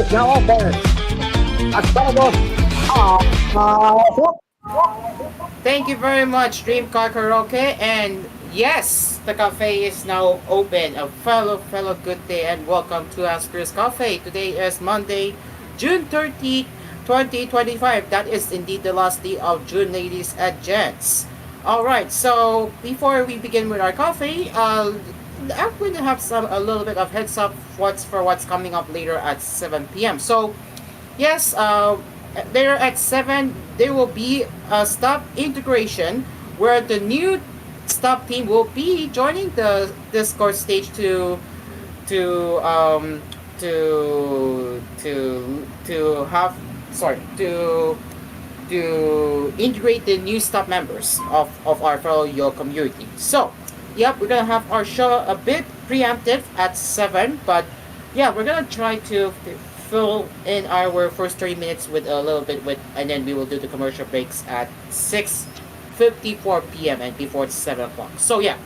is now open. At todos, pasok! Thank you very much, Dream Car Karaoke. And yes, the cafe is now open. A fellow, good day and welcome to Asphere's Cafe. Today is Monday, June 30th, 2025. That is indeed the last day of June, ladies and gents. All right, so before we begin with our coffee, I'm going to have a little bit of heads up what's coming up later at 7 p.m. So yes, there at 7, there will be a stop integration where the new stop team will be joining the Discord stage to um to have sorry to integrate the new stop members of our fellow Yo community. So, yep, we're gonna have our show a bit preemptive at 7, but yeah, we're gonna try to fill in our first 30 minutes with a little bit with, and then we will do the commercial breaks at 6:54 p.m. and before 7 o'clock. So yeah,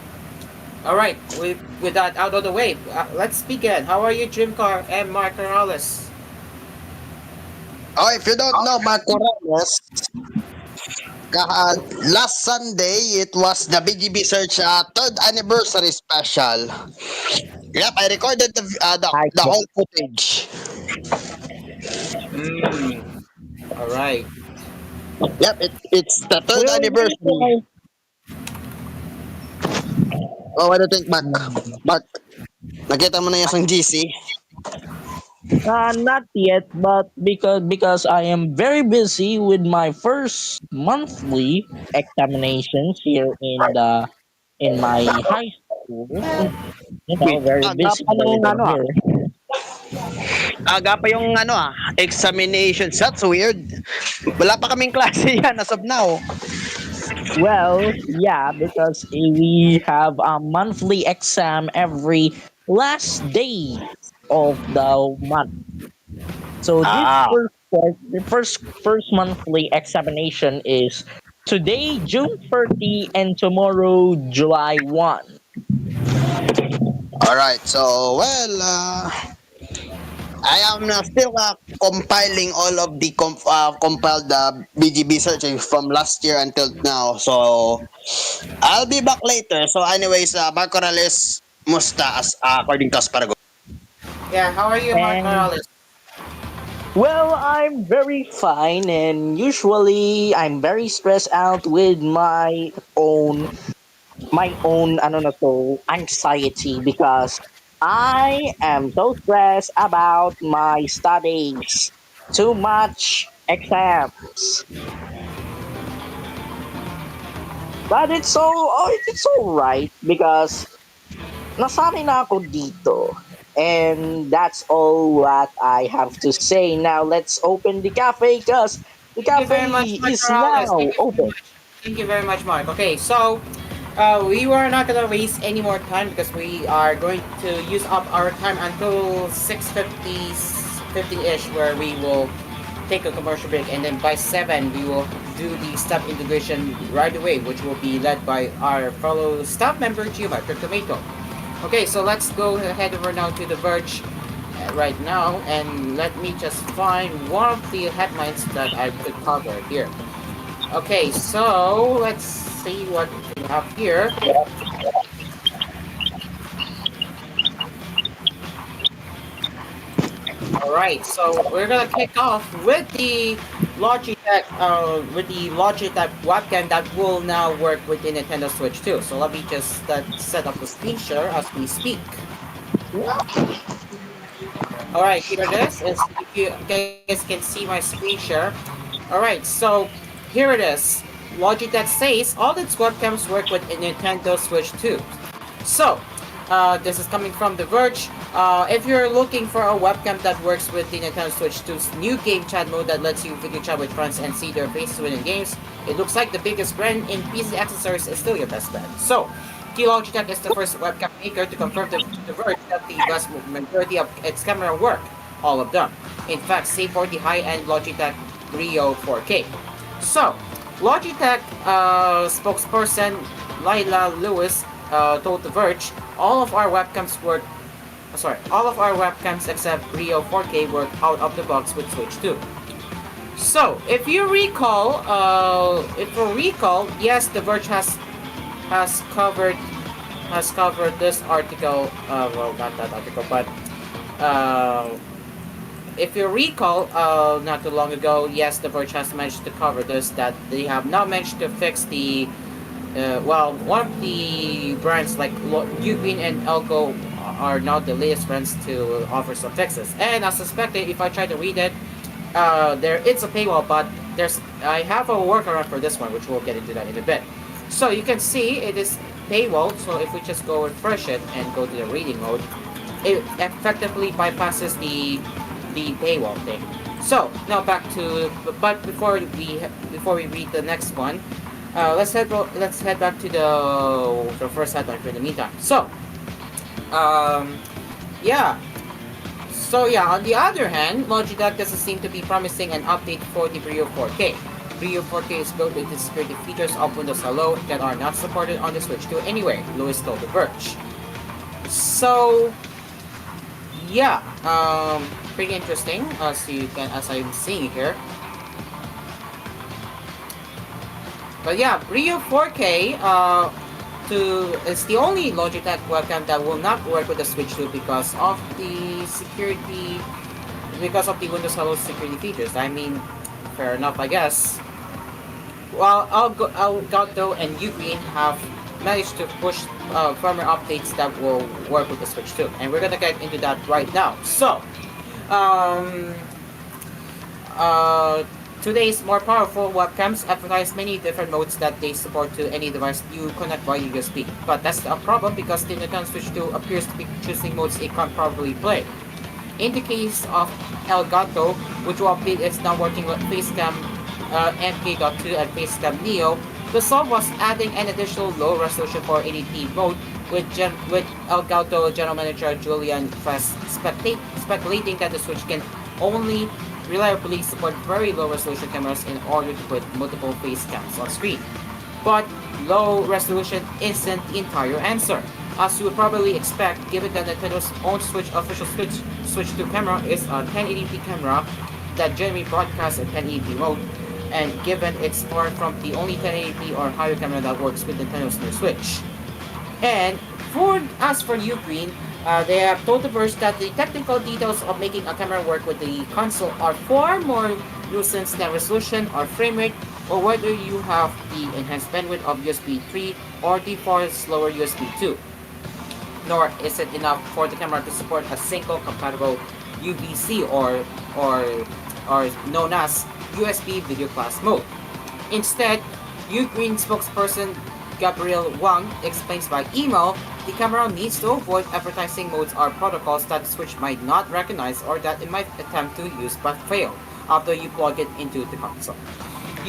all right. With that out of the way, let's begin. How are you, Jim Carr and Mark Morales? Oh, if you don't know Marco Ramos, last Sunday, it was the BGB Search third anniversary special. Yep, I recorded Hi, the whole footage. Mm, all right. Yep, it's the third we'll anniversary. try. Oh, what do you think, Mark? Mark, nakita mo na yung GC? Not yet, but because I am very busy with my first monthly examinations here in my high school. Wait, Very aga busy pa nung over ano here. aga pa yung examinations. That's weird. Wala pa kaming klase yan as of now. Well, yeah, because we have a monthly exam every last day of the month. So this Ah, first monthly examination is today June 30 and tomorrow July 1. all right. So, well, I am still compiling all of the compiled BGB searches from last year until now. So, I'll be back later. So, anyways, Marco Rales, musta according to Asparago. Yeah, how are you, Mark And Morales? well, I'm very fine, and usually I'm very stressed out with my own ano na to, anxiety because I am so stressed about my studies. Too much exams. But it's all right because nasanay na ako dito. And that's all what I have to say. Now let's open the cafe because the Thank you very cafe much, Mark is Morales. now Thank you very open. much. Thank you very much, Mark. Okay, so we were not gonna waste any more time because we are going to use up our time until 6:50 ish, where we will take a commercial break, and then by 7 we will do the step integration right away, which will be led by our fellow staff member Geometric Tomato. Okay, so let's go ahead over now to the Verge right now, and let me just find one of the headlines that I could cover here. Okay, so let's see what we have here. All right, so we're gonna kick off with the Logitech webcam that will now work with the Nintendo Switch too. So let me just set up the screen share as we speak. All right, here it is. If you guys can see my screen share. All right, so here it is. Logitech says all its webcams work with a Nintendo Switch 2. So, this is coming from The Verge. If you're looking for a webcam that works with the Nintendo Switch 2's new game chat mode that lets you video chat with friends and see their faces within games, it looks like the biggest brand in PC accessories is still your best bet. So, Logitech is the first webcam maker to confirm to The Verge that the vast majority of its camera work. All of them. In fact, save for the high-end Logitech Rio 4K. So, Logitech spokesperson Lila Lewis told The Verge, all of our webcams work sorry, all of our webcams except Brio 4K work out of the box with Switch 2. So, if you recall, yes, The Verge has covered this article. Well, not that article, but uh, if you recall, not too long ago, yes, The Verge has managed to cover this. That they have now managed to fix the well, one of the brands like Ugreen and Elko are now the latest brands to offer some fixes. And as suspected, if I try to read it, there it's a paywall, but I have a workaround for this one, which we'll get into that in a bit. So you can see it is paywall. So if we just go refresh it and go to the reading mode, it effectively bypasses the paywall thing. So now back to, but before we read the next one, let's head back to the first headline for the meantime. So um, yeah. So yeah, on the other hand, Logitech doesn't seem to be promising an update for the Brio 4K. Brio 4K is built with the security features of Windows Hello that are not supported on the Switch 2 anyway, Lewis told The Verge. So yeah, pretty interesting as I'm seeing here. But yeah, Brio 4K it's the only Logitech webcam that will not work with the Switch 2 because of the Windows Hello security features. I mean, fair enough, I guess. Well, Elgato and Ugreen have managed to push firmware updates that will work with the Switch 2, and we're gonna get into that right now. So, um, uh, today's more powerful webcams advertise many different modes that they support to any device you connect via USB. But that's a problem because the Nintendo Switch 2 appears to be choosing modes it can't probably play. In the case of Elgato, which will update is now working with Facecam MK.2 and Facecam Neo, the solve was adding an additional low resolution 480p mode with Elgato General Manager Julian Fest speculating that the Switch can only reliably support very low resolution cameras in order to put multiple face cams on screen. But low resolution isn't the entire answer. As you would probably expect, given that Nintendo's own official Switch 2 camera is a 1080p camera that generally broadcasts in 1080p mode, and given it's far from the only 1080p or higher camera that works with Nintendo's new Switch. And as for Ugreen, they have told The Verge that the technical details of making a camera work with the console are far more nuisance than resolution or frame rate, or whether you have the enhanced bandwidth of USB 3 or the far slower USB 2. Nor is it enough for the camera to support a single compatible UVC or known as USB video class mode. Instead, Ugreen spokesperson Gabriel Wang explains by email the camera needs to avoid advertising modes or protocols that the Switch might not recognize or that it might attempt to use but fail after you plug it into the console.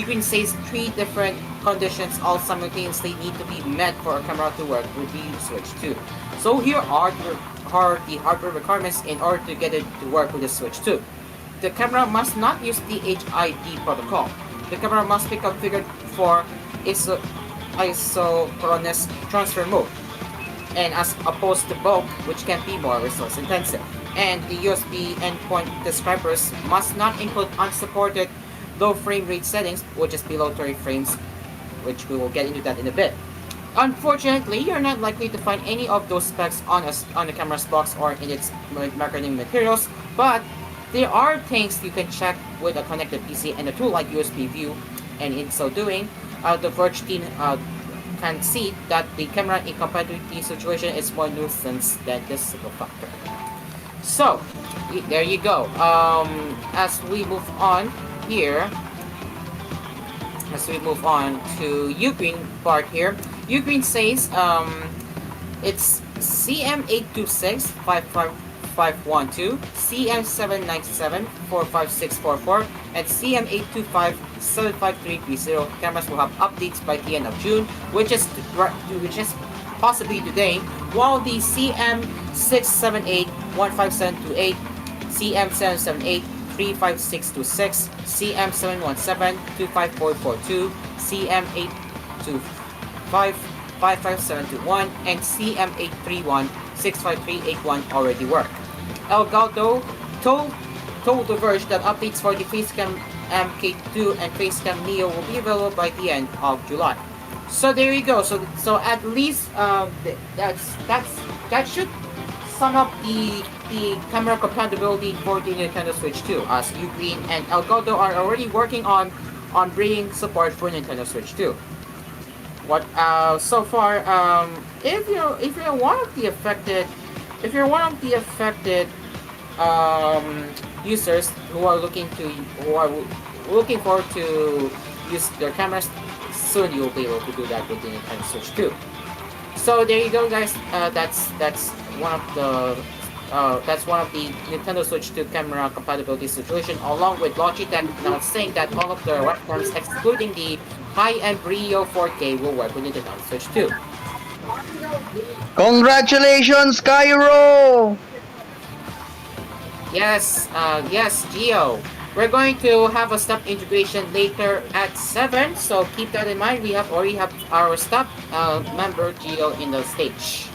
Ugreen says 3 different conditions all simultaneously need to be met for a camera to work with the Switch 2. So here are the hardware requirements in order to get it to work with the Switch 2. The camera must not use the HID protocol. The camera must be configured for isochronous transfer mode, and as opposed to bulk, which can be more resource intensive. And the USB endpoint describers must not include unsupported low frame rate settings, which is below 30 frames, which we will get into that in a bit. Unfortunately, you're not likely to find any of those specs on the camera's box or in its marketing materials, but there are things you can check with a connected PC and a tool like USB View, and in so doing, the Verge team can see that the camera incompatibility situation is more nuisance than this single factor. So, there you go. As we move on here, as we move on to Ugreen part here, Ugreen says it's CM8265512, CM797 45644, and CM825 75330 cameras will have updates by the end of June, which is possibly today, while the CM678 15728, CM778 35626, CM717 25442, CM825 55721, and CM831 65381 already work. Elgato told told The Verge that updates for the Facecam MK2 and Facecam Neo will be available by the end of July. So there you go. So at least that should sum up the camera compatibility for the Nintendo Switch 2, as Ugreen and Elgato are already working on bringing support for Nintendo Switch 2. What so far, if you're one of the affected, if you're one of the affected users who are looking forward to use their cameras, soon you'll be able to do that with the Nintendo Switch 2. So there you go, guys. That's one of the Nintendo Switch 2 camera compatibility situation, along with Logitech now saying that all of their webcams, excluding the high-end Brio 4K, will work with Nintendo Switch 2. Congratulations, Cairo! Yes, Geo. We're going to have a step integration later at 7, so keep that in mind. We already have our step member Geo in the stage.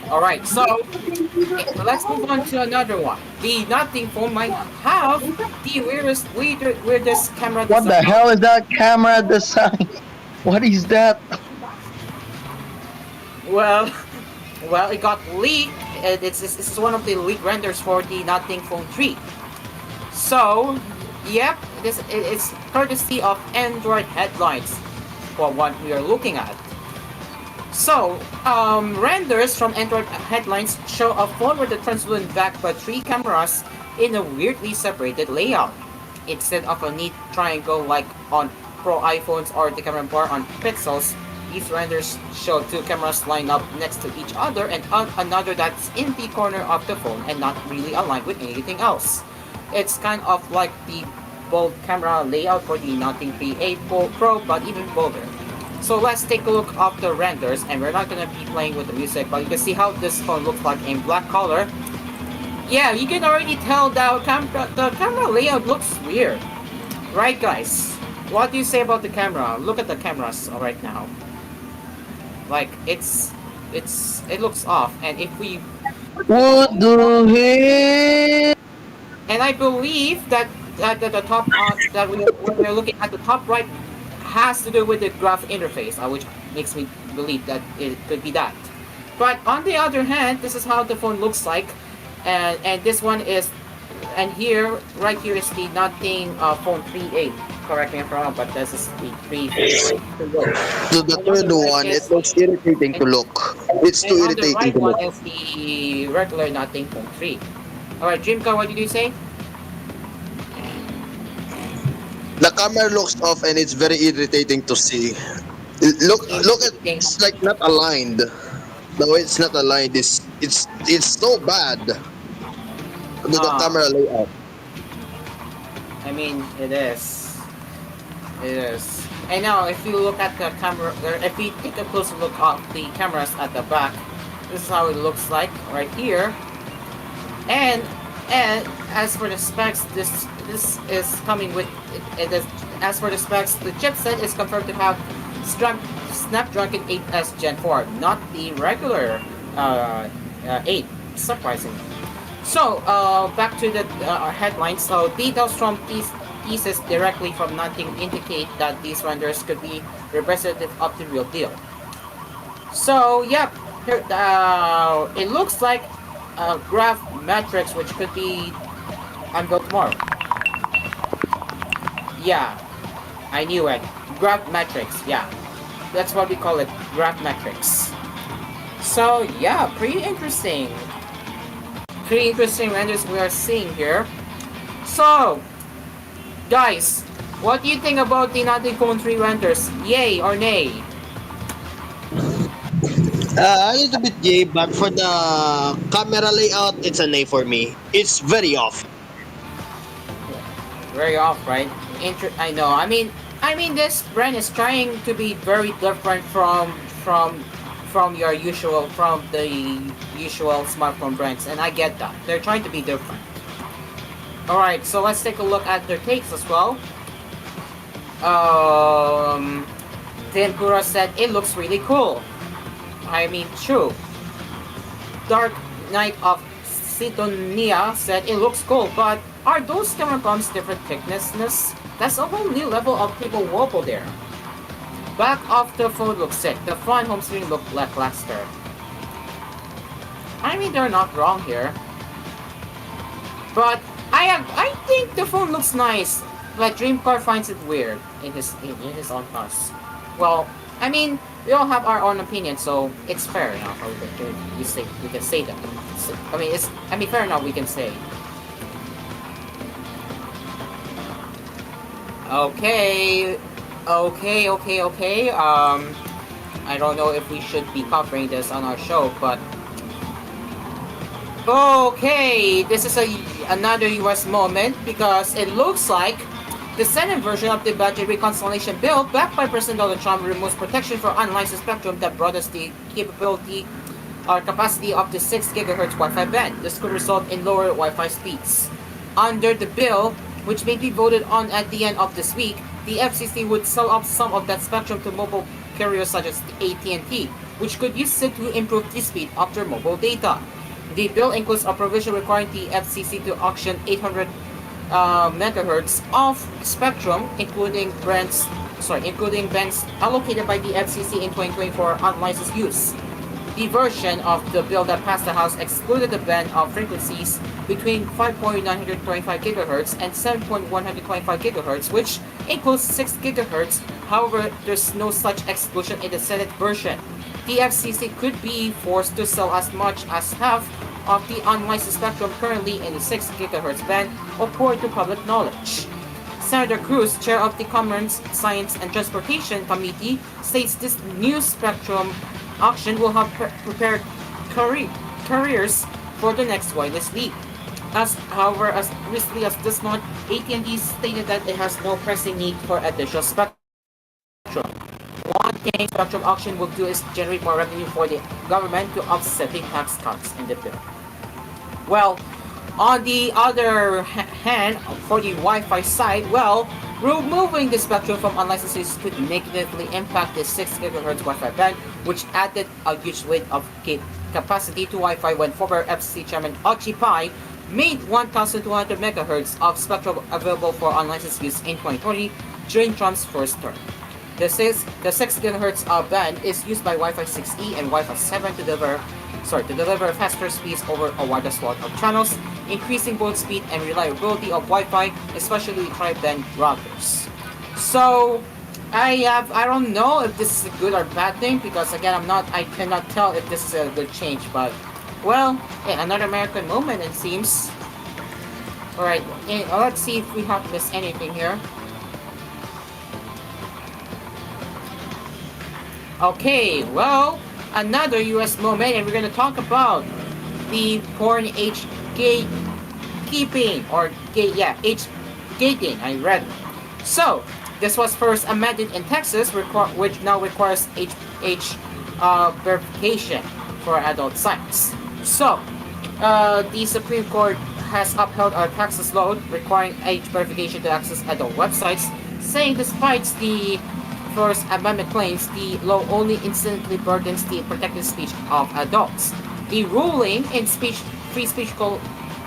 Alright, so let's move on to another one. The Nothing phone might have the weirdest camera What the design. hell is that camera design? What is that? Well, well, it got leaked. It's one of the leaked renders for the Nothing Phone 3. So, yep, it's courtesy of Android headlines for what we are looking at. So, renders from Android headlines show a phone with a translucent back but 3 cameras in a weirdly separated layout. Instead of a neat triangle like on Pro iPhones or the camera bar on Pixels, these renders show 2 cameras lined up next to each other and another that's in the corner of the phone and not really aligned with anything else. It's kind of like the bold camera layout for the Nothing 3A Pro, but even bolder. So let's take a look at the renders, and we're not gonna be playing with the music, but you can see how this phone looks like in black color. Yeah, you can already tell that the camera layout looks weird. Right, guys? What do you say about the camera? Look at the cameras right now. Like, it looks off, and if we... What the hell? And I believe that the top that we're looking at, the top right, has to do with the graph interface, which makes me believe that it could be that. But on the other hand, this is how the phone looks like, and this one is, and here, right here is the Nothing Phone 3A. Correct me if I'm wrong, but this is the 3. So the third one, it looks irritating to look. It's too And on the irritating right to one look. is the regular Nothing Phone 3. Alright, Dreamcar, what did you say? The camera looks off and it's very irritating to see. Look at it's like not aligned. The way it's not aligned is it's so bad. The camera layout. I mean, it is. It is. And now, if you look at the camera, or if we take a closer look at the cameras at the back, this is how it looks like right here. And as for the specs, this is coming with it is, as for the specs, the chipset is confirmed to have Snapdragon 8S Gen 4, not the regular 8, surprisingly. So, back to the headlines. So, details from these pieces directly from Nothing indicate that these renders could be representative of the real deal. So, yep, here, it looks like graph matrix, which could be unveiled tomorrow. Yeah, I knew it. Graph matrix, yeah. That's what we call it, graph matrix. So, yeah, pretty interesting. Pretty interesting renders we are seeing here. So, guys, what do you think about the Nothing Phone 3 renders? Yay or nay? A little bit yay, but for the camera layout, it's a nay for me. It's very off. Very off, right? I know. I mean, this brand is trying to be very different from your usual, from the usual smartphone brands, and I get that. They're trying to be different. Alright, so let's take a look at their takes as well. Tempura said it looks really cool. I mean, true. Dark Knight of Sitonia said it looks cool, but are those camera comms different thicknesses? That's a whole new level of people wobble there. Back of the phone looks sick. The front home screen looked lackluster. I mean, they're not wrong here. But I think the phone looks nice. But Dreamcar finds it weird in his own thoughts. Well, I mean, we all have our own opinion, so it's fair enough. We can say that. I mean, fair enough. We can say. Okay, okay. I don't know if we should be covering this on our show, but okay, this is another US moment because it looks like the Senate version of the budget reconciliation bill, backed by President Donald Trump, removes protection for unlicensed spectrum that broadens the capability or capacity of the 6 GHz Wi-Fi band. This could result in lower Wi-Fi speeds. Under the bill, which may be voted on at the end of this week, the FCC would sell off some of that spectrum to mobile carriers such as AT&T, which could use it to improve the speed of their mobile data. The bill includes a provision requiring the FCC to auction 800 megahertz of spectrum, including bands allocated by the FCC in 2024 for unlicensed use. The version of the bill that passed the House excluded the band of frequencies between 5.925 GHz and 7.125 GHz, which includes 6 GHz. However, there's no such exclusion in the Senate version. The FCC could be forced to sell as much as half of the unlicensed spectrum currently in the 6 GHz band, according to public knowledge. Senator Cruz, chair of the Commerce, Science, and Transportation Committee, states this new spectrum auction will have prepared carriers for the next wireless leap. However, as recently as this month, AT&T stated that it has no pressing need for additional spectrum. One thing spectrum auction will do is generate more revenue for the government to offset the tax cuts in the bill. Well, on the other hand, for the Wi-Fi side, well, removing the spectrum from unlicensed use could negatively impact the 6 GHz Wi-Fi band, which added a huge weight of capacity to Wi-Fi when former FCC Chairman Ochi Pai made 1,200 MHz of spectrum available for unlicensed use in 2020 during Trump's first term. The 6 GHz band is used by Wi-Fi 6E and Wi-Fi 7 to deliver faster speeds over a wider swath of channels, increasing both speed and reliability of Wi-Fi, especially tri-band routers. So, I don't know if this is a good or bad thing because again I cannot tell if this is a good change, but well, hey, another American moment it seems. Alright, let's see if we have missed anything here. Okay, well, another US moment, and we're gonna talk about the porn age gatekeeping or age gating. I read. So this was first amended in Texas, which now requires age verification for adult sites. So the Supreme Court has upheld a Texas law requiring age verification to access adult websites, saying despite the First Amendment claims the law only incidentally burdens the protected speech of adults. The ruling in Free Speech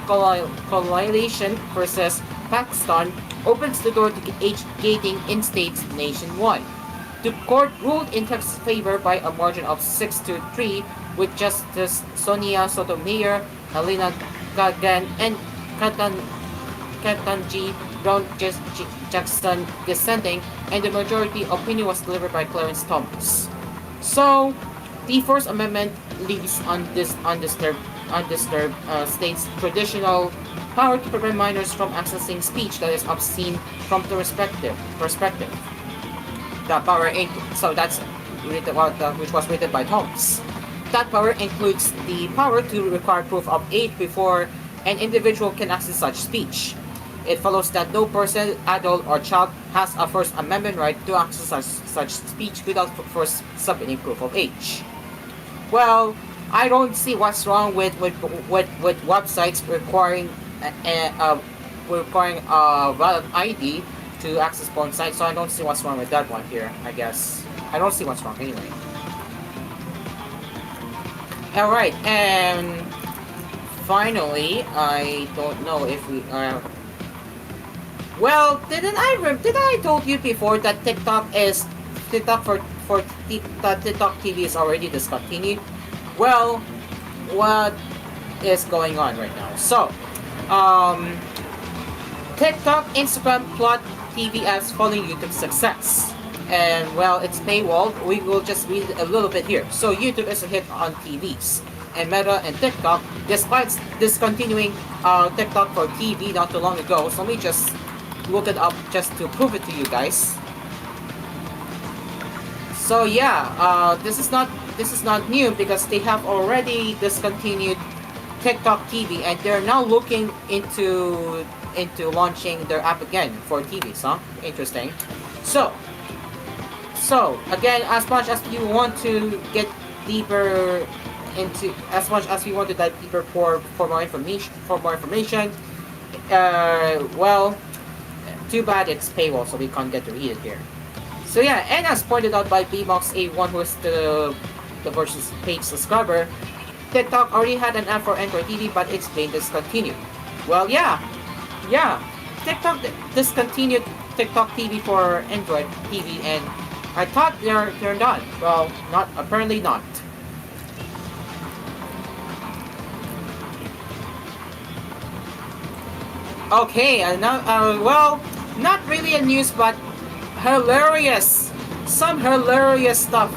Coalition versus Pakistan opens the door to age gating in states nationwide. The court ruled in Texas' favor by a margin of 6-3, with Justice Sonia Sotomayor, Helena Kagan, and Ketanji Brown Jackson dissenting, and the majority opinion was delivered by Clarence Thomas. So, the First Amendment leaves undisturbed states' traditional power to prevent minors from accessing speech that is obscene from the perspective. The power so that's which was written by Thomas. That power includes the power to require proof of age before an individual can access such speech. It follows that no person, adult, or child has a First Amendment right to access such speech without first submitting proof of age. Well, I don't see what's wrong with websites requiring a valid ID to access porn sites, so I don't see what's wrong with that one here, I guess. I don't see what's wrong anyway. All right, and finally, I don't know if we are. Well, did I told you before that TikTok TikTok TV is already discontinued? Well, what is going on right now? So, um, TikTok, Instagram plot TV apps following YouTube's success. And well, it's paywalled. We will just read a little bit here. So YouTube is a hit on TVs. And Meta and TikTok, despite discontinuing TikTok for TV not too long ago, so let me just look it up just to prove it to you guys. So yeah, this is not new because they have already discontinued TikTok TV and they're now looking into launching their app again for TVs. Huh? Interesting. So again, as much as you want to get deeper into, as much as we want to dive deeper for more information, well, too bad it's paywall, so we can't get to read it here. So yeah, and as pointed out by BMox A1, who is the versus page subscriber, TikTok already had an app for Android TV, but it's been discontinued. Well, yeah, TikTok discontinued TikTok TV for Android TV, and I thought they're done. Well, not apparently not. Okay, and now well, not really a news, but hilarious. Some hilarious stuff.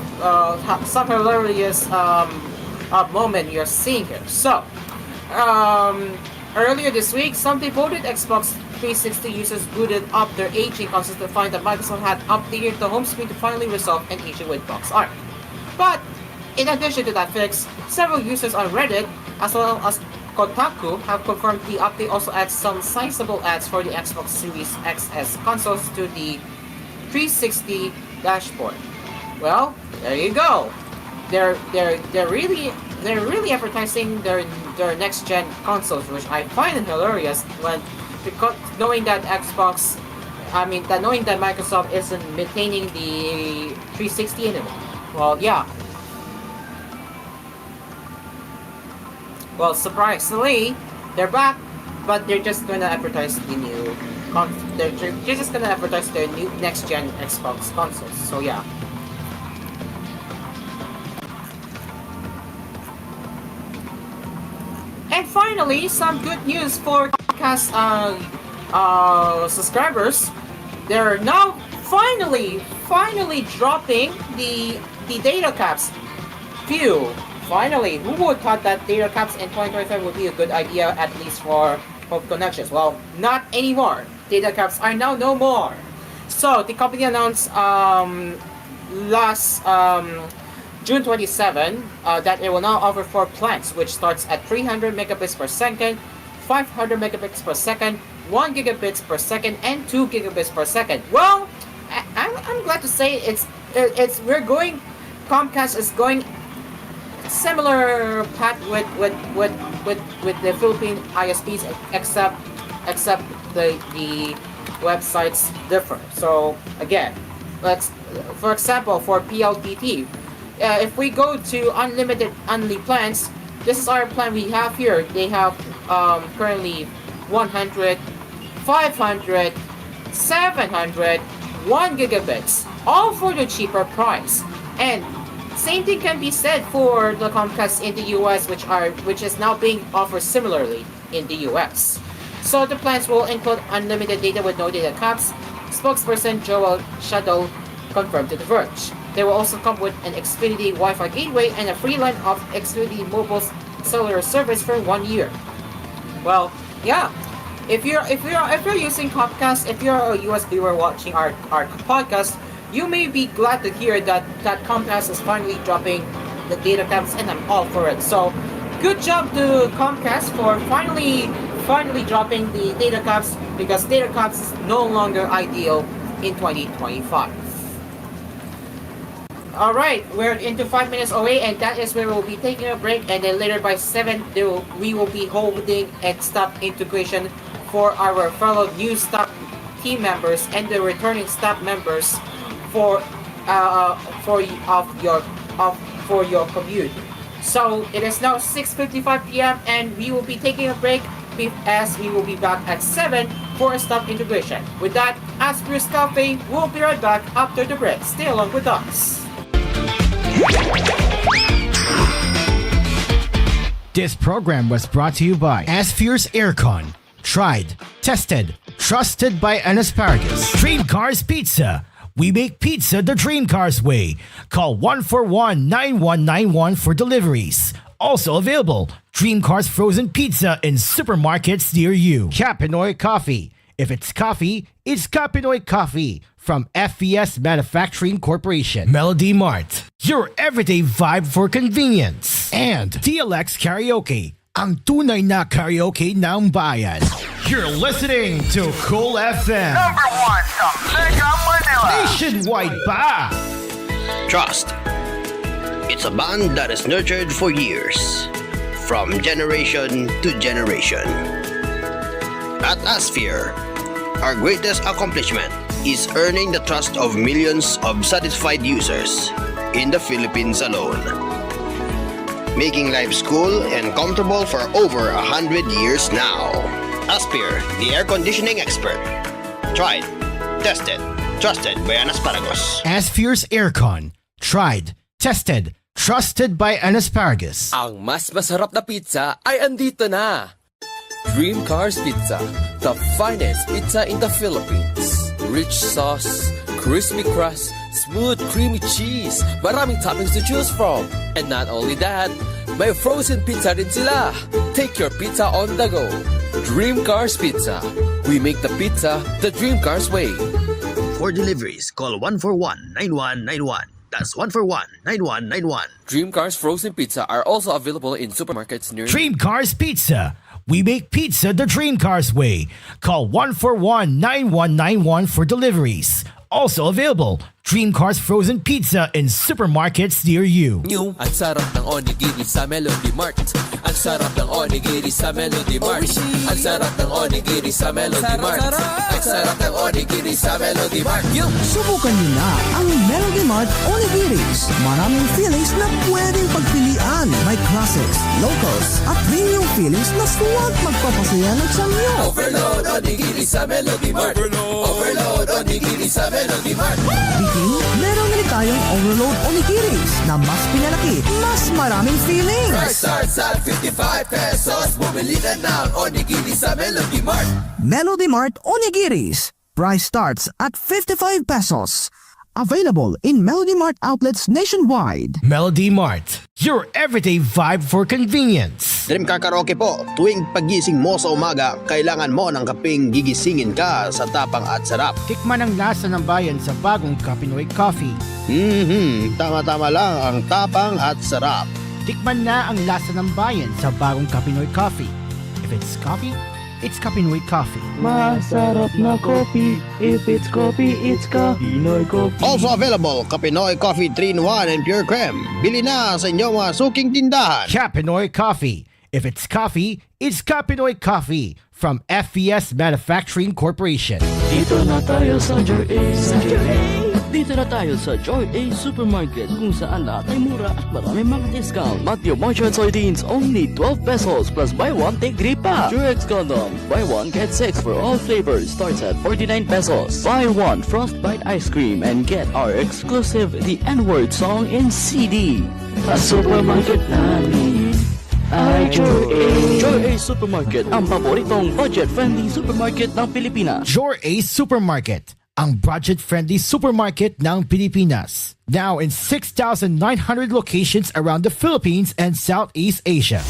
Some hilarious moment you're seeing here. So, um, earlier this week, some devoted Xbox 360 users booted up their aging consoles to find that Microsoft had updated the home screen to finally resolve an issue with box art. But in addition to that fix, several users on Reddit, as well as Kotaku, have confirmed the update also adds some sizable ads for the Xbox Series XS consoles to the 360 dashboard. Well, there you go. They're really advertising their next gen consoles, which I find it hilarious when because knowing that knowing that Microsoft isn't maintaining the 360 anymore. Well, yeah. Well, surprisingly, they're back, but they're just gonna advertise the new. They're just gonna advertise their new next gen Xbox consoles. So yeah. And finally, some good news for Comcast subscribers. They're now finally dropping the data caps. Phew! Finally, who would thought that data caps in 2025 would be a good idea, at least for home connections? Well, not anymore. Data caps are now no more. So the company announced last June 27 that it will now offer 4 plans, which starts at 300 megabits per second, 500 megabits per second, 1 gigabits per second, and 2 gigabits per second. Well, I'm glad to say we're going. Comcast is going similar path with the Philippine ISPs, except the websites differ. So again, let's for example for PLDT, if we go to unlimited only plans, this is our plan we have here. They have currently 100, 500, 700, 1 gigabits, all for the cheaper price. And same thing can be said for the Comcast in the US, which is now being offered similarly in the US. So the plans will include unlimited data with no data caps. Spokesperson Joel Shadow confirmed to The Verge. They will also come with an Xfinity Wi-Fi gateway and a free line of Xfinity mobile cellular service for 1 year. Well, yeah. If you're using Comcast, if you're a US viewer watching our podcast, you may be glad to hear that Comcast is finally dropping the data caps, and I'm all for it. So, good job to Comcast for finally dropping the data caps, because data caps is no longer ideal in 2025. Alright, we're into 5 minutes away, and that is where we'll be taking a break, and then later by 7 we will be holding a staff integration for our fellow new staff team members and the returning staff members for your commute. So it is now 6:55 p.m. and we will be taking a break as we will be back at 7 for a stop integration. With that, Asphere's Cafe will be right back after the break. Stay along with us. This program was brought to you by Asphere's Aircon. Tried, tested, trusted by an asparagus. Dream Cars Pizza. We make pizza the Dream Cars way. Call 141-9191 for deliveries. Also available, Dream Cars Frozen Pizza in supermarkets near you. Capinoy Coffee. If it's coffee, it's Capinoy Coffee from FVS Manufacturing Corporation. Melody Mart. Your everyday vibe for convenience. And DLX Karaoke. Ang tunay na karaoke ng bayan. You're listening to Cool FM. Number 1 sa Mega Manila. Nationwide pa! Trust. It's a bond that is nurtured for years, from generation to generation. At Asphere, our greatest accomplishment is earning the trust of millions of satisfied users in the Philippines alone. Making life cool and comfortable for over 100 years now. Asphere, the air conditioning expert. Tried, tested, trusted by an asparagus. Asphere's Aircon. Tried, tested, trusted by an asparagus. Ang mas masarap na pizza ay andito na. Dream Cars Pizza, the finest pizza in the Philippines. Rich sauce, crispy crust, smooth creamy cheese, maraming toppings to choose from. And not only that, may frozen pizza rin sila. Take your pizza on the go. Dream Cars Pizza. We make the pizza the Dream Cars way. For deliveries, call 141-9191. That's 141-9191. Dream Cars Frozen Pizza are also available in supermarkets near Dream Cars Pizza. We make pizza the Dream Cars way. Call 141-9191 for deliveries. Also available, Dream Cars Frozen Pizza in supermarkets near you. New. Ang sarap ng onigiri sa Melody Mart. Ang sarap ng onigiri sa Melody Mart. Ang sarap ng onigiri sa Melody Mart. Ang sarap ng onigiri sa Melody Mart. Subukan niyo na ang Melody Mart Onigiris. Maraming feelings na pwedeng pagpilian. May classics, locals, at premium feelings na suwag magpapasaya ng samyo. Overload onigiri sa Melody Mart. Overload onigiri sa Melody Mart. Biking, meron ulit tayong Overload Onigiris na mas pinalaki, mas maraming feelings. Price starts at 55 pesos. Bumili na ng onigiri sa Melody Mart. Melody Mart Onigiris. Price starts at 55 pesos. Available in Melody Mart outlets nationwide. Melody Mart. Your everyday vibe for convenience. Dream Car Karaoke po, tuwing pagising mo sa umaga, kailangan mo ng kapeng gigisingin ka sa tapang at sarap. Tikman ang lasa ng bayan sa bagong Capinoy Coffee. Tama-tama lang ang tapang at sarap. Tikman na ang lasa ng bayan sa bagong Capinoy Coffee. If it's coffee, it's Capinoy Coffee. Masarap na coffee. If it's coffee, it's Capinoy Coffee. Also available, Kapinoy Coffee 3-in-1 and Pure Creme. Bili na sa inyong mga suking tindahan. Capinoy Coffee. If it's coffee, it's Capinoy Coffee from FVS Manufacturing Corporation. Dito na tayo sa Joy A. Dito na tayo sa Joy A Supermarket kung saan lahat ay mura at marami mga discount. Matthew Margarine Sardines only 12 pesos plus buy one take 3 pa. Durex condoms buy one get 6 for all flavors starts at 49 pesos. Buy one Frostbite ice cream and get our exclusive The N-Word song in CD. Sa supermarket namin ay Joy A. Joy A Supermarket, ang paboritong budget-friendly supermarket ng Pilipinas. Joy A Supermarket, ang budget-friendly supermarket ng Pilipinas. Now in 6,900 locations around the Philippines and Southeast Asia.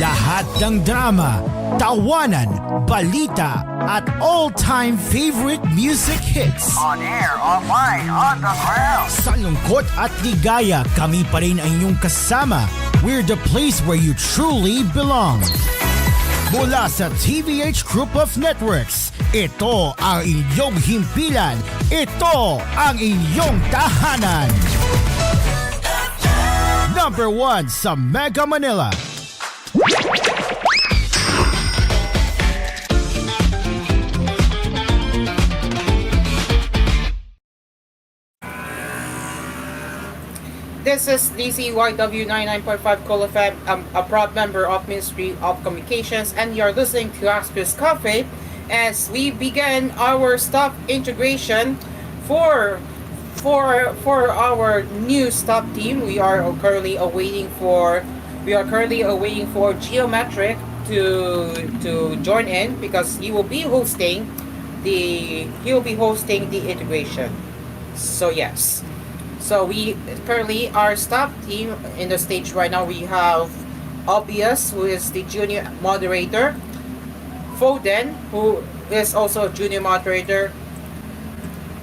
Lahat ng drama, tawanan, balita, at all-time favorite music hits. On air, online, on the ground. Sa lungkot at ligaya, kami pa rin ang inyong kasama. We're the place where you truly belong. Mula sa TVH Group of Networks, ito ang inyong himpilan. Ito ang inyong tahanan. Number 1 sa Mega Manila. This is DCYW 99.5 Cool FM, a proud member of Ministry of Communications, and you're listening to Asphere's Cafe as we begin our staff integration for for our new staff team. We are currently awaiting for Geometric to join in because he will be hosting the integration. So yes. So we currently our staff team in the stage right now we have Obvious, who is the junior moderator, Foden, who is also a junior moderator,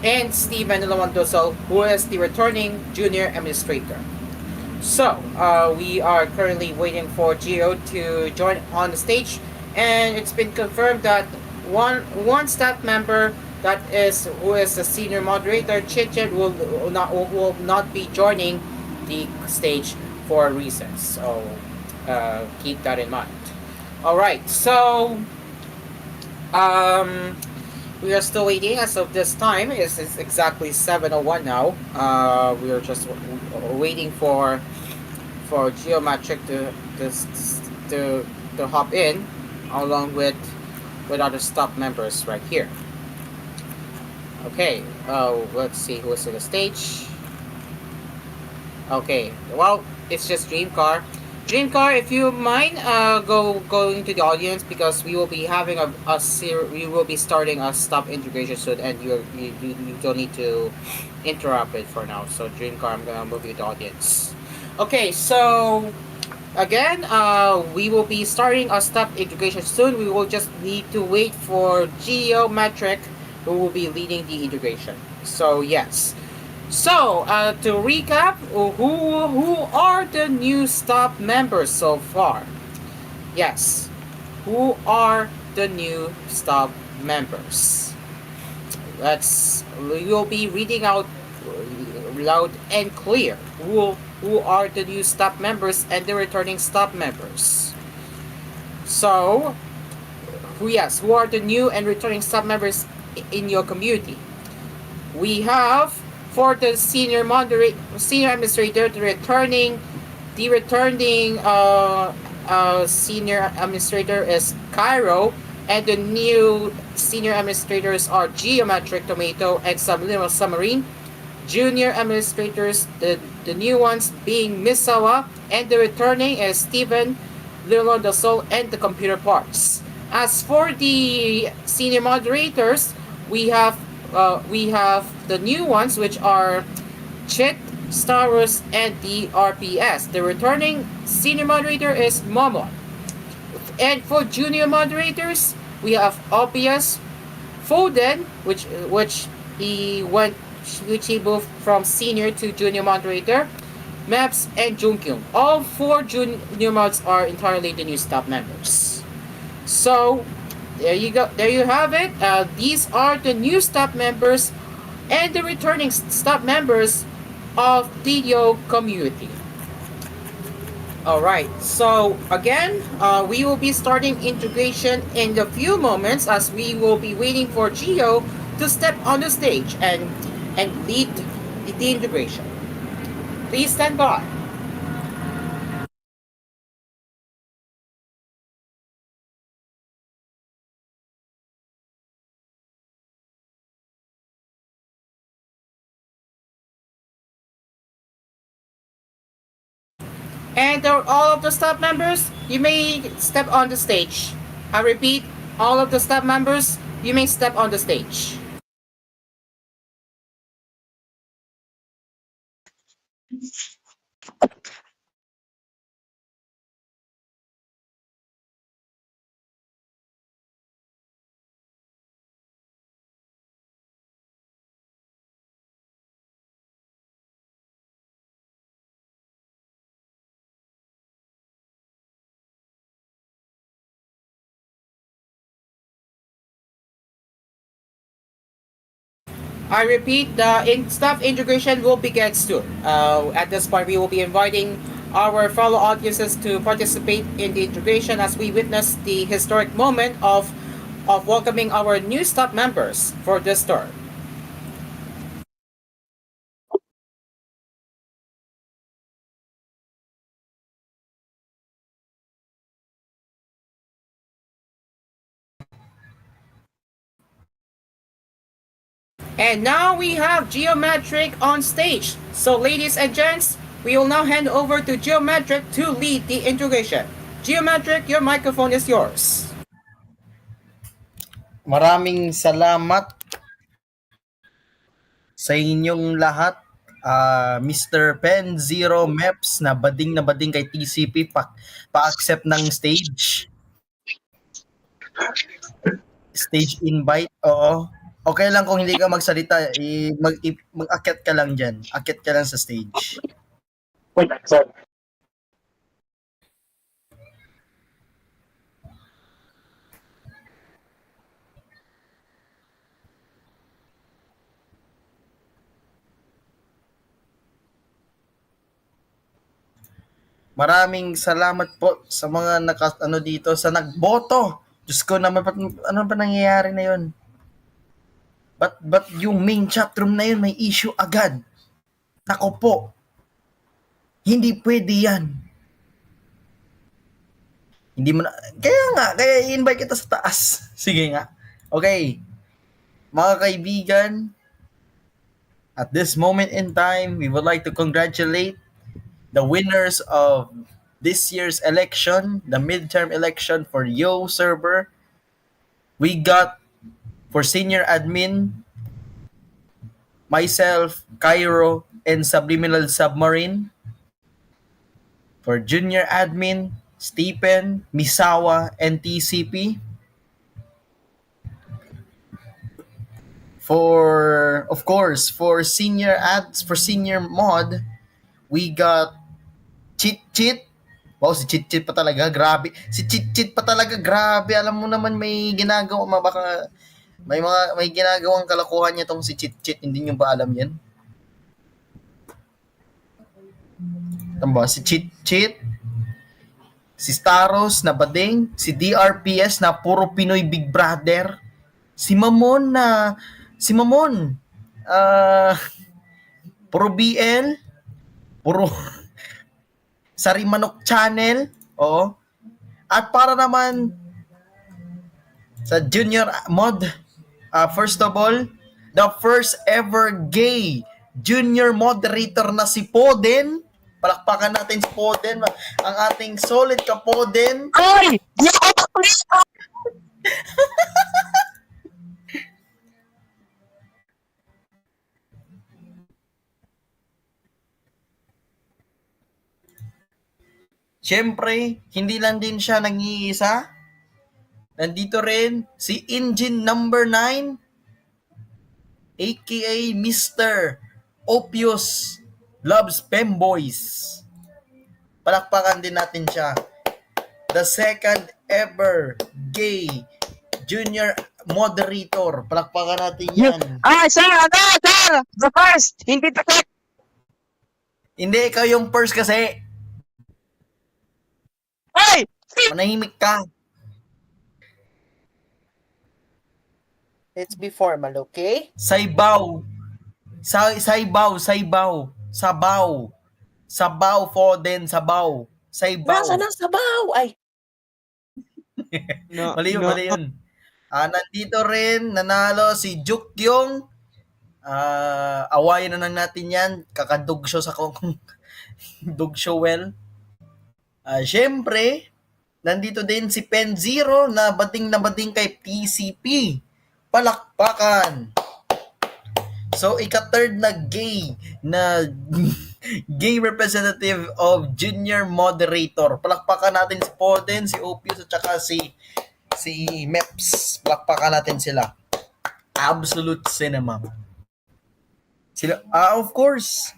and Steven Lawandoso, who is the returning junior administrator. So we are currently waiting for Geo to join on the stage, and it's been confirmed that one staff member that is who is the senior moderator, Chichet, will not be joining the stage for a reason. So keep that in mind. All right, so we are still waiting as of this time. It's exactly 7:01 now. We are just waiting for Geometric to hop in along with other staff members right here. Okay, let's see who's on the stage. Okay, well, it's just Dreamcar. Dreamcar, if you mind, going to the audience because we will be having we will be starting a stop integration soon, and you don't need to interrupt it for now. So Dreamcar, I'm gonna move you to the audience. Okay, so again, we will be starting a stop integration soon. We will just need to wait for Geometric, who will be leading the integration. So yes. So to recap, who are the new staff members so far? Yes, who are the new staff members? We will be reading out loud and clear. Who are the new staff members and the returning staff members? So, who are the new and returning staff members in your community? We have for the senior administrator, the returning senior administrator is Cairo, and the new senior administrators are Geometric Tomato and Subliminal Submarine. Junior administrators, the new ones being Misawa, and the returning is Steven, Leon the Soul, and the computer parts. As for the senior moderators, we have the new ones, which are Chit, Star Wars, and the RPS. The returning senior moderator is Momo. And for junior moderators, we have Obvious, Foden, which he moved from senior to junior moderator, Maps, and Junkyung. All four junior mods are entirely the new staff members. So there you go. There you have it. These are the new staff members and the returning staff members of DDO community. Alright, so again, we will be starting integration in a few moments as we will be waiting for Geo to step on the stage and lead the integration. Please stand by. And all of the staff members, you may step on the stage. I repeat, all of the staff members, you may step on the stage. I repeat, the staff integration will begin soon. At this point, we will be inviting our fellow audiences to participate in the integration as we witness the historic moment of welcoming our new staff members for this tour. And now we have Geometric on stage. So ladies and gents, we will now hand over to Geometric to lead the introduction. Geometric, your microphone is yours. Maraming salamat sa inyong lahat. Mr. Pen Zero Meps na bading kay TCP pa-accept ng stage invite. Oo. Okay lang kung hindi ka magsalita, mag-akyat ka lang diyan. Akyat ka lang sa stage. Wait, sorry. Maraming salamat po sa mga dito sa nagboto. Diyos ko naman, ano ba nangyayari na 'yon? But yung main chat room na yun may issue agad. Nako po. Hindi pwede yan. Hindi mo na, kaya i-invite kita sa taas. Sige nga. Okay. Mga kaibigan, at this moment in time, we would like to congratulate the winners of this year's election, the midterm election for Yo server. We got for senior admin, myself, Cairo, and Subliminal Submarine. For junior admin, Stephen, Misawa, and TCP. Of course, for senior mod, we got Cheat. Wow, si Cheat pa talaga, grabe. Si Cheat pa talaga, grabe. Alam mo naman may ginagawa, baka may ginagawang kalokohan niya tong si Cheat. Hindi niyo ba alam 'yan? Tamba, si Cheat, si Staros na bading, si DRPS na puro Pinoy Big Brother, si Mamon, puro BL, puro Sarimanok Channel, oo. At para naman sa junior mod, first of all, the first ever gay junior moderator na si Poden. Palakpakan natin si Poden, ang ating solid ka Poden. Ay! Siyempre, hindi lang din siya nag-iisa. Nandito rin si Engine number 9, aka Mr. Opius Loves Femboys. Palakpakan din natin siya. The second ever gay junior moderator. Palakpakan natin yan. Sir! The first! Hindi pa. Hindi, ikaw yung first kasi. Hey! Manahimik ka. Let's be formal, okay? Saybaw. Sabaw, Foden, sabaw. Saybaw. Nasa na sabaw? Ay. Mali yun. Nandito rin, nanalo si Jukyong. Awayan na lang natin yan. Kakadugsyo sa dugsyo well. Siyempre, nandito din si Pen Zero na bading kay TCP. Palakpakan. So, ika-third na gay representative of junior moderator. Palakpakan natin si Poden, si Opius, at saka si Meps. Palakpakan natin sila. Absolute cinema. Sila, of course,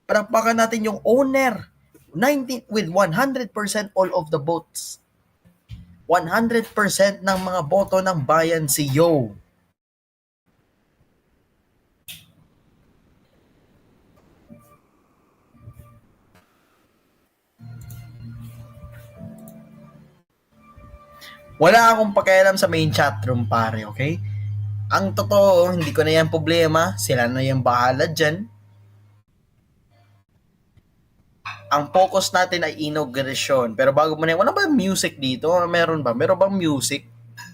palakpakan natin yung owner. 19 with 100% all of the votes. 100% ng mga boto ng bayan si Yo. Wala akong pakialam sa main chat room, pare, okay? Ang totoo, hindi ko na yan problema. Sila na yung bahala dyan. Ang focus natin ay inauguration. Pero bago mo na yan, wala ba music dito? Meron ba? Meron bang music?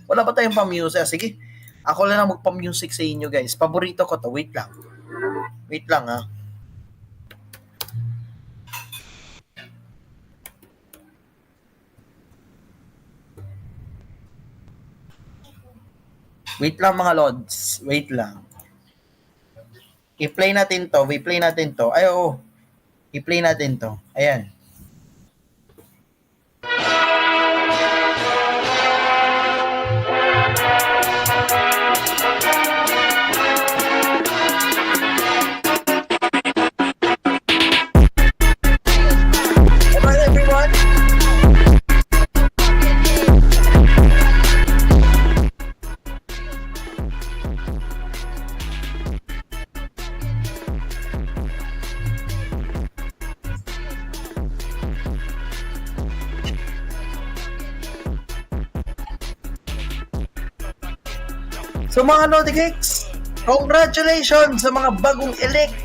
Wala ba tayong pa-music? Sige, Ako lang ang magpa-music sa inyo guys. Paborito ko to. Wait lang. Wait lang ha. Wait lang mga lods. Wait lang. I-play natin to. I-play natin to. Ay, oo. I-play natin to. Ayan. Alright, everyone. So mga Lodi Cakes, congratulations sa mga bagong elect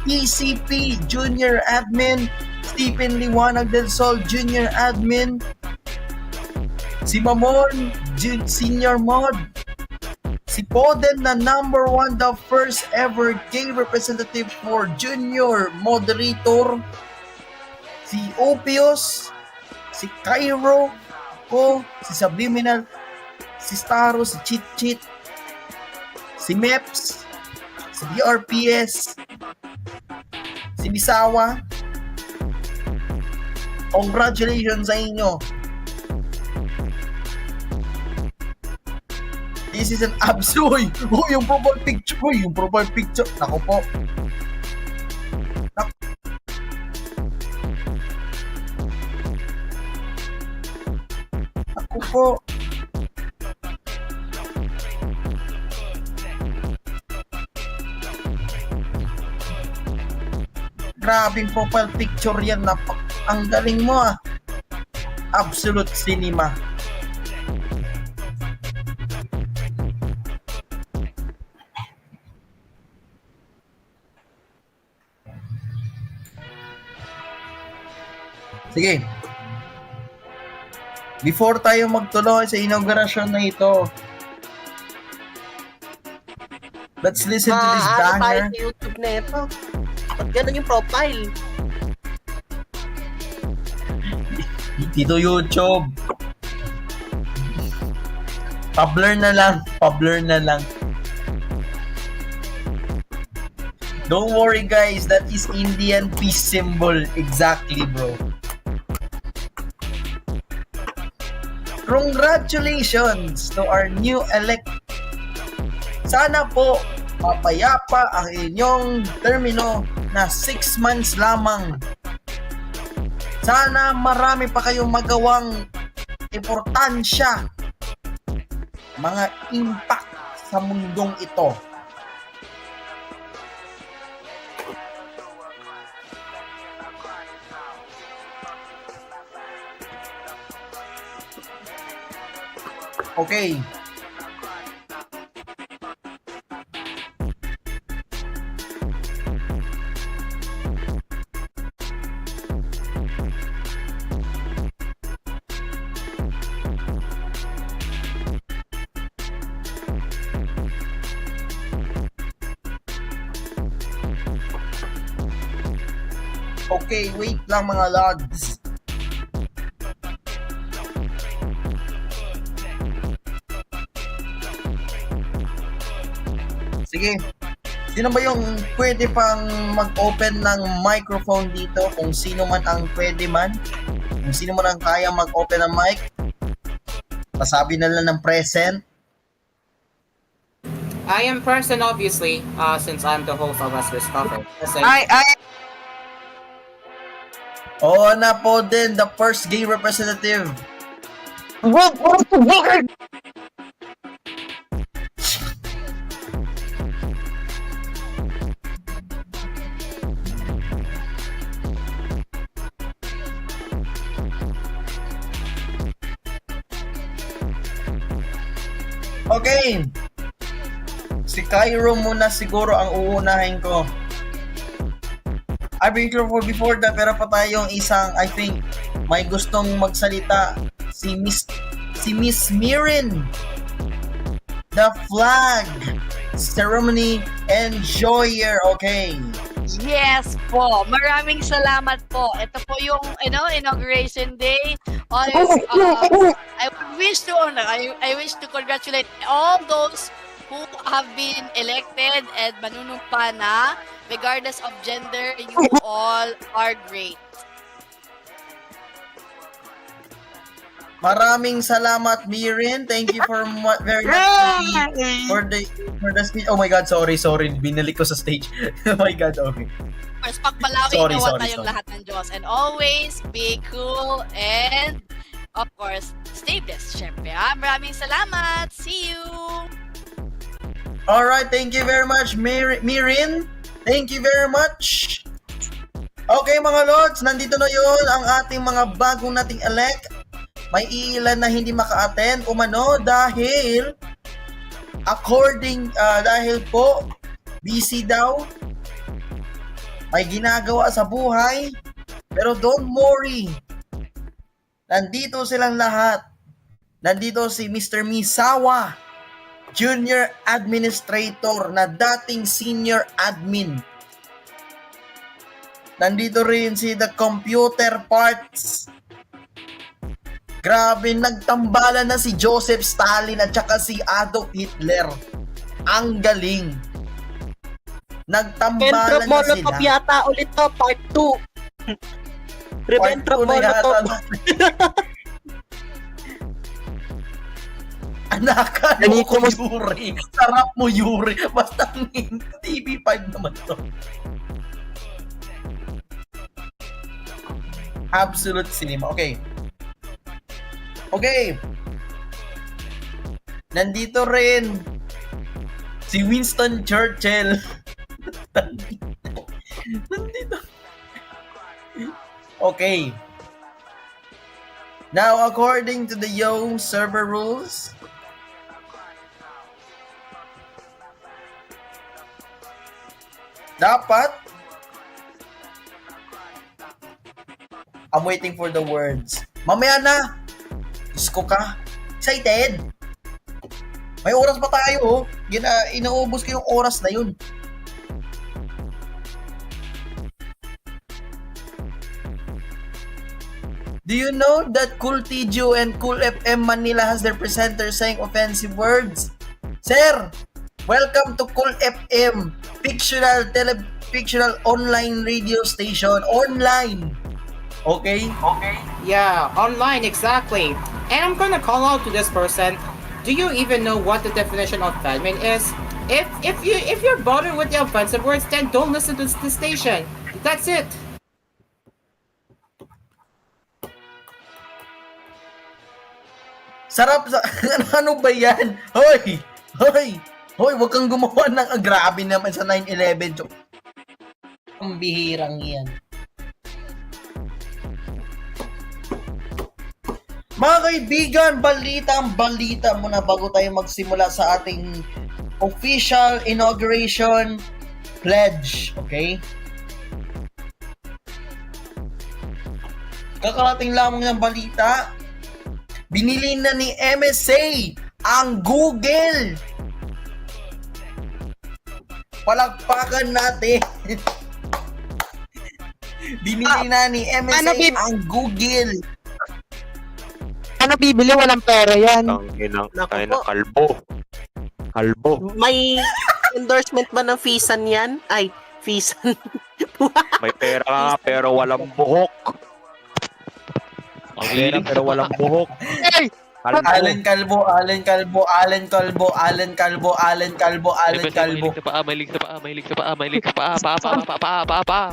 ECP Junior Admin, Stephen Liwanag del Sol Junior Admin, si Mamon Senior Mod, si Poden na number 1, the first ever gay representative for Junior Moderator, si Opios, si Cairo, si Subliminal, si Staro, si Cheat Cheat, si Meps, si BRPS, si Bisawa. Congratulations sa inyo. This is an absolute. Yung profile picture. Yung profile picture. Nako po. Nako po. Grabing profile picture yan. Ang galing mo ah. Absolute cinema. Sige. Before tayo magtuloy sa inaugurasyon na ito, let's listen to this Ano tayo banger. sa YouTube na ito? Ba't ganun yung profile? Dito YouTube. Pa-blur na lang. Pa-blur na lang. Don't worry guys, that is Indian peace symbol. Exactly bro. Congratulations to our new elect. Sana po mapayapa ang inyong termino na 6 months lamang. Sana marami pa kayong magawang importansya, mga impact sa mundong ito. Okay. Okay, wait lang mga lads. Sige. Sino ba yung pwede pang mag-open ng microphone dito? Kung sino man ang pwede man. Kung sino man ang kaya mag-open ng mic. Pasabi na lang ng present. I am present obviously, since I'm the host of Asphere's Cafe. Oo na po din, the first gay representative. Okay. Si Cairo muna siguro ang uunahin ko. I've been here before that, pero pa tayong isang, I think, may gustong magsalita. Si Miss Mirin. the flag ceremony enjoyer, okay? Yes po. Maraming salamat po. Ito po yung inauguration day. I wish to I wish to congratulate all those who have been elected and manunumpa na regardless of gender. You all are great. Maraming salamat, Mirin. Thank you very much for the speech. Oh my God, sorry. Binalik ko sa stage. Oh my God, okay. Of course, pagpalawin nawa tayong lahat ng Diyos. And always be cool and of course, stay blessed, syempre. Maraming salamat. See you! Alright, thank you very much, Mirin. Thank you very much. Okay mga Lods, nandito na yun ang ating mga bagong nating elect. May ilan na hindi maka-attend umano dahil dahil po busy daw, may ginagawa sa buhay, pero don't worry, nandito silang lahat. Nandito si Mr. Misawa, Junior Administrator na dating Senior Admin. Nandito rin si The Computer Parts. Grabe, nagtambalan na si Joseph Stalin at saka si Adolf Hitler. Ang galing. Nagtambalan na sila. Molotov yata ulit to, part 2. Ribbentrop Molotov. Anakan mo ko, Yuri. Sarap mo, Yuri. Basta TV5 naman to. Absolute cinema. Okay. Nandito rin si Winston Churchill. Nandito. Okay. Now, according to the Yo server rules, dapat I'm waiting for the words. Mamaya na. Isko ka. Excited? May oras pa tayo, oh. Inaubos ko yung oras na yun. Do you know that Cool TGO and Cool FM Manila has their presenters saying offensive words? Sir, welcome to Cool FM, fictional online radio station. Online. Okay? Yeah, online, exactly. And I'm gonna call out to this person. Do you even know what the definition of famine is? If you're bothered with the offensive words, then don't listen to the station. That's it. Sarap sa... ano ba yan? Hoy, wag kang gumawa ng grabe naman sa 9/11. Ang bihirang yan. Mga kaibigan, balita muna bago tayo magsimula sa ating official inauguration pledge, okay? Kakarating lamang ng balita, binili na ni MSA ang Google. Palakpakan natin. Binili na ni MSA ang Google. Ano bibili? Walang pera yan. Kalbo. May endorsement ba ng Fisan yan? Ay, Fisan. May pera nga pero walang buhok. May pera pero walang buhok. Hey! Allen Calvo. May paa.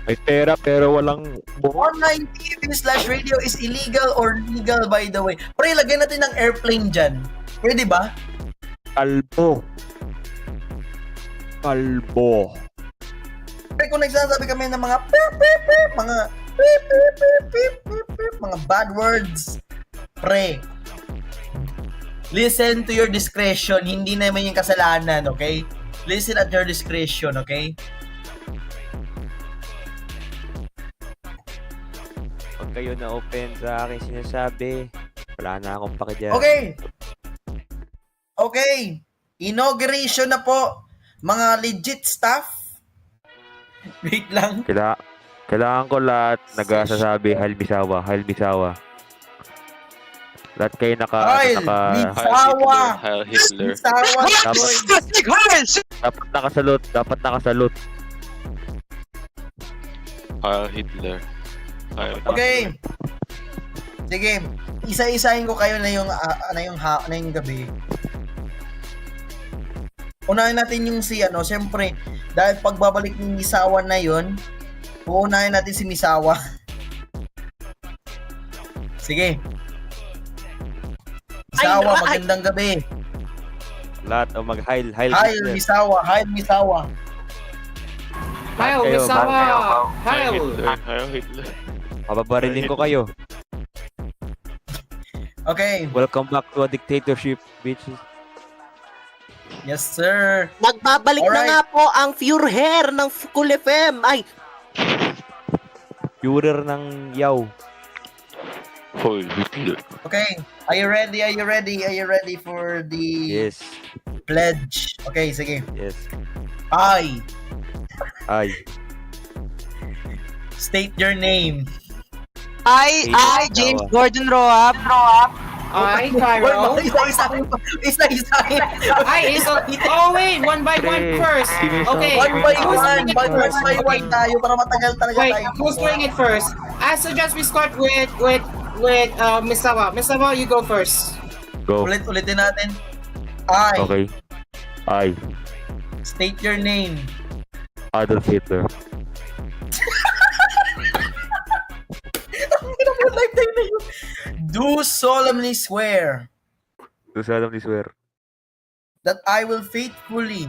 May pera pero walang buhok. Online TV/radio is illegal or legal, by the way. Pre, lagyan natin ng airplane dyan. Pwede ba? Kalbo. Pre, kung nagsasabi kami ng mga mga bad words, pre, listen to your discretion. Hindi naman yung kasalanan, okay? Listen at your discretion, okay? Pag kayo na open sa aking sinasabi, wala na akong paki dyan. Okay. Okay. Inauguration na po. Mga legit staff. Wait lang. Kailangan ko lahat nagsasabi Hail Misawa, Hail Misawa. Lahat kayo Heil, Misawa. Heil Hitler. Misawa. dapat nakasalute. Heil Hitler. Okay. Sige, isa-isahin ko kayo na yung gabi. Unahin natin yung siyempre, dahil pagbabalik ni Misawa na yon, uunahin natin si Misawa. Sige. Misawa, magandang gabi. Lahat o mag-Hail Heil Hitler. Misawa, Heil Misawa. Hail, kayo, Misawa! Heil Hail! Hitler. Heil Hitler. Pababarilin ko kayo. Okay. Welcome back to a dictatorship, bitches. Yes, sir. Nagbabalik na Alright. nga po ang Führer ng Cool FM. Ay, Führer ng Yaw. Heil Hitler. Okay. Are you ready? Are you ready? Are you ready for the Yes. pledge? Okay, sige. Yes. I Ay. state your name. James James Gordon Roap. I, Cairo. Isa-isa. I is oh wait, one by one first. Okay. One by who's one. doing it One first? by one tayo para matagal talaga Wait, tayo. who's doing it first? I suggest we start with Misawa. Misawa, you go first. Go. Ulitin natin. I Okay. I, state your name. Adolf Hitler. Do solemnly swear Do solemnly swear that I will faithfully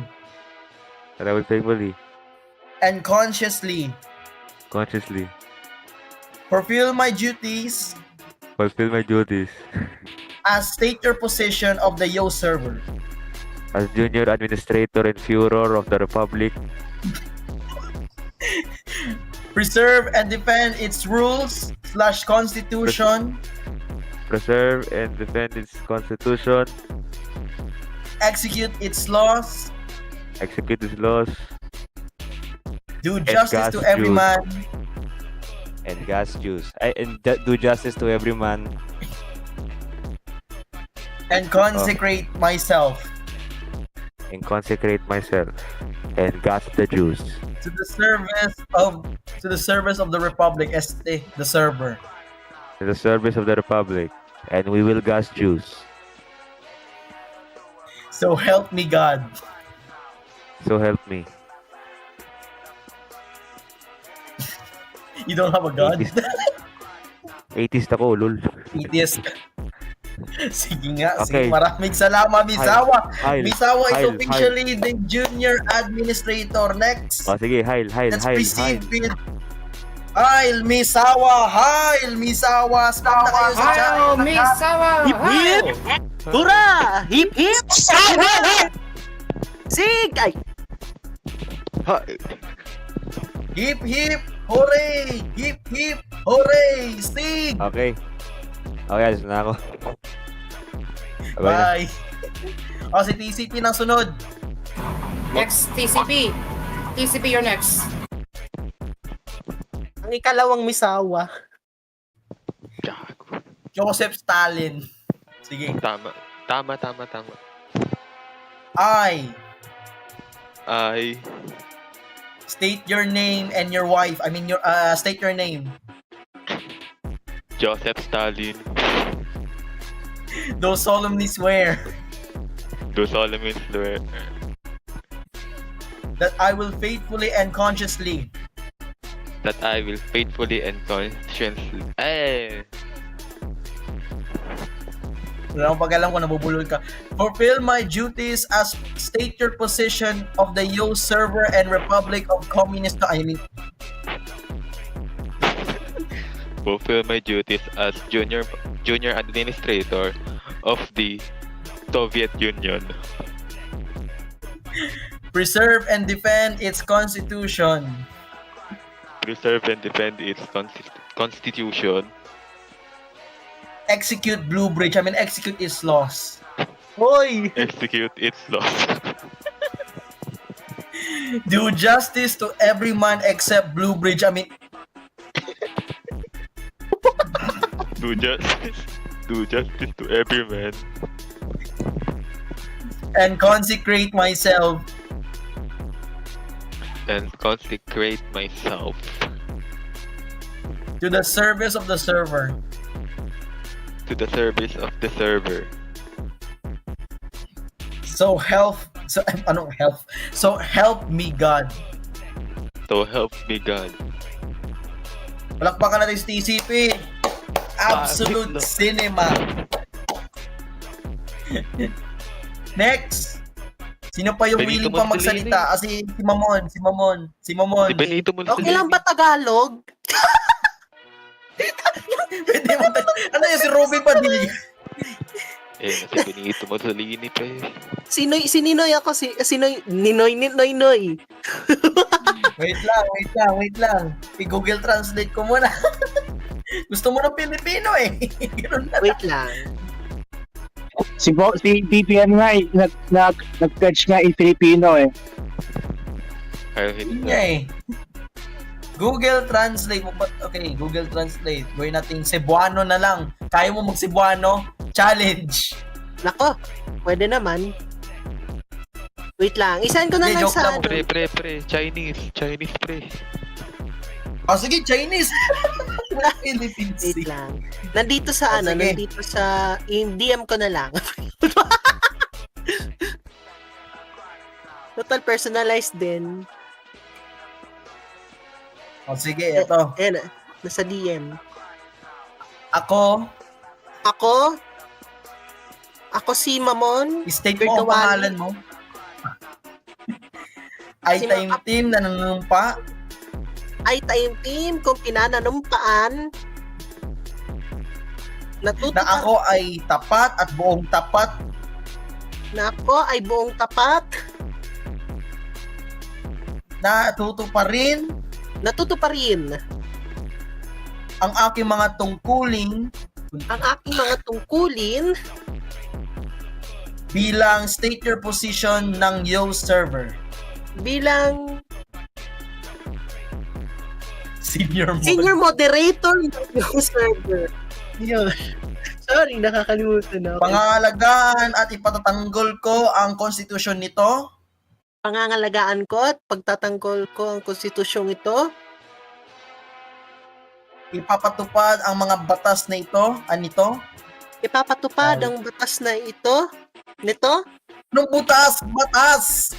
that I will faithfully, and consciously consciously, fulfill my duties fulfill my duties as state your position of the Yo server. as Junior Administrator and Führer of the Republic, Preserve and defend its rules / constitution. preserve and defend its Constitution, Execute its laws. execute its laws, Do justice to gas every juice. man. and do justice to every man, And consecrate myself and consecrate myself, and gas the Jews to the service of the Republic, the server. to the service of the Republic, and we will gas Jews. So help me God. So help me. You don't have a God? 80s na ko, lol. Atheist. Sige nga, Okay. sige. Maraming salamat, Misawa. Heil. Misawa is Heil. officially the junior administrator. Next, Oh, sige, Hail. let's proceed with Heil Misawa. Heil Misawa. Spam na kayo sa chat. Hail, Misawa! Hip hip! Hurra! Hip hip! Sig! Ay, Hip hip, hooray! Hip hip, hooray! Stig! Okay. Okay, alis na ako. Bye. Bye. O, si TCP nang sunod. Next, TCP. TCP, you're next. ang ikalawang Misawa. Gago. Joseph Stalin. Sige. Tama. I I, state your name and your wife. I mean, state your name. Joseph Stalin, Do solemnly swear do solemnly swear that I will faithfully and consciously that I will faithfully and conscientiously wala akong pag-alam kung nabubulol ka. Fulfill my duties as state your position of the Yo server and Republic of Communist. fulfill my duties as junior administrator of the Soviet Union. Preserve and defend its constitution. Preserve and defend its constitution. Execute Blue Bridge. Execute its laws. Hoy! Execute its laws. Do justice to every man except Blue Bridge. I mean, Do justice. Do justice to every man. and consecrate myself And consecrate myself to the service of the server. to the service of the server. So help me God. So help me God. Palakpakan natin si TCP. Absolute Bakit? cinema. Next. Sino pa yung Benito willing pa Mussolini. magsalita? Kasi si Mamon. Si Benito Okay Mussolini. lang ba Tagalog? Pwede mo ano yun, si Ruby Padilla? Si Benito Mussolini pa eh. Si Ninoy ako, Ninoy. Wait lang. I-Google Translate ko muna. Gusto mo ng Pilipino eh. Ganun na. Wait lang. Si BBM nga nag-pledge nga in Filipino eh. Ayaw hindi Yun nga eh. Google Translate mo ba? Okay, Google Translate. Gawin natin Cebuano na lang. Kaya mo mag-Cebuano? Challenge. Nako, pwede naman. Wait lang. Isahan ko na Hindi, lang joke sa... lang. Pre. Chinese pre. Oh, sige, Chinese. Philippines. Wait lang. Nandito sa Sige. nandito sa... DM ko na lang. Total personalized din. Oh, sige, ito. Ayan, nasa DM. Ako, Ako si Mamon. state mo ang pangalan mo. Ay Si time team na nanunumpa. Ay time team kung pinananumpaan. Na ako ay tapat at buong tapat. Na ako ay buong tapat. Natutuparin Natutuparin ang aking mga tungkulin ang aking mga tungkulin bilang state your position ng Yo server. bilang Senior moderator ng yung server. Yun. Sorry, nakakalimutan ako. Pangangalagaan at ipatatanggol ko ang konstitusyon nito. Pangangalagaan ko at pagtatanggol ko ang konstitusyong ito. Ipapatupad ang mga batas na ito. Anito? Ipapatupad ang batas na ito. Nito? Nung butas! Batas!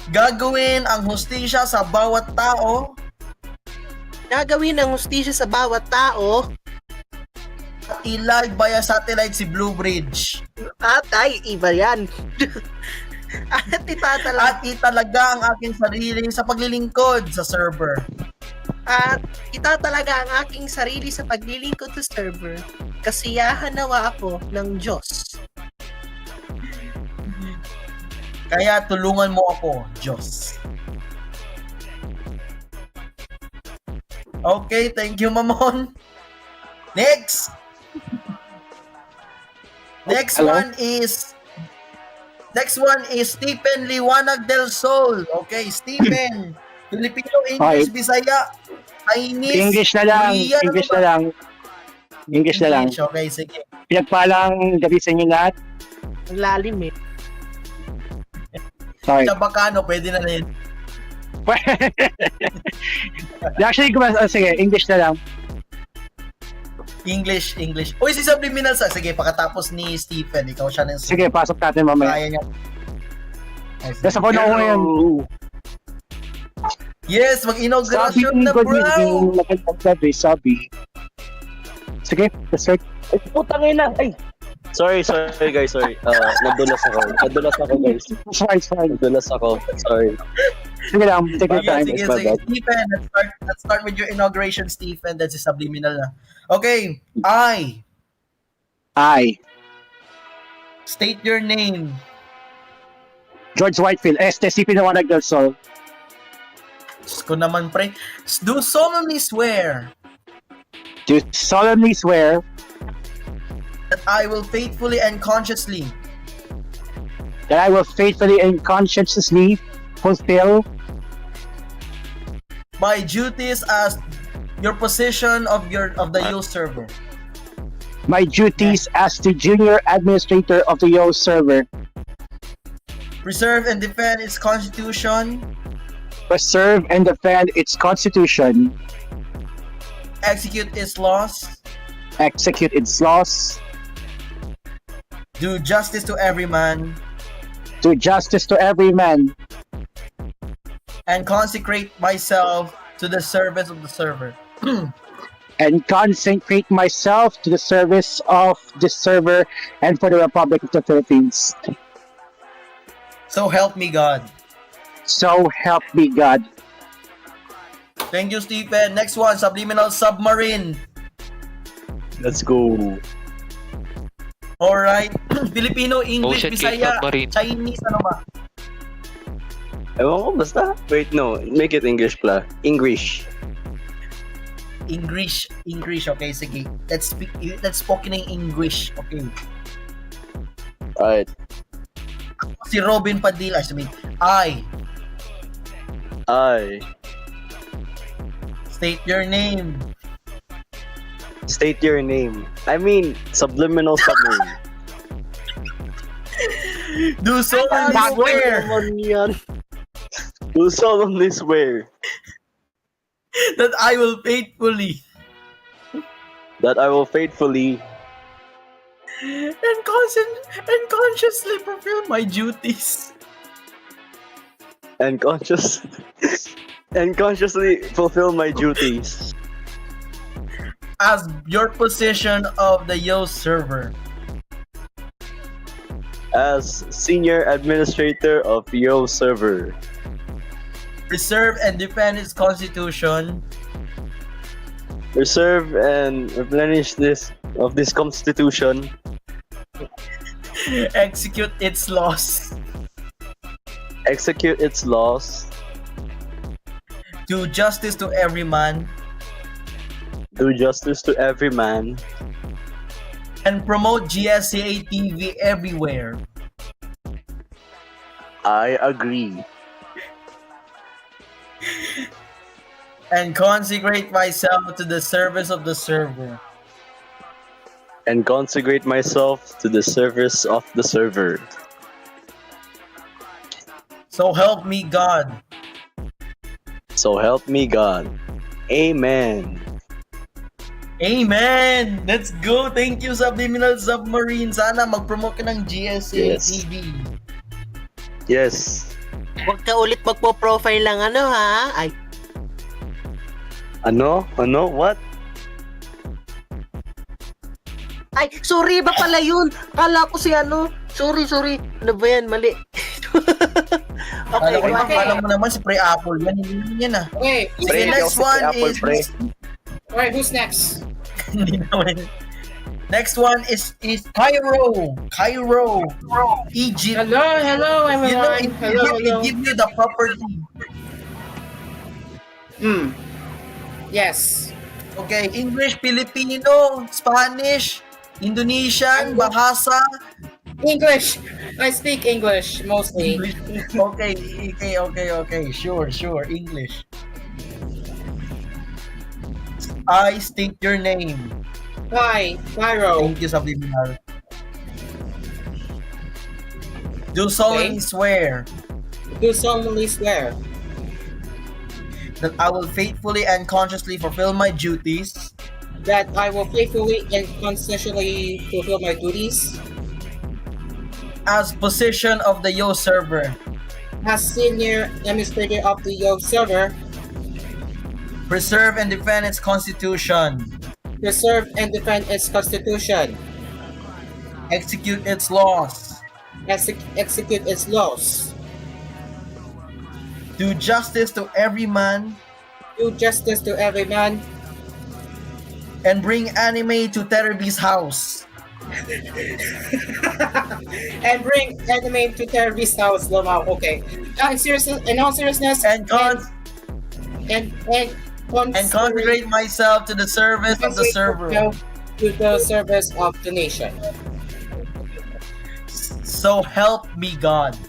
Gagawin ang hustisya sa bawat tao. Gagawin ang hustisya sa bawat tao. At i-live via satellite si Blue Bridge. At ay, iba yan. At italaga ang aking sarili sa paglilingkod sa server. At itatalaga ang aking sarili sa paglilingkod sa server. Kasiyahan nawa ako ng Diyos. Kaya tulungan mo ako, Diyos. Okay, thank you, Mamon. Next! Next Hello? one is Stephen Liwanag del Sol. Okay, Stephen. Filipino, English, Okay. Bisaya, Chinese, English na lang. Korean, English ano na ba? lang. English na lang. Okay, sige. Pinagpalang gabi sa inyo lahat. Ang lalim eh. Sorry. Chabacano, pwede na rin. Actually, sige, English na lang. English. Uy, si Subliminal sa. Sige, pagkatapos ni Stephen, ikaw siya ng Sige, pasok natin mamaya. Kaya niya. Nasa phone ako ngayon. Yes, mag-inauguration na, good bro! evening, magandang gabi, sabi. Sige, let's start. Ay, putang ina! Ay! Sorry guys, sorry. Nadulas ako guys. Fine. Nadulas ako, sorry. Sige lang, take your time. Sige. Stephen, let's start with your inauguration, Stephen. That's a Subliminal na. Okay, I state your name. George Whitefield, STCP na Wanag del Sol. Diyos ko naman, pre. Do solemnly swear Do solemnly swear I will faithfully and consciously that I will faithfully and conscientiously fulfill my duties as your position of the Yo server. my duties as the junior administrator of the Yo server, Preserve and defend its constitution, preserve and defend its constitution, execute its laws, execute its laws, do justice to every man, do justice to every man, and consecrate myself to the service of the server. and consecrate myself to the service of this server and for the Republic of the Philippines. So help me God. So help me God. Thank you, Stephen. Next one, subliminal submarine. Let's go. Alright. Filipino, English, Ocean Gate Bisaya, submarine. Chinese, ano ba? Ewan ko, basta. Wait, no. Make it English pala. English. English, okay, sige. Let's speak in English, okay. Alright. Si Robin Padilla, sabi, I state your name. State your name. I mean, subliminal submarine. Do solemnly swear Do solemnly swear that I will faithfully and consciously fulfill my duties and consciously fulfill my duties as your position of the Yo server, as senior administrator of Yo server, preserve and defend its constitution, preserve and replenish this constitution, execute its laws, do justice to every man, and promote GSCA TV everywhere. I agree. And consecrate myself to the service of the server. And consecrate myself to the service of the server. So help me God. So help me God. Amen. Amen! Let's go! Thank you, Subliminal Submarine. Sana mag-promote ka ng GSA Yes. TV. Yes. Huwag ka ulit magpo-profile lang ha? Ay, Ano? What? ay, sorry ba pala yun? Kala ko si Sorry. Ano ba yan? Mali. Okay, go ahead. Kala mo naman si Pre Apple. Yan, hindi yan Okay. The next one is... Alright, who's next? Hindi naman. Next one is Cairo, Egypt. Hello, everyone. Hello. It give you the property. Yes. Okay, English, Filipino, Spanish, Indonesian, Bahasa. English. I speak English mostly. Okay. Sure. English. I state your name. Hi, Cairo. Thank you, Subliminal. Do solemnly swear Do solemnly swear that I will faithfully and consciously fulfill my duties that I will faithfully and conscientiously fulfill my duties as position of the Yo server, as senior administrator of the Yo server, preserve and defend its constitution, preserve and defend its constitution, execute its laws, execute its laws, do justice to every man, and bring anime to Terry's house. and bring anime to Terry's house. Wow, okay. In all seriousness, and consecrate myself to the service of the server. to the service of the nation. So help me God.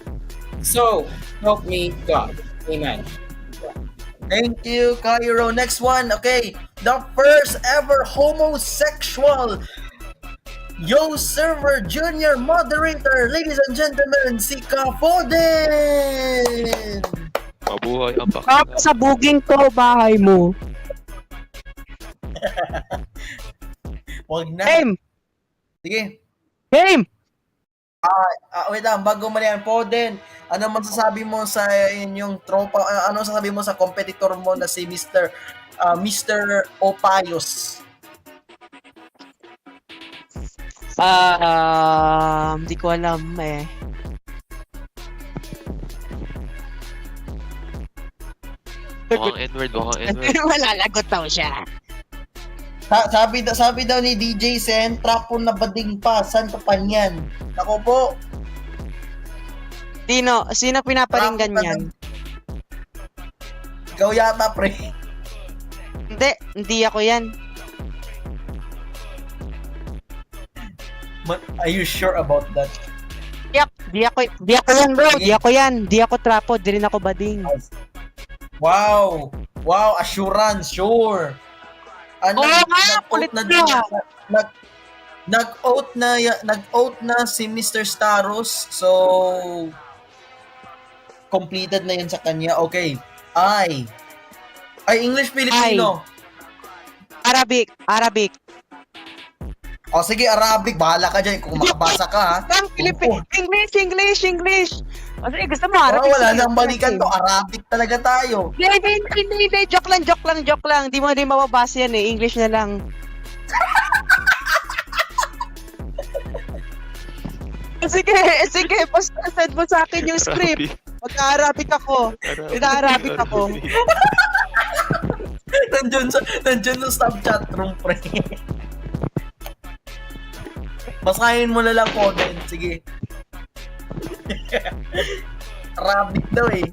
So help me God. Amen. Thank you, Cairo. Next one. Okay. The first ever homosexual Yo Server Junior Moderator, ladies and gentlemen, si Kafoden! Mabuhay ang bakla. Sabugin ko bahay mo. Wag na. Game! Sige. Game! Wait lang, bago mo na yan, Foden, ano masasabi mo sa inyong tropa, ano masasabi mo sa competitor mo na si Mr. Opayos? Hindi ko alam eh. Mukhang N-word, mukhang N-word. Malalagot daw siya. Sabi daw ni DJ Sen, trapon na bading pa, saan ka pa niyan? Ako po. Sino pinaparinggan yan? Ikaw yata, pre. Hindi ako yan. Are you sure about that? Yep, di ako yan bro, di ako yan. Di ako trapo, di rin ako bading. Wow, assurance, sure. Nag-oath na si Mr. Staros. So completed na 'yun sa kanya. Okay. Ay English Filipino. Arabic. O sige, Arabic. Bahala ka dyan kung makabasa ka, ha? English. O sige, gusto mo Arabic. Wala nang balikan to. Arabic talaga tayo. Hindi. Joke lang. Di mo mababasa yan eh. English na lang. Sige. Basta send mo sa akin yung script. Mag-Arabic ako. Nandiyan sa stop chat room, pre. Basahin mo na lang po din. Sige. Arabic daw eh.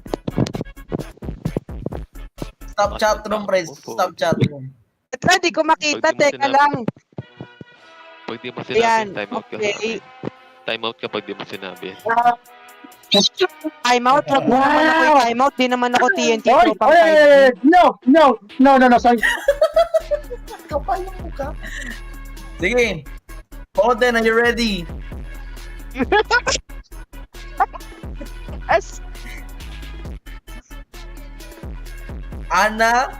Stop chat room, pre. Stop chat room. Hindi ko makita. Teka lang. Pag di mo sinabi, time out ka. Okay. Time out kapag di mo sinabi. Time out? Wag mo naman ako yung time out. Di naman ako TNT Pro pang 5G. No, sorry. Kapal yung mukha. Sige. Foden, are you ready? Yes. Ana?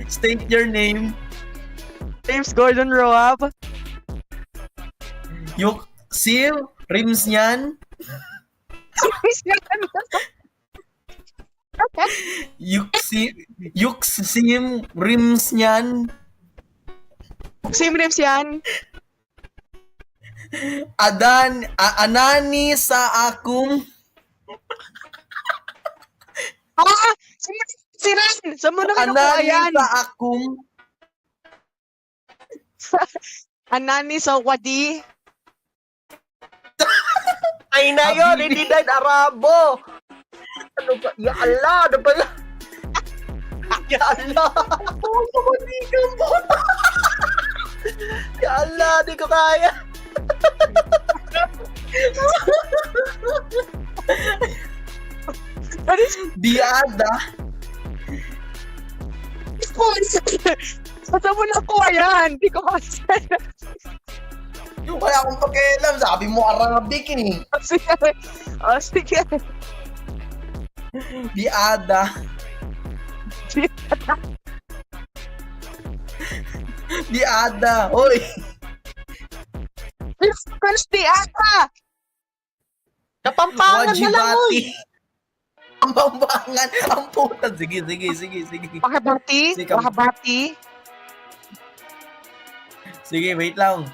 State your name. James Gordon Roab. Yuksim Rims niyan. Yuksim Rims niyan. Anani sa akong Siran! Saan mo na kinukuha Anani yan? sa akong Anani sa wadi? Ay na yun, hindi na Arabo. Ano ba? Ya Allah, ano ba yan? Ya Allah. Pumanigan mo. Ya Allah, di ko kaya. Biada. Saan mo nakuha yan? Di ko kasi. Wala akong pakialam. Sabi mo Arabic eh. Sige. Biada. Biada. Hoy. Biada. Kapampangan na lang, uy. Kapampangan. Ang puta. Sige. Wahabati. Sige, wait lang.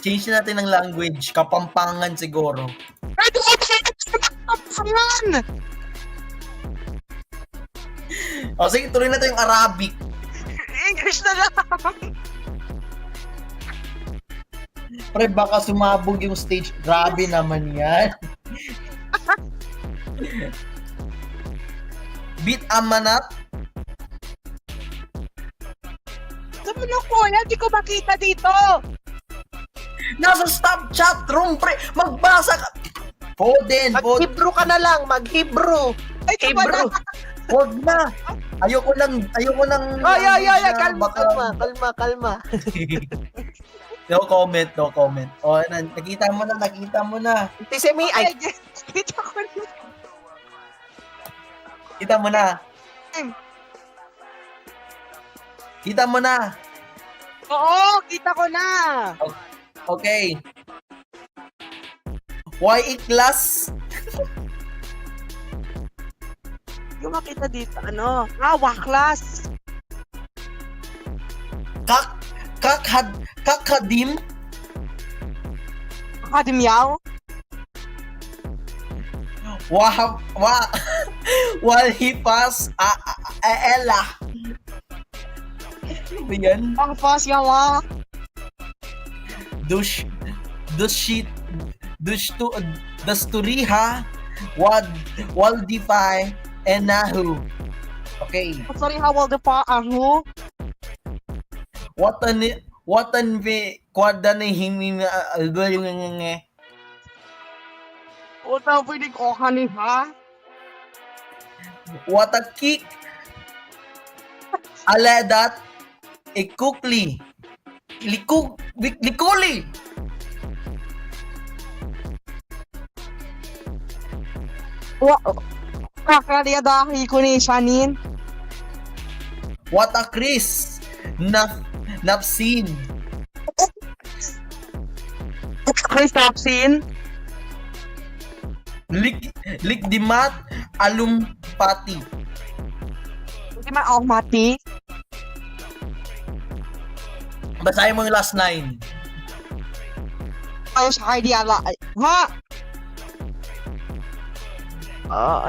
Change natin ng language. Kapampangan siguro. Kapampangan! O sige, tuloy natin yung Arabic. English na lang. Pre, baka sumabog yung stage. Grabe naman yan. Bit amanat. Ano kuya? Di ko makita dito. Nasa stop chat room, pre. Magbasa ka. Foden. Mag-Hebrew ka na lang. Mag-Hebrew. Ay, Hebrew. Huwag na. Ayoko nang Ay. baka- Kalma. No comment. O, nakita mo na. Tisemi, ay. Kita ko na. Kita mo na. Kita mo na. Oo, kita ko na. Okay. YE class. Di ko makita dito. Ano? Waklas. Kakadim. Akademyaw. Walhipas. Ella. Ano ba yan? Pakpas yawa. Dasturiha. Waldify. Enahu. Okay. Sorry, how will the pa aho? Watan kwada na himi albalungange. Uta pwede ko kanin ha? Watakik. Aladat. Ikukli. Likuli. Kakaliadahi ko ni Shanin. Watakris. Napsin. Chris Tapsin. Likdimat. Alumpati. Hindi man ako mati. Basahin mo yung last 9. Ayaw sa kay diala. Ha?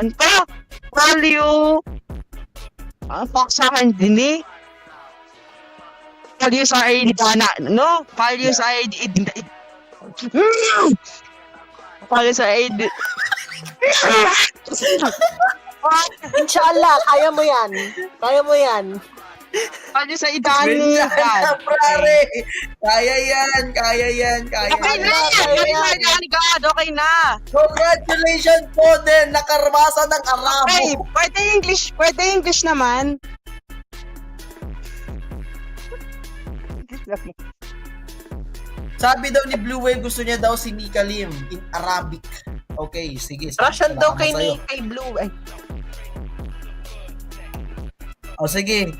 Ano pa? Value. Paksa kan din eh. Value sa ID dana, no? Value sa ID. Value sa ID. Inshallah, kaya mo yan. Value sa idani. Prare. Kaya yan. Okay na. Congratulations po din. Nakarabasa ng Arabo. Okay, pwede English naman. Sabi daw ni Blue Wave, gusto niya daw si Mika Lim in Arabic. Okay, sige. Russian daw kay Salamat sa'yo. kay Blue. Ay. O sige.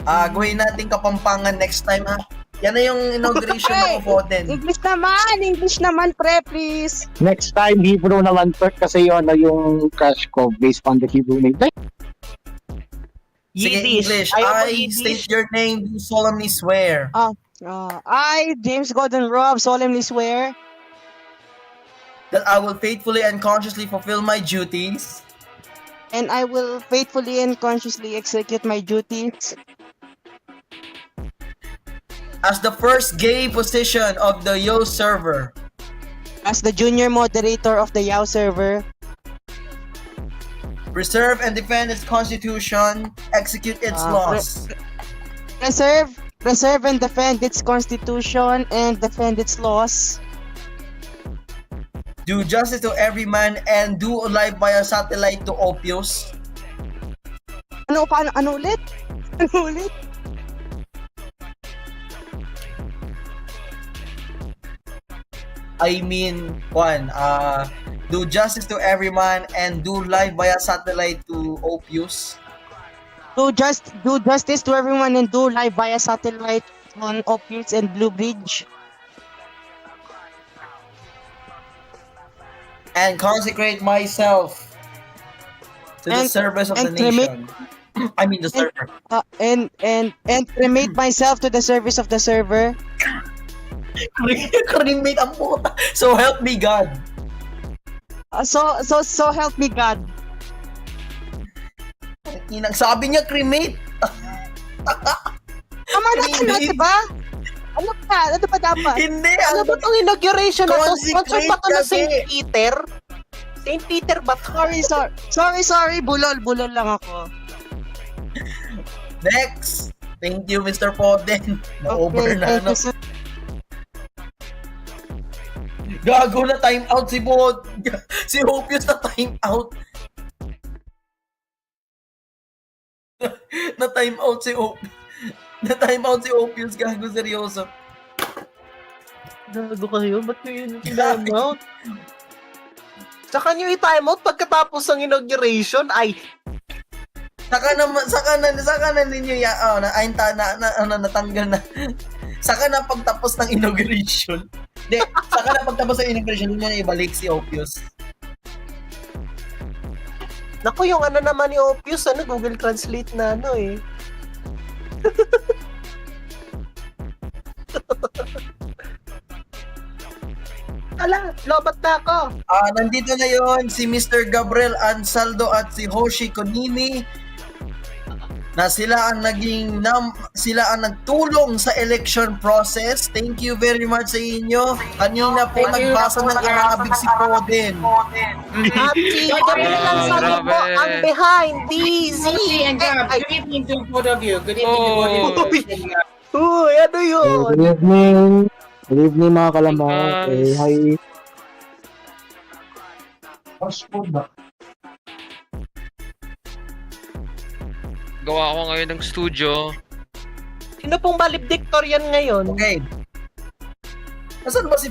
Gawin natin Kapampangan next time ha. Yan na yung inauguration ng Foden. English naman, pre, please. Next time, Hebrew naman per kasi yun na yung crush ko based on the Hebrew name. Sige, English. Ayaw mo I Yiddish. state your name, do solemnly swear. I, James Gordon Robb, solemnly swear That I will faithfully and consciously fulfill my duties. and I will faithfully and consciously execute my duties As the first gay position of the Yo server. as the junior moderator of the Yao server. Preserve and defend its constitution. Execute its laws. Preserve and defend its constitution and defend its laws. Do justice to every man and do live via satellite to Opios. Ano ulit? Ano ulit? I mean, do justice to every man and do live via satellite to Opios. Do justice to everyone and do live via satellite on Opius and Blue Bridge. And consecrate myself to the service of the nation. I mean the server. And cremate myself to the service of the server. Cremate ang puta. So help me God. So help me God. Inang sabi niya cremate. Tama na ano, diba? Ano ba dapat? Hindi. Ano ba itong inauguration na to? Sponsor Consecrate ba ito ng kasi. St. Peter? St. Peter ba to? Sorry. Bulol lang ako. Next. Thank you, Mr. Poden. Na-over Okay, na, thank no? you, sir. Gago na time out si Bod. Si Hopius na time out. Na time out si Hopius. Na time out si Hopius. Gago, seryoso. Gago kayo, ba't nyo yun time out? Saka nyo i-time out pagkatapos ng inauguration, ay, Saka na ninyo natanggal na. Saka na pagtapos ng inauguration. Hindi, saka na pagtapos ng inauguration, yun na ibalik si Opus. naku, yung ano naman ni Opus, Google Translate na eh. Ala, lobat na ako. Nandito na yon si Mr. Gabriel Ansaldo at si Hoshi Konimi na sila ang nagtulong sa election process. Thank you very much sa inyo. Kanina po nagbasa ng Arabic si Poden. At si Gabriel Ansaldo po ang behind the And good evening to both of you. Good evening to both of you. Uy, ano yun? Good evening. Good evening mga kalamang. Hi. Gawa ko ngayon ng studio. Sino pong valedictorian ngayon? Okay. Nasaan ba si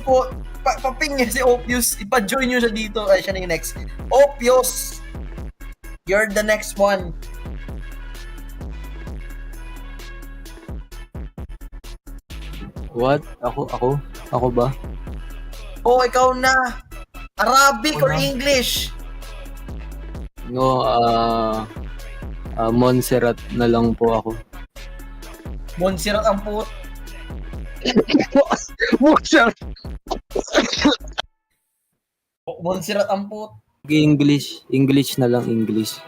paping niya si Opus? Ipa-join nyo siya dito. Ay, siya na yung next. Opus! You're the next one. What? Ako? Ako ba? Oh, ikaw na. Arabic or English? No, Montserrat na lang po ako. Montserrat ang put. Montserrat! Montserrat ang put. English. English na lang, English.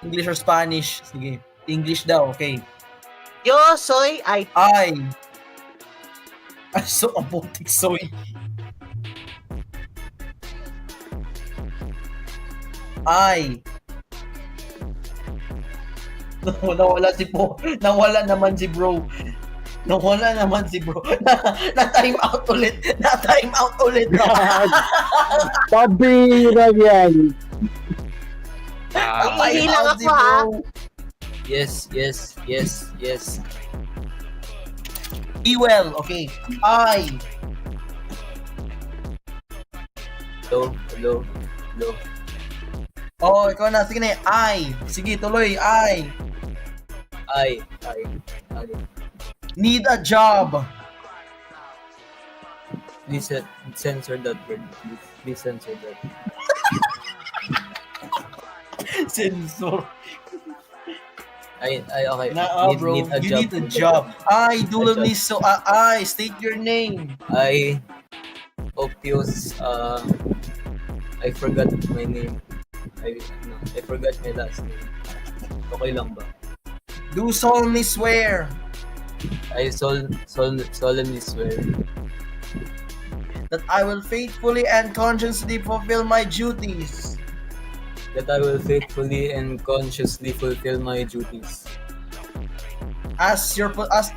English or Spanish? Sige. English daw, okay. Yo soy ay. Ay, so abutik soy. Ay. Nawala si Po. Nawala naman si bro. Na-time out ulit. Tabi na yan. Ihilang ako ha. Yes. Be well, okay. I. Hello. Oh, ikaw na. Sige na. I. Sige, tuloy. I. Need a job. Please censor that word. Please censor that. Censor. Okay. Bro. Need a You job. need a job. I do need so. I state your name. I Opus. I forgot my name. I forgot my last name. Okay lang ba? Do solemnly swear. I solemnly swear that I will faithfully and consciously fulfill my duties. That I will faithfully and consciously fulfill my duties as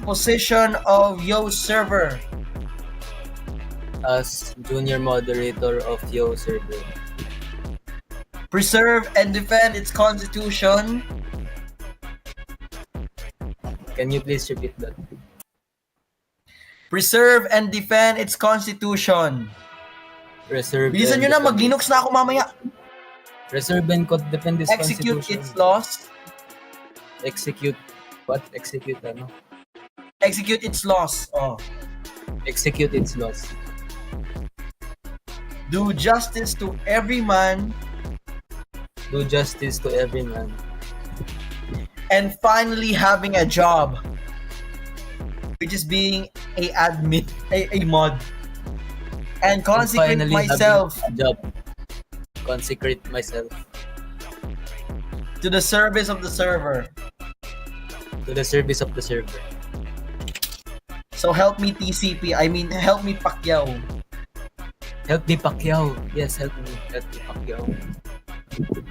position of Yo server. As junior moderator of Yo server. Preserve and defend its constitution. Can you please repeat that? Preserve and defend its constitution. Preserve. Bilisan nyo na, mag-Linux na ako mamaya. Preserve and defend its execute constitution. Its laws. Execute. What? Execute ano? Execute its laws. Oh. Execute its laws. Do justice to every man. Do justice to every man. And finally having a job. Which is being a admin, a mod. And consecrate myself. A job. Consecrate myself. To the service of the server. To the service of the server. So help me TCP. I mean, help me Pacquiao. Help me Pacquiao. Yes, help me Pacquiao.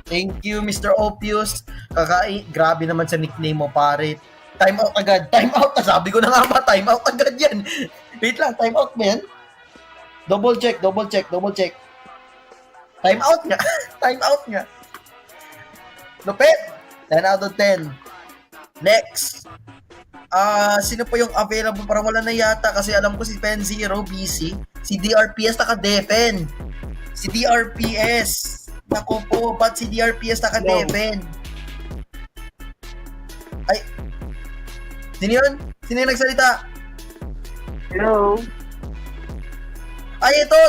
Thank you, Mr. Opus. Grabe naman sa nickname mo, pare. Time out agad. Time out. Sabi ko na nga ba, time out agad yan. Wait lang, time out ba yan? Double check, double check, double check. Time out nga. Time out nga. Lupit. 10 out of 10. Next. Sino po yung available? Parang wala na yata kasi alam ko si Pen Zero, busy. Si DRPS naka-defen. Si DRPS. Naku po, ba't si DRPS naka-defen? Ay. Sino yun? Sino yung nagsalita? Hello? Ay, ito,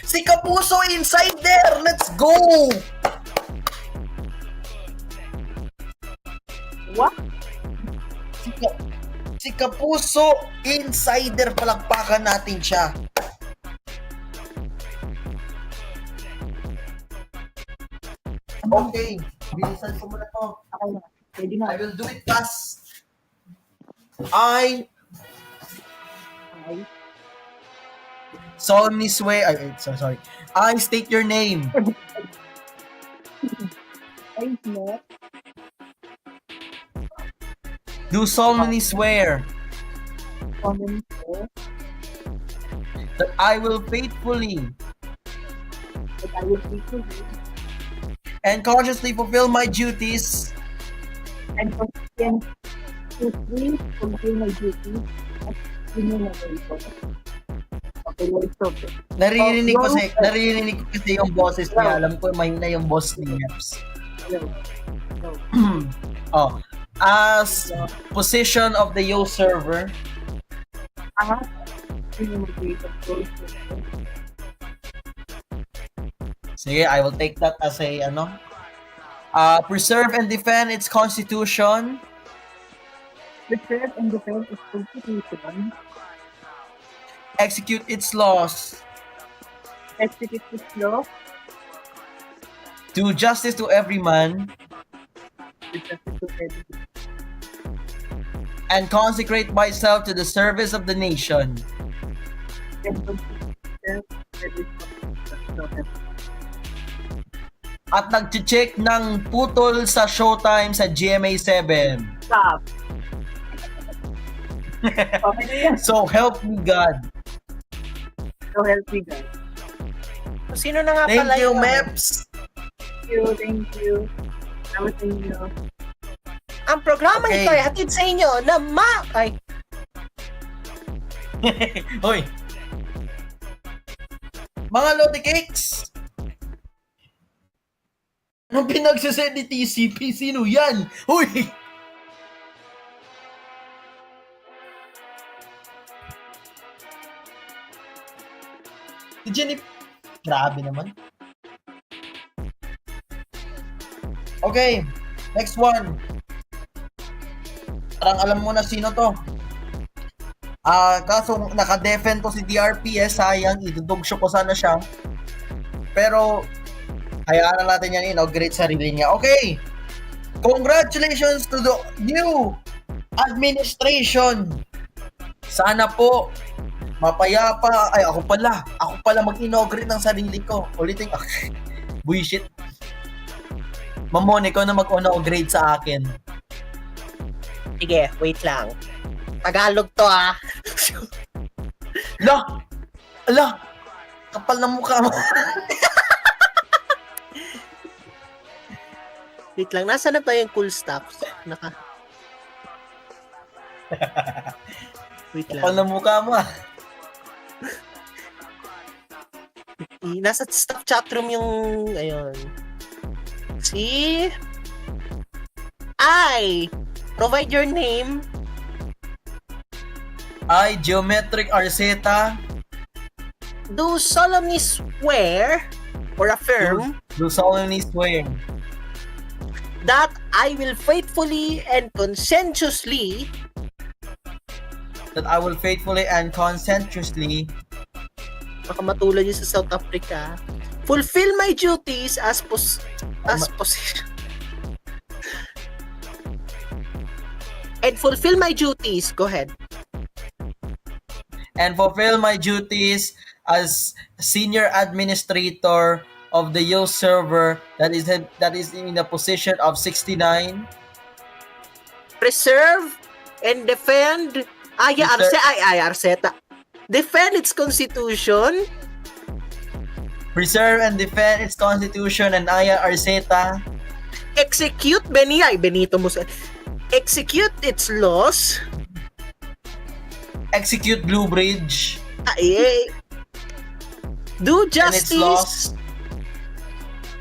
si Kapuso Insider! Let's go! What? Si Kapuso Insider, palakpakan natin siya. Okay, bilisan ko muna to. I will do it fast. I solemnly swear, sorry. I state your name. Do solemnly swear that I will faithfully and consciously fulfill my duties and consistently fulfill my duties as remunerator. Naririnig ko kasi yung boses niya. Alam ko mahina yung boss ni Meps. As position of the Yo server. Sige, I will take that as a preserve and defend its constitution. Preserve and defend its constitution. Execute its laws. Execute its laws. Do justice to every man. And consecrate myself to the service of the nation. At nag-check ng putol sa showtime sa GMA7. Stop. So help me God. So help me God. Sino na nga Thank pala you, yun? Meps. Thank you. Salamat sa inyo. Ang programa Okay. ito ay hatid sa inyo na ay. Hoy. Mga Lodi Cakes. Anong pinagsaset ni TCP? Sino yan? Hoy. Si Jenny. Grabe naman. Okay. Next one. Parang alam mo na sino to. Kaso naka-defend to si DRPS, sayang, idudugso ko sana siya. Pero, hayaan na natin yan inaugurate sarili niya. Okay! Congratulations to the new administration! Sana po, mapayapa. Ay, ako pala mag-inaugurate ng sarili ko. Ulitin, bullshit. Mamon, ikaw na mag-inaugurate sa akin. Sige, wait lang. Tagalog to Ala! Kapal na mukha mo. Wait lang, nasa na ba yung cool stuff? Wait lang. Kapal na mukha mo Nasa staff chatroom yung, ayun. Provide your name. Geometric Arceta. Do solemnly swear or affirm Do solemnly swear that I will faithfully and conscientiously baka matulad yun sa South Africa, fulfill my duties as position and fulfill my duties, go ahead. And fulfill my duties as senior administrator of the Yo server that is in the position of 69. Preserve and defend Arceta. Defend its constitution. Preserve and defend its constitution and Aya Arceta. Execute execute its laws. Execute Blue Bridge. Do and its laws. justice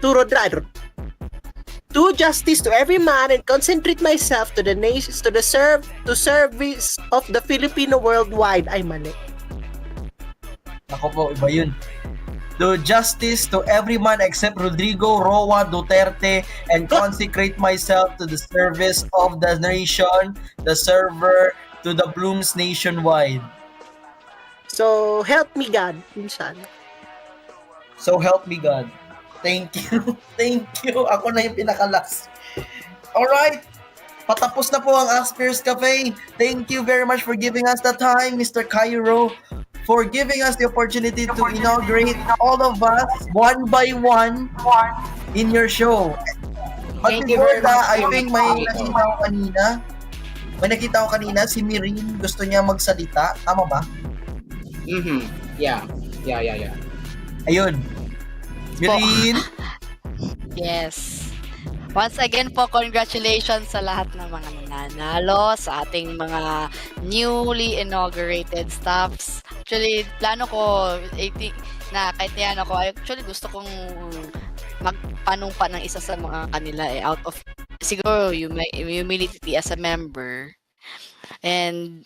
to Rodrigo. Do justice to every man and concentrate myself to the nations to service of the Filipino worldwide. Ay, mali. Ako po, iba yun. Do justice to every man except Rodrigo Roa Duterte and consecrate myself to the service of the nation, the server, to the blooms nationwide. So, help me God, minsan. So help me God. Thank you. Thank you. Ako na yung pinakalas. Alright. Patapos na po ang Asphere's Cafe. Thank you very much for giving us the time, Mr. Cairo, for giving us the opportunity to inaugurate all of us one by one in your show. But Thank you before very that, much, I think may Mr. nakita ko kanina, si Mirin, gusto niya magsalita. Tama ba? Yeah. Ayun. Mirin. Yes. Once again po, congratulations sa lahat ng mga nananalo, sa ating mga newly inaugurated staffs. Actually, plano ko, 18, na kahit yan ako, actually gusto kong magpanumpa ng isa sa mga kanila out of, siguro, humility as a member. And,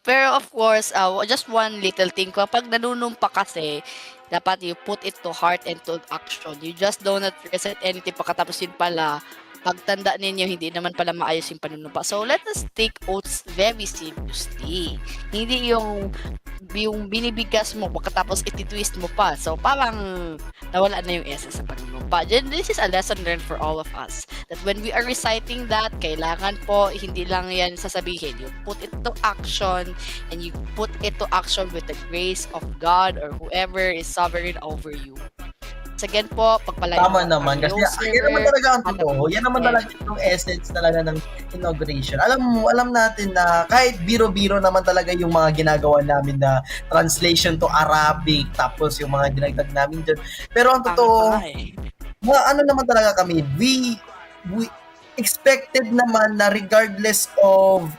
pero of course, just one little thing, kapag nanunumpa kasi, dapat you put it to heart and to action. You just do not reset anything pagkatapos yun pala, pagtanda ninyo, hindi naman pala maayos yung panunumpa. So, let us take oaths very seriously. Hindi yung binibigkas mo pagkatapos iti-twist mo pa. So, parang nawala na yung essence sa panunumpa. This is a lesson learned for all of us. That when we are reciting that, kailangan po, hindi lang yan sasabihin. You put it to action and you put it to action with the grace of God or whoever is sovereign over you. So again po, pagpalain Tama naman kasi yan naman talaga ang totoo. Yan naman talaga yung essence talaga ng inauguration. Alam natin na kahit biro-biro naman talaga yung mga ginagawa namin na translation to Arabic tapos yung mga dinagdag namin dyan. Pero ang totoo, ano naman talaga kami, we expected naman na regardless of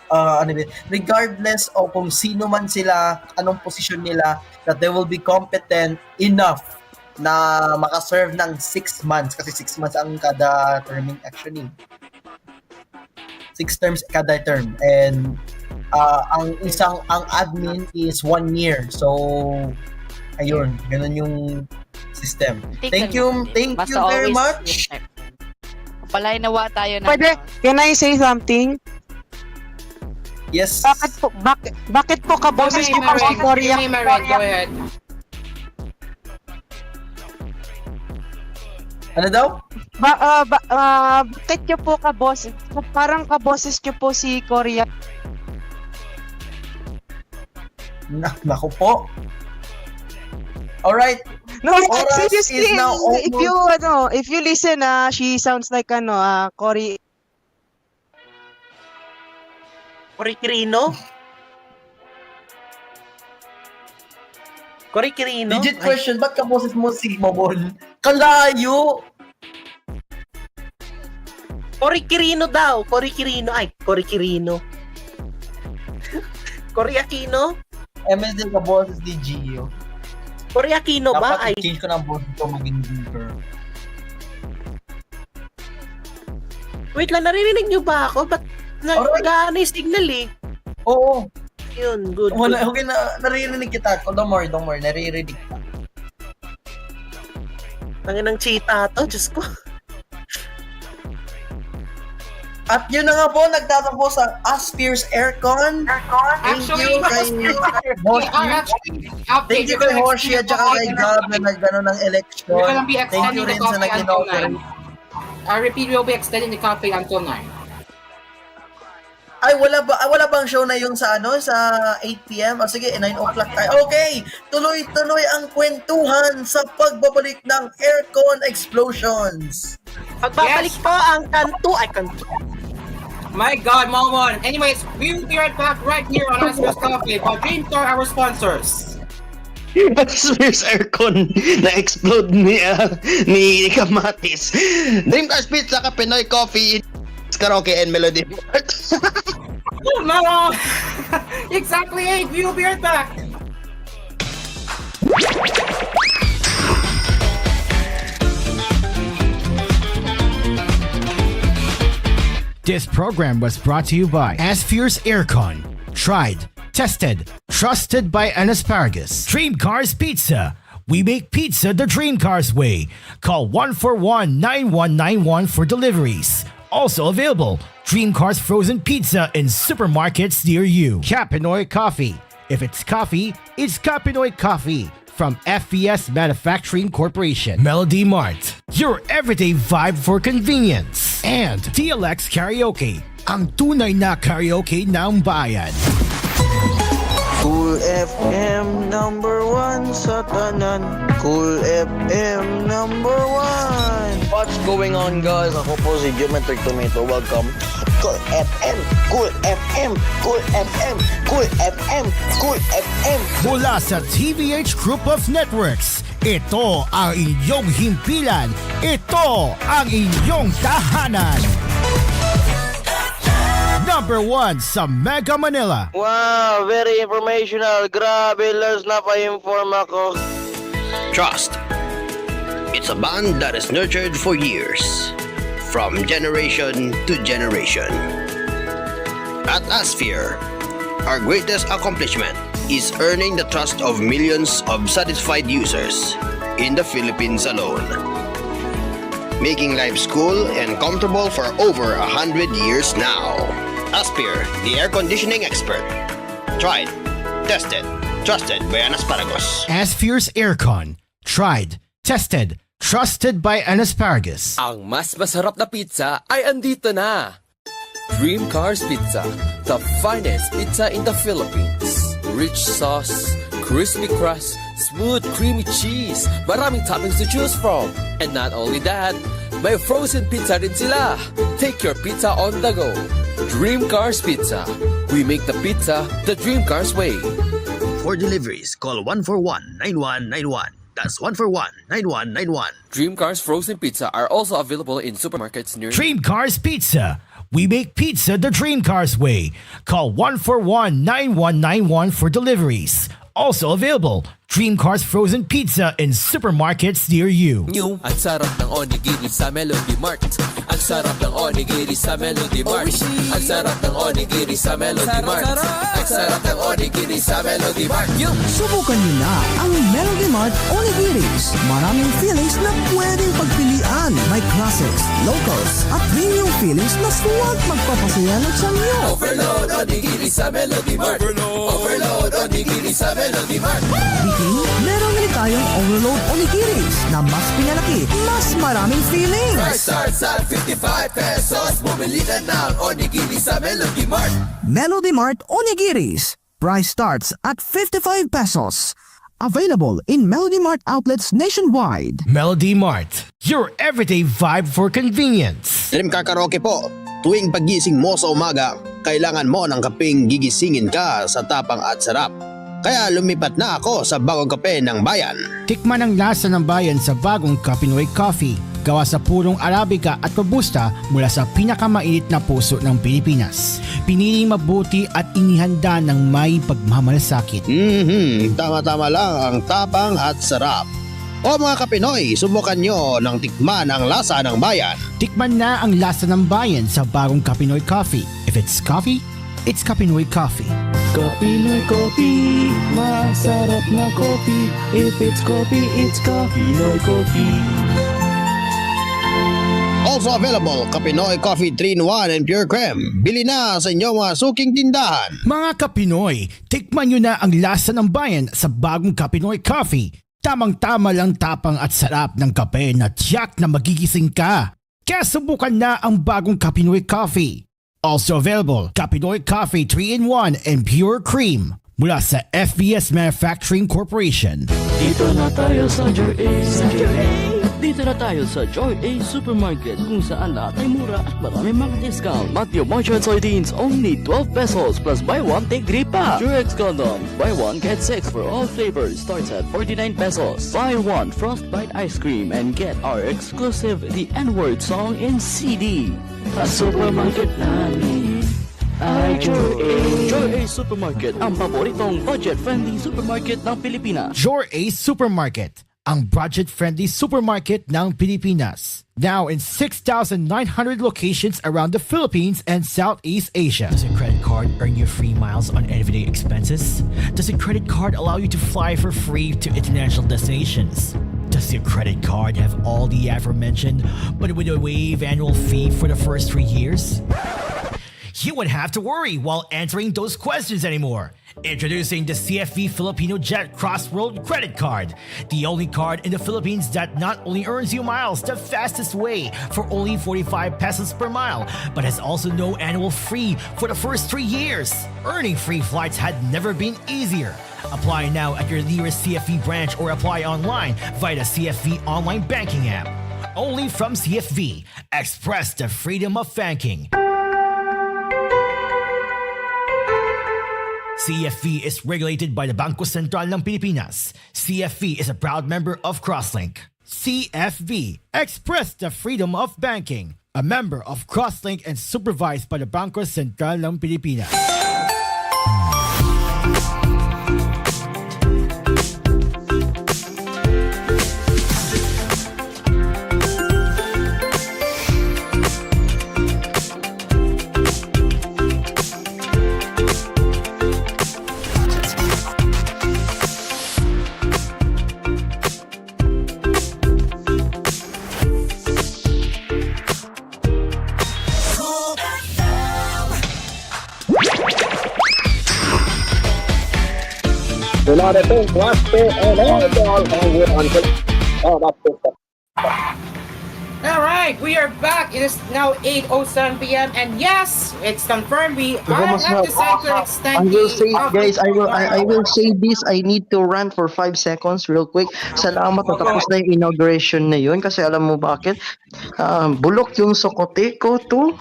kung sino man sila, anong posisyon nila, that they will be competent enough na makaserve ng 6 months kasi 6 months ang kada terming actually. 6 terms kada term and ang admin is 1 year. So ayun, ganun yung system. Thank you very much. Palain nawa tayo na. Pwede, can I say something? Yes. Bakit po kaboses niyo po si Korea? Go ahead. Ano daw? Bakit niyo po kaboses? Parang kaboses niyo po si Korea. Naku po. Alright. No, Oras seriously, is now if you listen, she sounds like Cory. Cory Quirino? Cory Quirino? Legit question, ba't ka boses mo si Mabol? Kalayo! Cory Quirino daw. Cory Quirino. Ay, Cory Quirino. Cory Aquino? MSD ka boses ni Gio. Cory Aquino ba? Dapat i-change ko ng boses ko maging deeper. Wait lang, naririnig niyo ba ako? Ba't nag-aano yung signal eh? Oo. Yun, good. Wala, okay na, naririnig kita. Don't worry, naririnig ka. Tangin ng cheetah to, Diyos ko. At yun na nga po, nagtatapos ang Asphere's Aircon. Thank you kay Hoshi at saka kay Gab na nagano ng election. Thank you rin sa nag-inaugurate. I repeat, we'll be extending the cafe until 9. Ay, wala bang show na yun sa sa 8 p.m? O sige, 9 o'clock tayo. Okay, tuloy-tuloy ang kwentuhan sa pagbabalik ng Aircon Explosions. Pagbabalik po ang kanto. My God, Momon. Anyways, we will be right back right here on Asphere's Coffee. But dreams are our sponsors. Asphere's aircon na-explode ni Kamatis. Dreamcast Pizza, Pinoy Coffee, Karaoke, and Melody Mart. No! Exactly 8. We will be right back. This program was brought to you by Asphere's Aircon. Tried, tested, trusted by an asparagus. Dream Cars Pizza. We make pizza the Dream Cars way. Call 141-9191 for deliveries. Also available, Dream Cars Frozen Pizza in supermarkets near you. Pinoy Coffee. If it's coffee, it's Pinoy Coffee. From FBS Manufacturing Corporation. Melody Mart. Your everyday vibe for convenience. And TLX Karaoke. Ang tunay na karaoke ng bayan. Cool FM number 1 sa tanan. Cool FM number 1. What's going on, guys? Ako po si Geometric Tomato. Welcome. Cool FM, Cool FM, Cool FM, Cool FM, Cool FM. Mula sa TVH Group of Networks, ito ang inyong himpilan. Ito ang inyong tahanan. Number 1 sa Mega Manila. Wow, very informational. Grabe, Lars, napa-inform ako. Trust. It's a bond that is nurtured for years, from generation to generation. At Asphere, our greatest accomplishment is earning the trust of millions of satisfied users in the Philippines alone, making life cool and comfortable for over 100 years now. Asphere, the air conditioning expert. Tried, tested, trusted by an asparagus. Asphere's Aircon. Tried, tested, trusted by an asparagus. Ang mas masarap na pizza ay andito na. Dream Cars Pizza, the finest pizza in the Philippines. Rich sauce, crispy crust, smooth creamy cheese, maraming toppings to choose from. And not only that, may frozen pizza rin sila. Take your pizza on the go. Dream Cars Pizza. We make the pizza the Dream Cars way. For deliveries, call 141-9191. That's 141-9191. Dream Cars Frozen Pizza are also available in supermarkets near Dream Cars Pizza. We make pizza the Dream Cars way. Call 141-9191 for deliveries. Also available, Dream Cars Frozen Pizza in supermarkets near you. New. Ang sarap ng onigiri sa Melody Mart. Ang sarap ng onigiri sa Melody Mart. Ang sarap ng onigiri sa Melody Mart. Ang sarap ng onigiri sa Melody Mart. Subukan niyo na ang Melody Mart Onigiris. Maraming feelings na pwedeng pagpilian. May classics, locals, at premium feelings na suwag magpapasaya ng samyo. Overload onigiri sa Melody Mart. Overload onigiri sa Melody Mart. Biking, meron rin tayong overload onigiris na mas pinalaki, mas maraming feelings. Price starts at 55 pesos. Bumili ka ng onigiri sa Melody Mart. Melody Mart Onigiris. Price starts at 55 pesos. Available in Melody Mart outlets nationwide. Melody Mart. Your everyday vibe for convenience. Dream Car Karaoke po. Tuwing pagising mo sa umaga, kailangan mo ng kapeng gigisingin ka sa tapang at sarap. Kaya lumipat na ako sa bagong kape ng bayan. Tikman ang lasa ng bayan sa bagong Pinoy Coffee. Gawa sa purong Arabica at Robusta mula sa pinakamainit na puso ng Pilipinas. Piniling mabuti at inihanda ng may pagmamalasakit. Tama-tama lang ang tapang at sarap. O mga Kapinoy, subukan nyo ng tikman ang lasa ng bayan. Tikman na ang lasa ng bayan sa bagong Pinoy Coffee. If it's coffee, it's Pinoy Coffee. Pinoy Coffee, masarap na coffee. If it's coffee, it's Pinoy Coffee. Also available, Kapinoy Coffee 3-in-1 and Pure Creme. Bili na sa inyong mga suking tindahan. Mga Kapinoy, tikman nyo na ang lasa ng bayan sa bagong Pinoy Coffee. Tamang-tama lang tapang at sarap ng kape na tiyak na magigising ka. Kaya subukan na ang bagong Pinoy Coffee. Also available, Pinoy Coffee 3-in-1 and Pure Cream. mula sa FBS Manufacturing Corporation. Dito na tayo sa Joy A. Dito na tayo sa Joy A Supermarket kung saan lahat ay mura at marami mga discount. Matthew Marchand Soybeans only 12 pesos plus buy one take 3 pa. Durex condoms buy one get 6 for all flavors starts at 49 pesos. Buy one Frostbite ice cream and get our exclusive The N-Word song in CD. Sa supermarket namin ay Joy A. Joy A Supermarket, ang paboritong budget-friendly supermarket ng Pilipinas. Joy A Supermarket, ang budget-friendly supermarket ng Pilipinas. Now in 6,900 locations around the Philippines and Southeast Asia. Does a credit card earn you free miles on everyday expenses? Does a credit card allow you to fly for free to international destinations? Does your credit card have all the aforementioned, but with a waive annual fee for the first 3 years? You wouldn't have to worry while answering those questions anymore. Introducing the CFV Filipino Jet Cross World Credit Card, the only card in the Philippines that not only earns you miles the fastest way for only 45 pesos per mile, but has also no annual fee for the first 3 years. Earning free flights had never been easier. Apply now at your nearest CFV branch or apply online via the CFV online banking app. Only from CFV. Express the freedom of banking. CFV is regulated by the Bangko Sentral ng Pilipinas. CFV is a proud member of Crosslink. CFV, express the freedom of banking. A member of Crosslink and supervised by the Bangko Sentral ng Pilipinas. Another thing, Asphere and all, and we're on Alright, we are back. It is now 8:07 p.m. and yes, it's confirmed we are have decided to extend I will say, the guys, I will say this. I need to rant for 5 seconds real quick. Salamat na tapos na yung inauguration na yun kasi alam mo bakit? Bulok yung sokote ko to,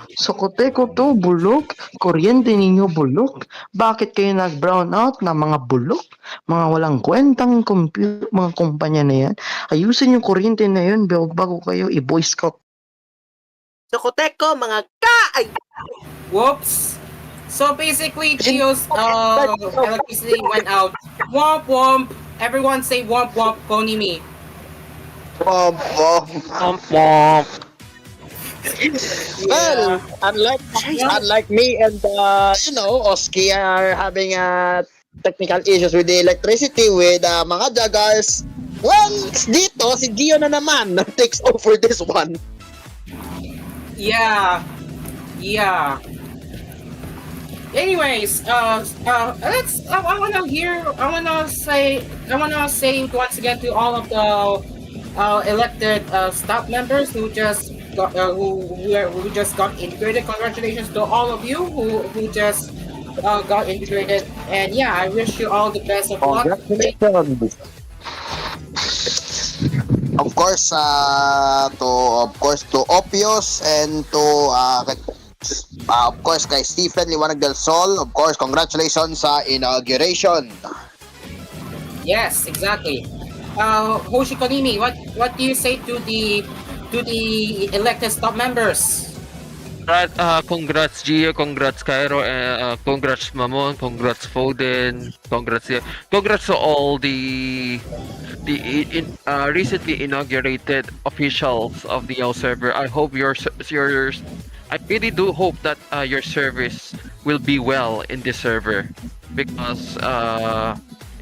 bulok. Kuryente ninyo bulok. Bakit kayo nag-brown out na mga bulok? Mga walang kwentang mga kumpanya na yan. Ayusin yung kuryente na yun bago kayo i-voice scout. Sokoteko, mga ka! Whoops. So basically, Gio's electricity went out. Womp womp. Everyone say womp womp, phony me. Womp womp. Womp womp. Well, unlike me and Oski are having technical issues with the electricity with mga joggers. Well, dito si Gio na naman takes over this one. Yeah. Anyways, let's. I wanna say once again to all of the elected staff members who just got integrated. Congratulations to all of you who just got integrated. And yeah, I wish you all the best of luck. Congratulations. Of course, to Opios and to of course kay Stephen Liwanag del Sol. Of course, congratulations sa inauguration. Yes, exactly. Hoshi Konimi, what do you say to the elected staff members? Congrats Gio, congrats Cairo, congrats Mamon, congrats Foden, congrats to all the recently inaugurated officials of the Yao server. I hope I really do hope that your service will be well in this server, because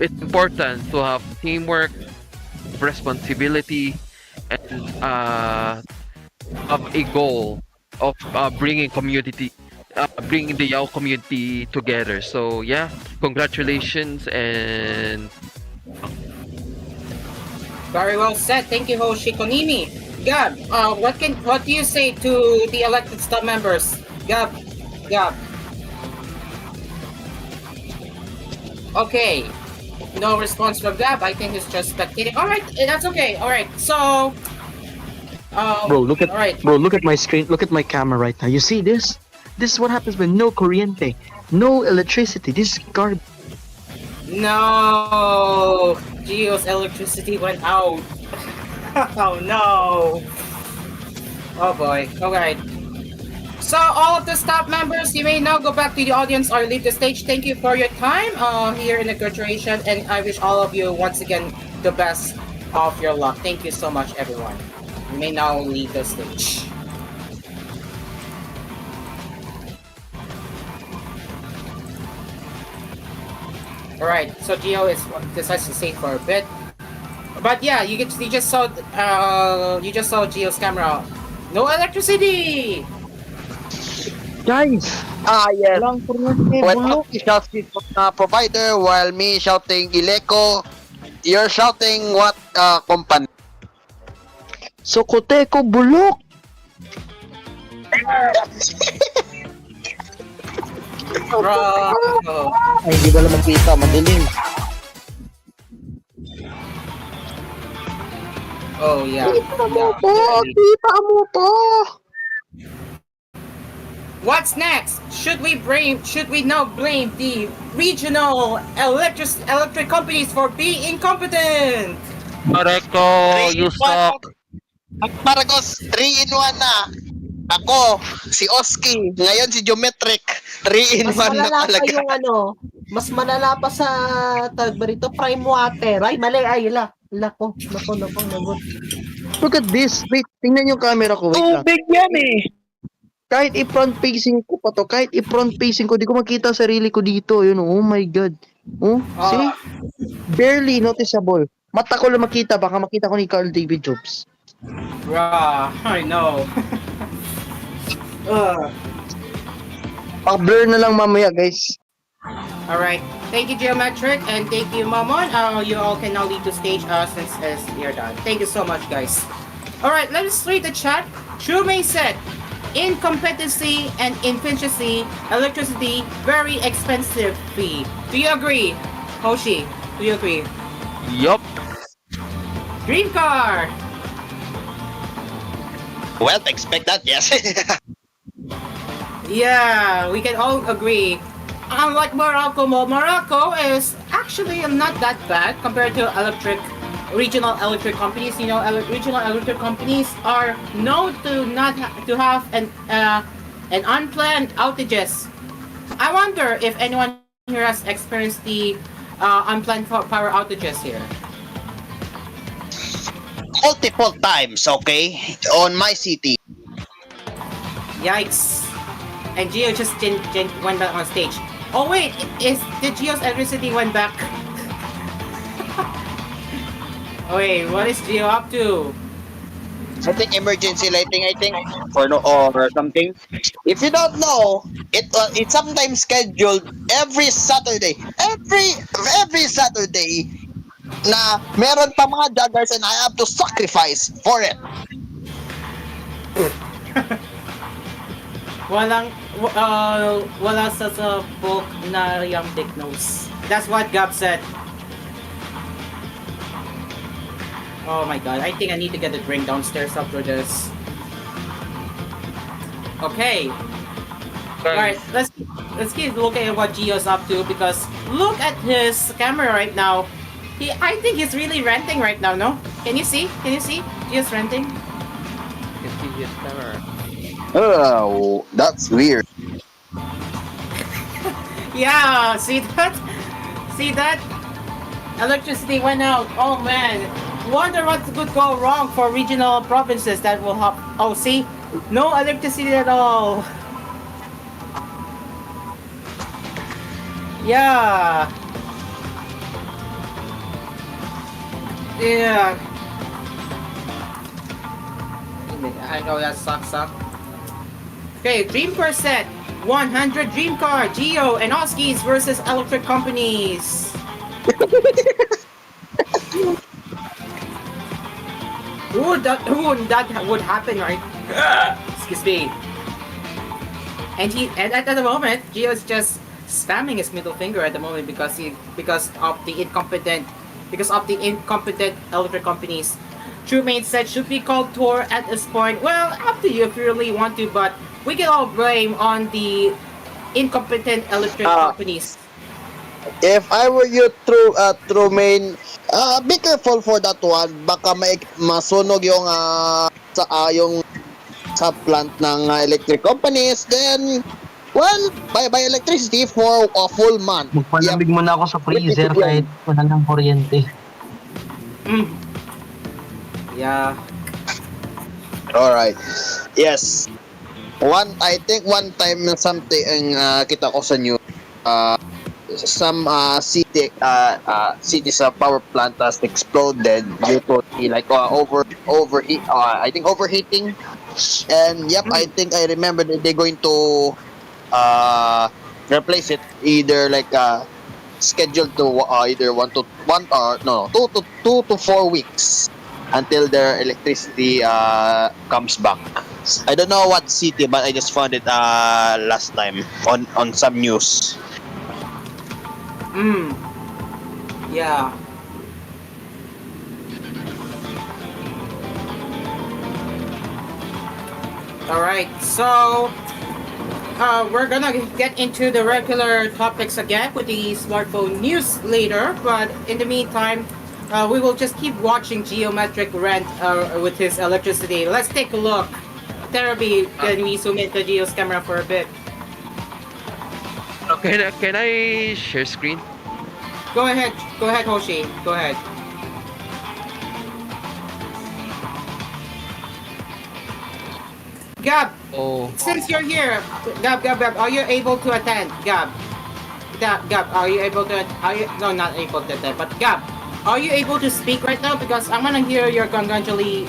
it's important to have teamwork, responsibility, and have a goal of bringing the Yao community together. So yeah, congratulations and very well said. Thank you, Hoshi Konimi. Gab, what do you say to the elected staff members? Gab. Okay. No response from Gab. I think he's just spectating. All right, that's okay. All right. So, Bro, look at all right. bro, look at my screen. Look at my camera right now. You see this? This is what happens when no corriente, no electricity. This is garbage. No, Geo's electricity went out. Oh no. Oh boy. All right. So all of the staff members, you may now go back to the audience or leave the stage. Thank you for your time here in the graduation, and I wish all of you once again the best of your luck. Thank you so much, everyone. You may now leave the stage. All right. So Geo is decides to stay for a bit, but yeah, you just saw Geo's camera. No electricity. Guys, Yes. walang kuryente, When bulok. Aki shouting provider, while me shouting Ileco, you're shouting what company? Sokoteko, bulok. Bro. Ay, hindi ko lang makita, madilim. Oh yeah. Kita mo po, kita mo po. What's next? Should we now blame the regional electric companies for being incompetent? Correcto, you suck. Marcos, 3 in 1 na. Ako, si Oski, ngayon si Geometric, 3 in 1 Mas na malala pa talaga. yung mas malala pa sa tag ba rito, prime water. Ay, mali, ay, lako, nagot. Look at this. Wait, tingnan yung camera ko. Wait lang. Tubig yan eh. Kahit i-front facing ko pa to, kahit i-front facing ko, di ko makita sarili ko dito. Yun, oh my God. Oh, see? Barely noticeable. Mata ko lang makita, baka makita ko ni Carl David Jobs. Bruh, I know. Pag-blur na lang mamaya, guys. Alright, thank you Geometric and thank you Mamon. You all can now leave the stage since you're done. Thank you so much guys. Alright, let us read the chat. Shumei said, incompetency and inefficiency, electricity, very expensive fee. Do you agree? Hoshi, do you agree? Yup. Dream car! Well, expect that, yes. Yeah, we can all agree. Unlike Morocco is actually not that bad compared to regional electric companies. You know, regional electric companies are known to not to have an unplanned outages. I wonder if anyone here has experienced the unplanned power outages here. Multiple times, okay? On my city. Yikes! And Geo just went back on stage. Oh wait, did Geo's electricity went back? Oh wait, what is Geo up to? I think emergency lighting, or something. If you don't know, it's sometimes scheduled every Saturday. Every Saturday na meron pa mga joggers and I have to sacrifice for it. Wala sa book na yung dick nose. That's what Gab said. Oh my god, I think I need to get a drink downstairs after this. Okay. Alright, let's keep looking at what Gio's up to because look at his camera right now. I think he's really ranting right now, no? Can you see? Gio's ranting? You can see his camera. Oh, that's weird. Yeah, see that? See that? Electricity went out. Oh man. Wonder what could go wrong for regional provinces that will have. Oh, see? No electricity at all. Yeah. Yeah. I know that sucks. Okay, Dream Car set. 100 Dream Car, Geo, and Oskies versus electric companies. Who that would happen, right? Excuse me. And at the moment, Geo is just spamming his middle finger at the moment because of the incompetent electric companies. Truemain said should be called Tor at this point. Well, up to you if you really want to, but we can all blame on the incompetent electric companies. If I were you, through main, be careful for that one. Baka masunog yung yung sa plant ng electric companies. Then, well, bye electricity for a full month. Magpalamig muna ako sa freezer kahit wala ng kuryente. Yeah. All right. Yes. I think one time na something kita ko sa news, some cities power plant has exploded due to I think overheating. And yep, I think I remember that they're going to replace it either scheduled to either 2 to 4 weeks until their electricity comes back. I don't know what city, but I just found it last time on some news. Yeah. Alright, so we're gonna get into the regular topics again with the smartphone news later, but in the meantime, we will just keep watching Geometric rant with his electricity. Let's take a look. Therapy, can we zoom into Geo's camera for a bit? Can I share screen? Go ahead, Hoshi. Go ahead. Gab, since you're here, Gab, are you able to attend? Gab, are you able to? No, not able to attend, but Gab, are you able to speak right now? Because I want to hear your congratulatory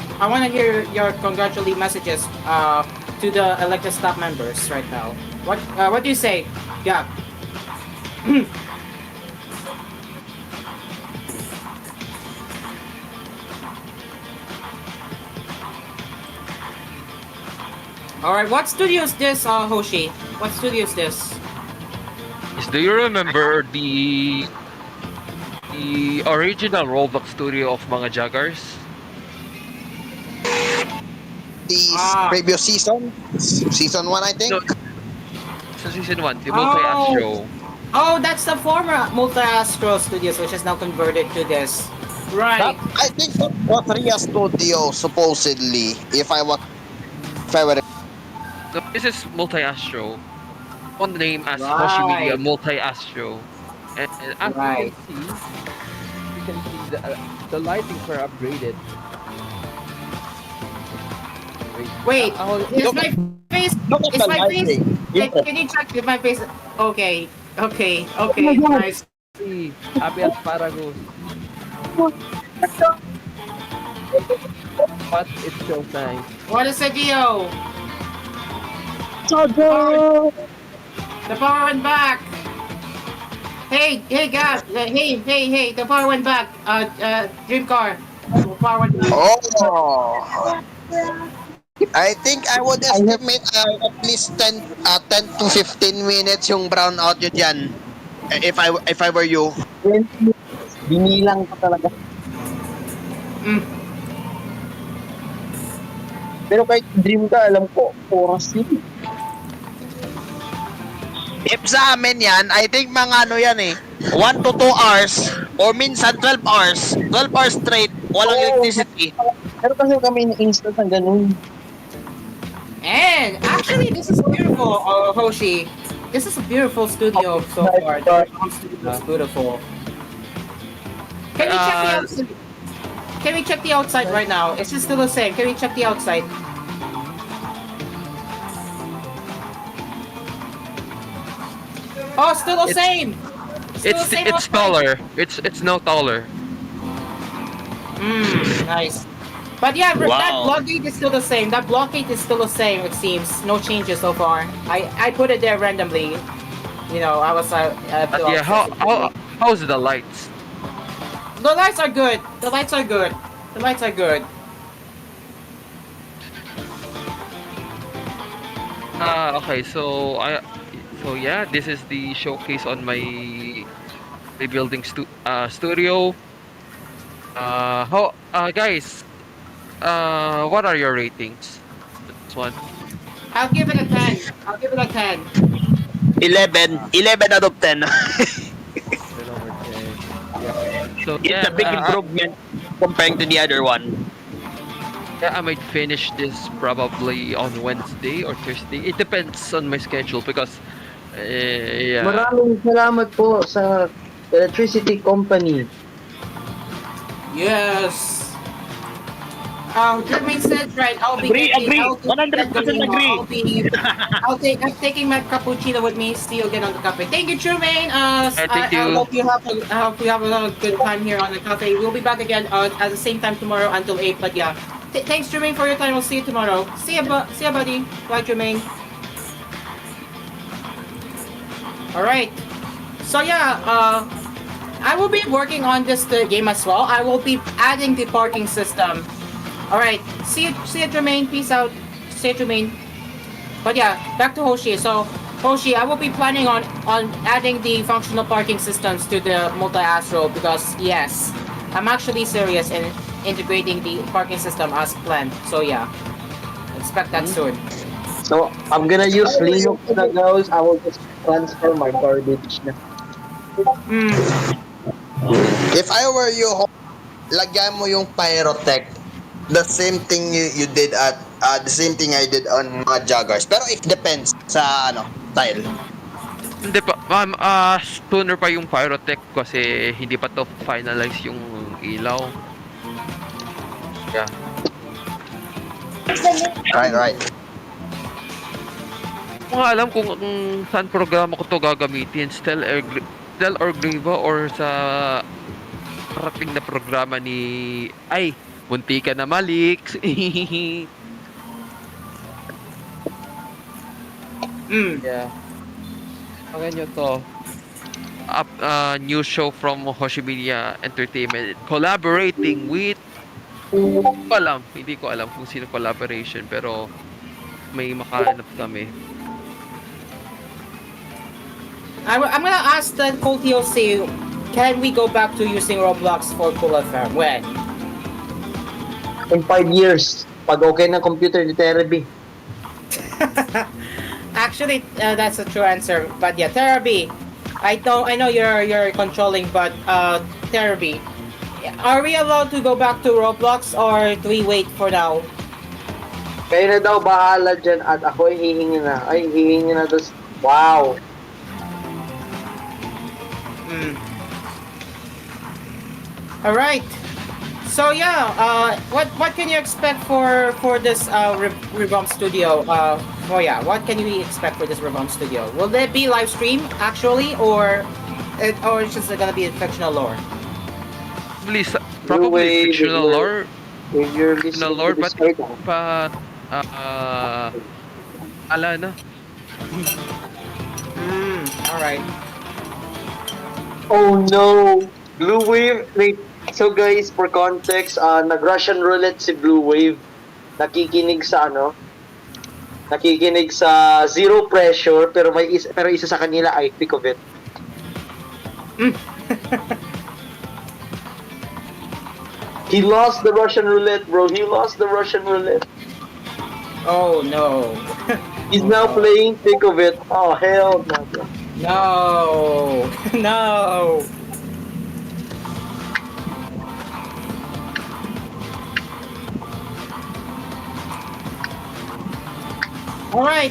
messages to the elected staff members right now. What do you say, Gab? Alright, what studio is this, Hoshi? What studio is this? Do you remember the original Roblox studio of mga Jaggers? The previous season? Season 1, I think? No, so season 1, the Multi-Astro. Oh, that's the former Multi-Astro Studios, which is now converted to this. Right. I think that was Ria Studio, supposedly, if I were. No, this is Multi-Astro. On the name as Hoshi Media Multi-Astro. And as you can see the lightings were upgraded. Wait, is my face? Is my face? Can you check if my face? Okay, nice. See, happy asparagus. But it's so nice. What is the deal? The power went back. Hey, Gab. Hey, the power went back. Dream car. The power went back. Oh. I think I would estimate at least 10 to 15 minutes yung brownout yun dyan. If I were you. Binilang ko talaga. Pero kahit dream ka, alam ko, oras yun. If sa amin yan, I think mga yan 1 to 2 hours or minsan 12 hours. 12 hours straight, walang electricity. Pero kasi kami in-install ng ganun. And actually, this is beautiful, Hoshi. This is a beautiful studio so far. The studio is beautiful. Can we check the outside? Can we check the outside right now? Is it still the same? Can we check the outside? Oh, still the same. It's taller. It's no taller. Nice. But yeah, that blockade is still the same. That blockade is still the same. It seems no changes so far. I put it there randomly. You know, I was. Yeah. How's the lights? The lights are good. The lights are good. The lights are good. Okay. So So yeah, this is the showcase on my rebuilding studio. How guys, what are your ratings? This one. I'll give it a 10. I'll give it a 10. 11 out of 10. 10/10. Yeah. So It's yeah, a big improvement comparing to the other one. yeah, I might finish this probably on Wednesday or Thursday. It depends on my schedule because yeah. Maraming salamat po sa electricity company. Yes. Jermaine said right. Agree, agree. I'll get 100% going. agree. I'm taking my cappuccino with me. See you again on the cafe. Thank you, Jermaine. Thank I you. hope you have a good time here on the cafe. We'll be back again at the same time tomorrow until 8. But yeah, thanks, Jermaine, for your time. We'll see you tomorrow. See ya, buddy. Bye, Jermaine. All right. So yeah, I will be working on this game as well. I will be adding the parking system. All right. See you, Jermaine. Peace out. See you, Jermaine. But yeah, back to Hoshi. So Hoshi, I will be planning on adding the functional parking systems to the multi-astro because yes, I'm actually serious in integrating the parking system as planned. So yeah, expect that soon. So, I'm gonna use Linux na guys. I will just transfer my garbage na. If I were you, lagyan mo yung pyrotech. The same thing you did at the same thing I did on mga joggers. Pero it depends sa style. Hindi pa, sooner pa yung pyrotech kasi hindi pa to finalize yung ilaw. Yeah. Right. Kung alam kung saan programa ko to gagamitin, Stel or Griva or sa parating na programa ni munti ka na malik. Yeah. Okay nyo to. New show from Hoshimedia Entertainment collaborating with hindi ko alam kung sino collaboration pero may makahanap kami. I'm gonna ask the Cool TOC, can we go back to using Roblox for Cool FM? When? In 5 years, pag okay ng computer ni Therapy. Actually, that's a true answer. But yeah, Therapy, I know you're controlling, but Therapy, are we allowed to go back to Roblox or do we wait for now? Kayo na daw bahala dyan at ako hihingi na. Hihingi na dos. Wow! Alright. So yeah, what can you expect for this revamp studio? What can we expect for this revamp studio? Will there be live stream actually, or it's just gonna be fictional lore? Probably fictional lore. If you're Fictional lore, but ala na. Alright. Oh no! Blue Wave, wait. So guys, for context, nag-Russian roulette si Blue Wave. Nakikinig sa Nakikinig sa zero pressure pero isa sa kanila I pick of it. He lost the Russian roulette, bro. He lost the Russian roulette. Oh no. He's now playing pick of it. Oh hell no. No. No. Alright,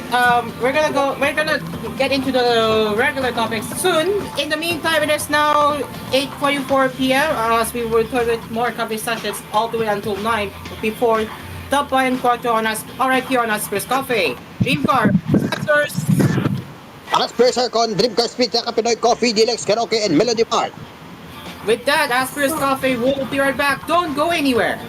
we're gonna get into the regular topics soon. In the meantime, it is now 8:44 p.m. As we will talk with more coffee sessions all the way until 9 before Top and Quarto on us, right here on Asphere's Coffee. Dream Car, Sponsors. Asphere's Aircon, Dream Car Pizza, Pinoy Coffee, Deluxe Karaoke, and Melody Mart. With that, Asphere's Coffee will be right back. Don't go anywhere.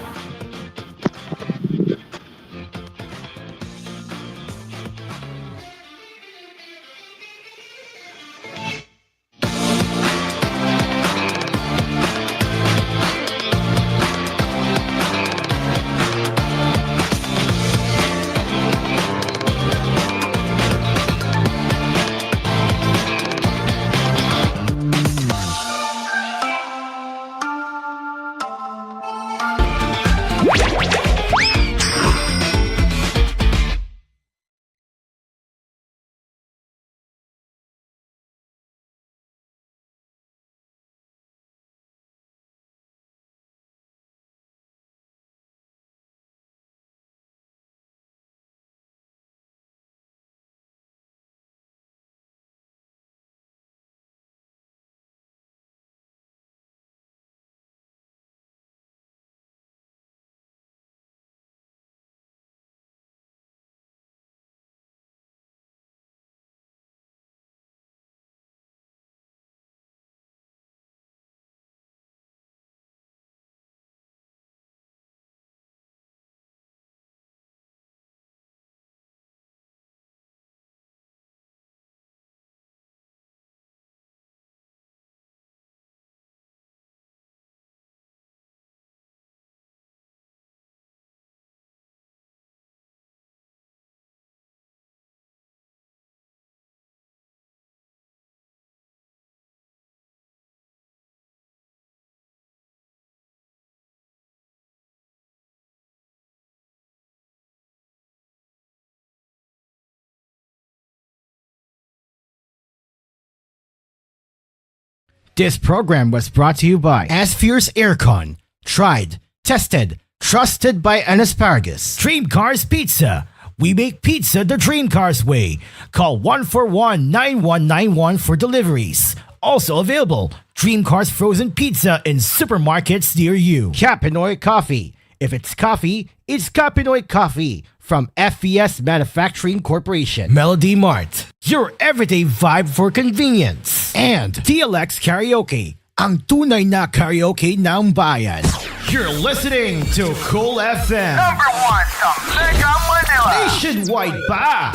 This program was brought to you by Asphere's Aircon. Tried, tested, trusted by an asparagus. Dream Cars Pizza. We make pizza the Dream Cars way. Call 141-9191 for deliveries. Also available, Dream Cars Frozen Pizza in supermarkets near you. Capinoy Coffee. If it's coffee, it's Capinoy Coffee from FES Manufacturing Corporation. Melody Mart. Your everyday vibe for convenience. And TLX Karaoke. Ang tunay na karaoke ng bayan. You're listening to Cool FM. Number one sa Mega Manila. Nationwide pa.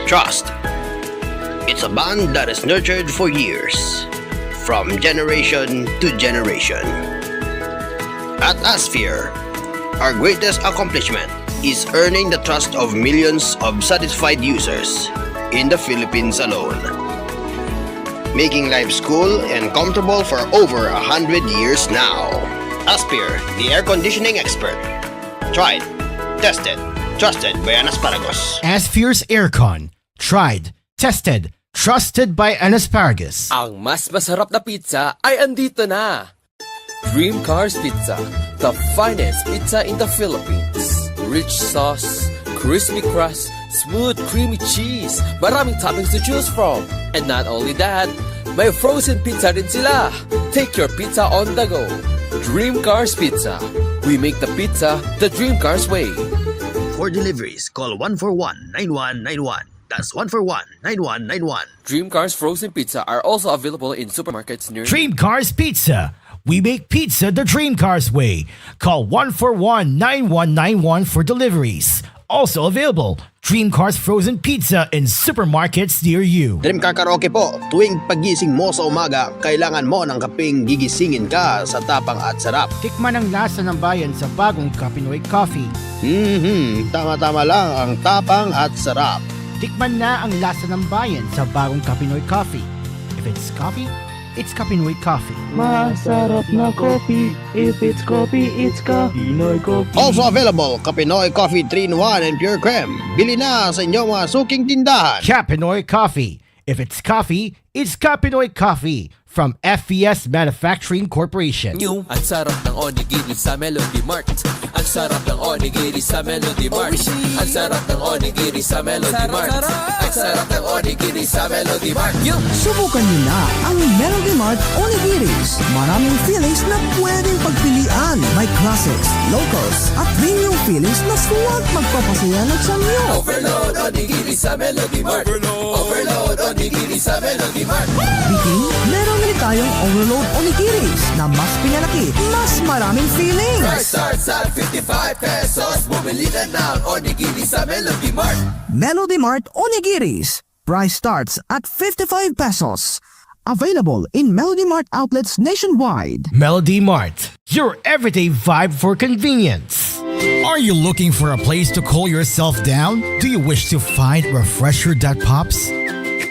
Trust. It's a bond that is nurtured for years, from generation to generation. At Asphere, our greatest accomplishment is earning the trust of millions of satisfied users in the Philippines alone. Making life cool and comfortable for over 100 years now. Asphere, the air conditioning expert. Tried, tested, trusted by an asparagus. Asphere's Aircon. Tried, tested, trusted by an asparagus. Ang mas masarap na pizza ay andito na. Dream Cars Pizza, the finest pizza in the Philippines. Rich sauce, crispy crust, smooth creamy cheese, maraming toppings to choose from. And not only that, may frozen pizza rin sila. Take your pizza on the go. Dream Cars Pizza. We make the pizza the Dream Cars way. For deliveries, call 141-9191. That's 141-9191. Dream Cars Frozen Pizza are also available in supermarkets near Dream Cars Pizza. We make pizza the Dream Cars way. Call 141-9191 for deliveries. Also available, Dream Cars Frozen Pizza in supermarkets near you. Dream Car Karaoke po, tuwing pagising mo sa umaga, kailangan mo ng kapeng gigisingin ka sa tapang at sarap. Tikman ang lasa ng bayan sa bagong Capinoy Coffee. Tama-tama lang ang tapang at sarap. Tikman na ang lasa ng bayan sa bagong Capinoy Coffee. If it's coffee, it's Capinoy Coffee. Masarap na coffee. If it's coffee, it's Capinoy Coffee. Also available, Capinoy Coffee 3-in-1 and Pure Creme. Bili na sa inyong mga suking tindahan. Capinoy Coffee. If it's coffee, it's Capinoy Coffee from FES Manufacturing Corporation. Ang sarap ng onigiri sa Melody Mart. Ang sarap ng onigiri sa Melody Mart. Ang sarap ng onigiri sa Melody Mart. Ang sarap ng onigiri sa Melody Mart. Subukan niyo na ang Melody Mart Onigiris. Maraming fillings na pwedeng pagpilian. May classics, locals, at premium fillings na suwag magpapasaya ng samyo. Overload onigiri sa Melody Mart. Overload onigiri sa Melody Mart. Biking, meron rin tayong Overload Onigiris na mas pinalaki, mas maraming fillings. Price starts at 55 pesos. Bumili na ng onigiri sa Melody Mart. Melody Mart Onigiris. Price starts at 55 pesos. Available in Melody Mart outlets nationwide. Melody Mart, your everyday vibe for convenience. Are you looking for a place to cool yourself down? Do you wish to find a refresher that pops?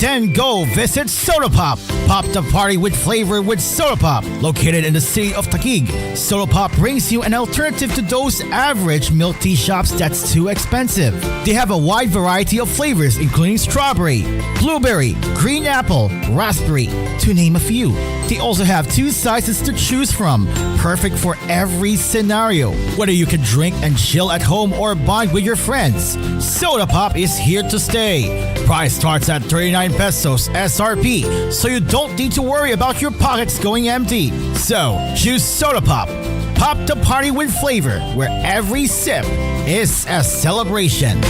Then go visit Soda Pop. Pop the party with flavor with Soda Pop. Located in the city of Taguig, Soda Pop brings you an alternative to those average milk tea shops that's too expensive. They have a wide variety of flavors including strawberry, blueberry, green apple, raspberry, to name a few. They also have 2 sizes to choose from, perfect for every scenario. Whether you can drink and chill at home or bond with your friends, Soda Pop is here to stay. Price starts at 39 pesos SRP, so you don't need to worry about your pockets going empty. So, choose Soda Pop. Pop the party with flavor, where every sip is a celebration.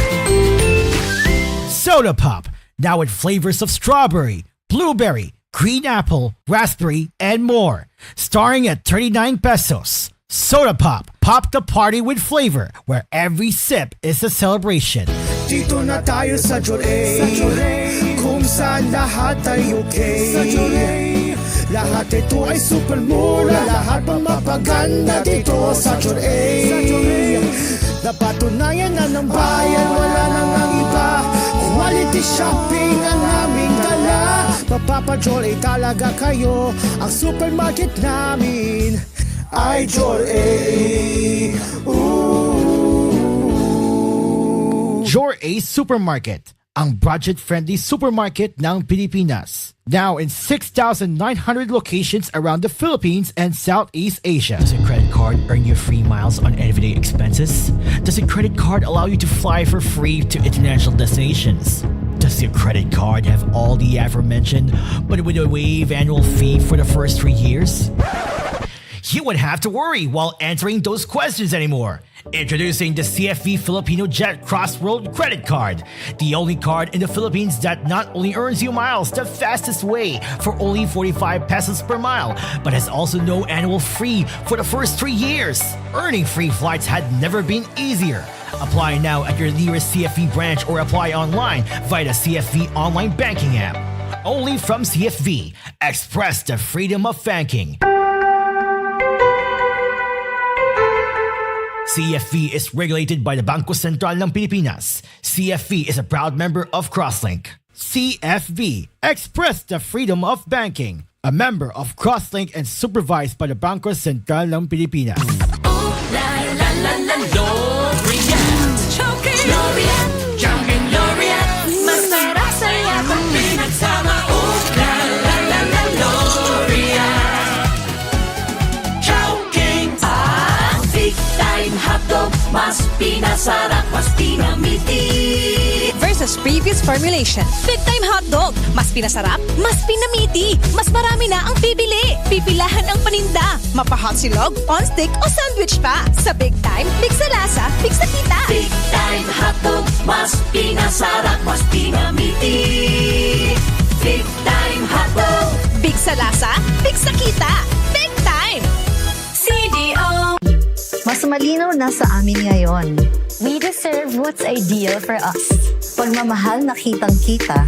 Soda Pop, now with flavors of strawberry, blueberry, green apple, raspberry, and more. Starting at 39 pesos. Soda Pop. Pop the party with flavor, where every sip is a celebration. Dito na tayo sa Joray, kung saan lahat ay okay. Sa Joray, lahat ito ay super mura, lahat pang mapaganda dito sa Joray. Napatunayan na ng bayan, wala nang ang iba. Quality shopping ang aming dala. Mapapa-Joray talaga kayo, ang supermarket namin ay Joray. Joray Supermarket. ang budget-friendly supermarket ng Pilipinas. Now in 6,900 locations around the Philippines and Southeast Asia. Does your credit card earn you free miles on everyday expenses? Does your credit card allow you to fly for free to international destinations? Does your credit card have all the aforementioned, but with a waive annual fee for the first 3 years? You wouldn't have to worry while answering those questions anymore. Introducing the CFV Filipino Jet Cross World Credit Card, the only card in the Philippines that not only earns you miles the fastest way for only 45 pesos per mile, but has also no annual fee for the first 3 years. Earning free flights had never been easier. Apply now at your nearest CFV branch or apply online via the CFV online banking app. Only from CFV. Express the freedom of banking. CFV is regulated by the Bangko Sentral ng Pilipinas. CFV is a proud member of Crosslink. CFV. Express the freedom of banking. A member of Crosslink and supervised by the Bangko Sentral ng Pilipinas. La la la la L'Oreal. Choking L'Oreal. Choking L'Oreal. Masarap saya pag pinagsama. La la la la L'Oreal. Choking. Big time hotdog. Mas pinasarap, mas pinamiti. Versus previous formulation. Big time hotdog. Mas pinasarap, mas pinamiti. Mas marami na ang bibili. Pipilahan ang paninda. Mapa-hot silog, on stick o sandwich pa. Sa Big Time, big sa lasa, big sa kita. Big time hotdog. Mas pinasarap, mas pinamiti. Big time hotdog. Big sa lasa, big sa kita. Big Time! CDO. Mas malinaw na sa amin ngayon. We deserve what's ideal for us. Pagmamahal na kitang-kita.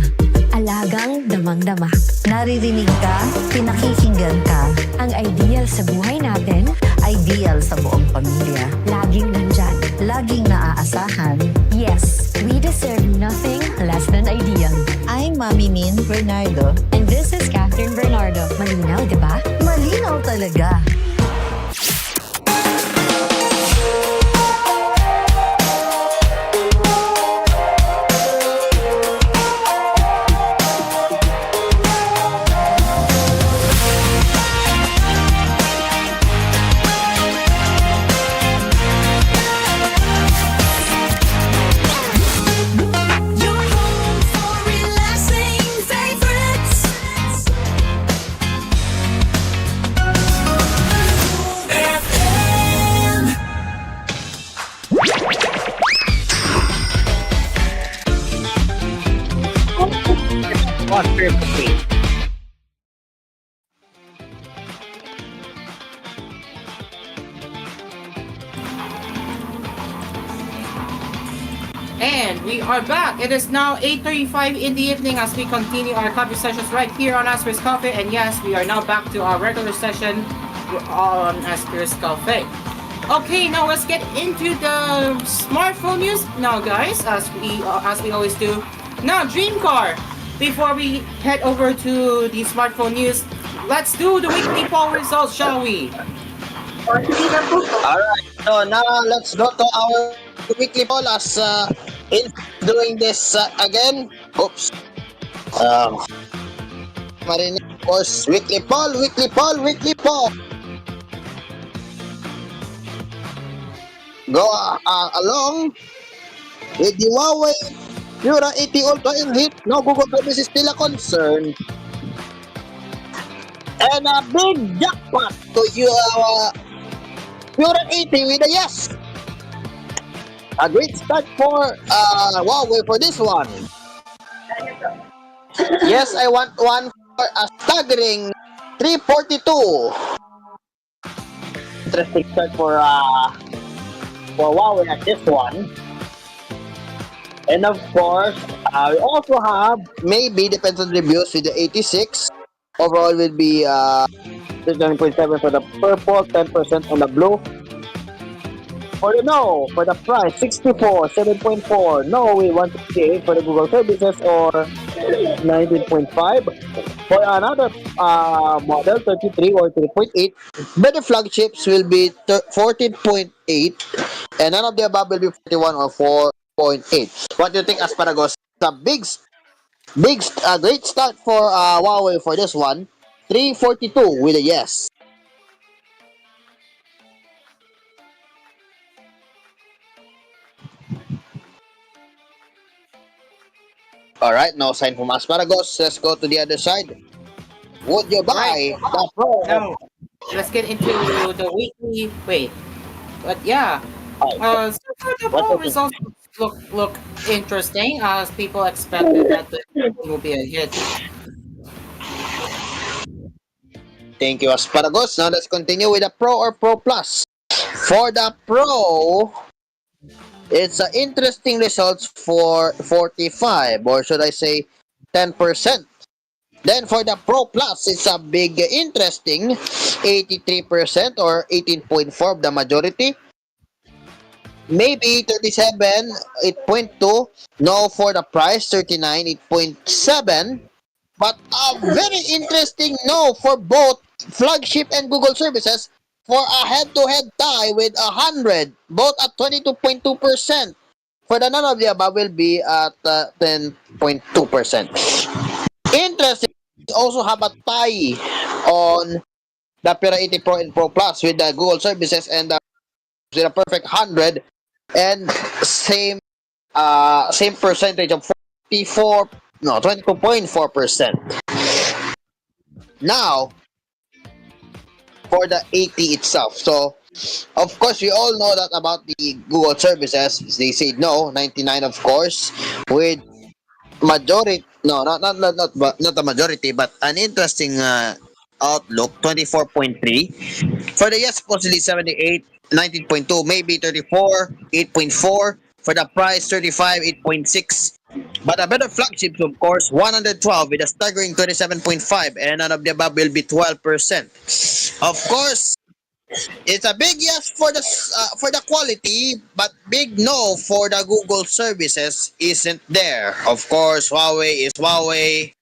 Alagang damang-dama. Naririnig ka, pinakikinggan ka. Ang ideal sa buhay natin, ideal sa buong pamilya. laging nandyan. Laging naaasahan. Yes, we deserve nothing less than ideal. I'm Mami Min Bernardo. And this is Catherine Bernardo. Malinaw, di ba? Malinaw talaga. And we are back. It is now 8:35 in the evening as we continue our coffee sessions right here on Asphere's Cafe. And yes, we are now back to our regular session on Asphere's Cafe. Okay, now let's get into the smartphone news now, guys, as we always do. Now, Dream Car. Before we head over to the smartphone news, let's do the weekly poll results, shall we? Alright, so now let's go to our weekly poll as in doing this again. Oops. Marinig, of course, weekly poll. Go along with the Huawei Pura 80 Ultra in hit. No Google Service is still a concern. And a big jackpot to you, Pura 80 with a yes. A great start for Huawei for this one. Yes, I want one for a staggering 342. Interesting start for Huawei at this one. And of course, we also have, maybe depends on reviews, with the 86. Overall will be 9.7 for the purple, 10% on the blue. For the no, for the price, 64, 7.4. No, we want to see for the Google services or 19.5. For another model, 33 or 3.8. But the flagships will be 14.8. And none of the above will be 41 or 4.8. What do you think, Asparagus? It's a great start for Huawei for this one. 342 with a yes. All right, no sign from Asparagus. Let's go to the other side. Would you All right. buy the Pro? Now let's get into the weekly. Wait, but yeah. So far the What poll was it? results look interesting as people expected that the will be a hit. Thank you, Asparagus. Now let's continue with the Pro or Pro Plus. For the Pro, it's an interesting results for 45, or should I say 10%. Then for the Pro Plus, it's a big interesting 83% or 18.4 of the majority. Maybe 37, 8.2. No for the price, 39, 8.7. But a very interesting no for both flagship and Google services for a head-to-head tie with 100, both at 22.2%. For the none of the above will be at 10.2%. Interesting, we also have a tie on the Pira 80 Pro and Pro Plus with the Google services and with a perfect 100 and same percentage of 22.4%. Now for the 80 itself. So of course we all know that about the Google services. They say no, 99 of course, with majority, no, not a majority, but an interesting outlook, 24.3. For the yes, possibly 78, 19.2, maybe 34, 8.4. For the price, 35, 8.6. But a better flagships, of course, 112 with a staggering 27.5, and none of the above will be 12%. Of course, it's a big yes for the quality, but big no for the Google services isn't there. Of course, Huawei is Huawei,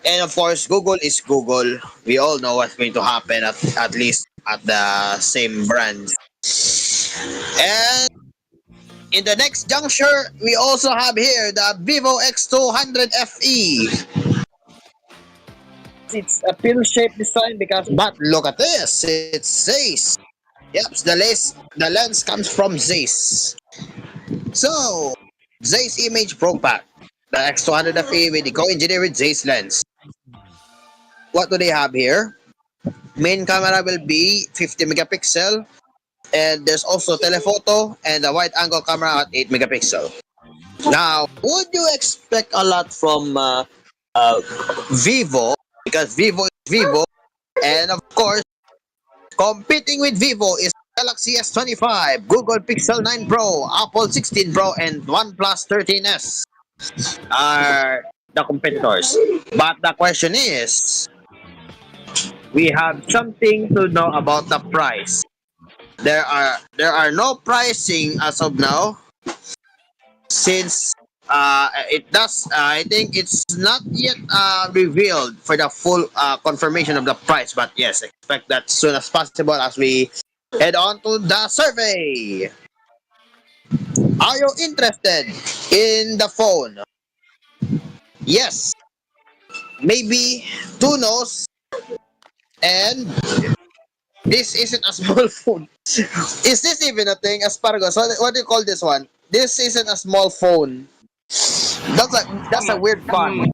and of course, Google is Google. We all know what's going to happen at least at the same brand. And in the next juncture, we also have here the Vivo X200 FE. It's a pill-shaped design but look at this, it says. Yep, the lens comes from Zeiss. So, Zeiss Image Pro Pack. The X200 FE with the co-engineered Zeiss lens. What do they have here? Main camera will be 50 megapixel, and there's also telephoto and a wide angle camera at 8 megapixel. Now, would you expect a lot from Vivo? Because Vivo is Vivo, and of course, competing with Vivo is Galaxy S25, Google Pixel 9 Pro, Apple 16 Pro, and OnePlus 13s are the competitors. But the question is, we have something to know about the price. There are no pricing as of now, since I think it's not yet revealed for the full confirmation of the price. But yes, expect that soon as possible as we head on to the survey. Are you interested in the phone? Yes, maybe, two no's, and this isn't a small phone. Is this even a thing, Asparagus? What do you call this one? This isn't a small phone. That's a weird pun.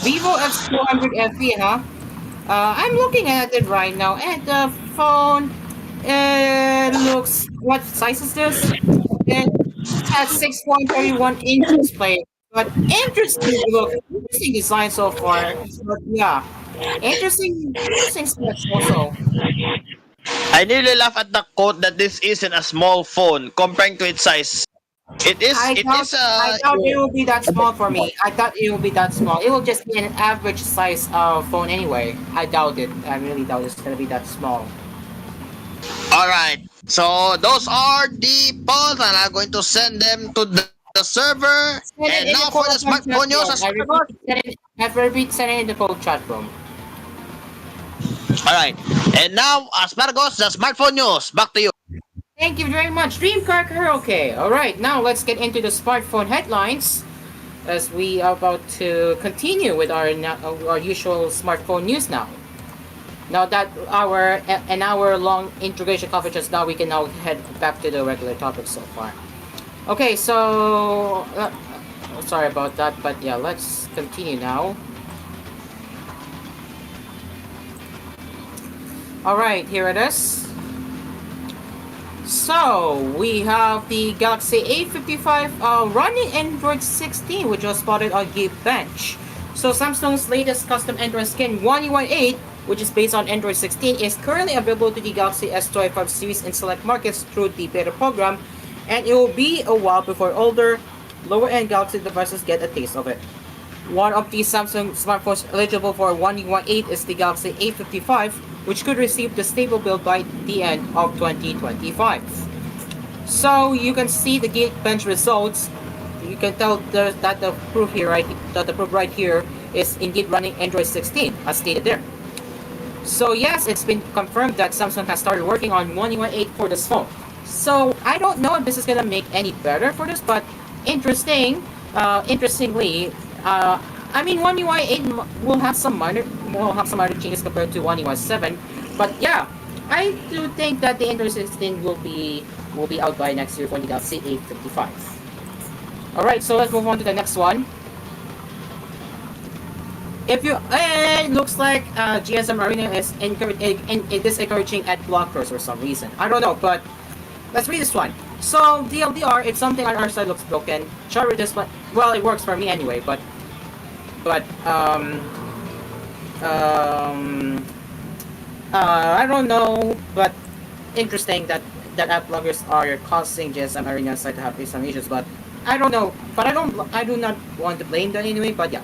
Vivo X200 FE, huh? I'm looking at it right now, and the phone looks. What size is this? It has 6.31 inch display, but interesting design so far. But yeah, interesting specs also. I nearly laugh at the quote that this isn't a small phone comparing to its size. It is. It is. I doubt it will be that small for me. I thought it will be that small. It will just be an average size phone anyway. I doubt it. I really doubt it's gonna be that small. All right. So those are the polls, and I'm going to send them to the server. And now for the smartphone news. Send it in the code chat room. All right. And now, Asparagus, the smartphone news. Back to you. Thank you very much, Dream Car Karaoke. All right, now let's get into the smartphone headlines. as we are about to continue with our usual smartphone news now. Now that our an hour long integration coverage is now, we can now head back to the regular topics so far. Okay, so sorry about that, but yeah, let's continue now. All right, here it is. So we have the Galaxy A55 running Android 16, which was spotted on Geekbench. So Samsung's latest custom Android skin 1UI8, which is based on Android 16, is currently available to the Galaxy S25 series in select markets through the beta program, and it will be a while before older, lower-end Galaxy devices get a taste of it. One of the Samsung smartphones eligible for 1UI8 is the Galaxy A55, which could receive the stable build by the end of 2025. So you can see the Geekbench results. You can tell that the proof right here is indeed running Android 16, as stated there. So yes, it's been confirmed that Samsung has started working on One UI 8 for this phone. So I don't know if this is gonna make any better for this, but interestingly, I mean One UI 8 will have some minor changes compared to One UI 7, but yeah, I do think that the Android 16 will be out by next year for the Galaxy A55. All right, so let's move on to the next one. If you, it looks like GSM Arena is encouraging ad blockers for some reason. I don't know, but let's read this one. So DLDR, if something on our side looks broken, try with this one. Well, it works for me anyway, but I don't know. But interesting that ad blockers are causing GSM Arena side to have some issues, but I don't know. But I do not want to blame that anyway. But yeah.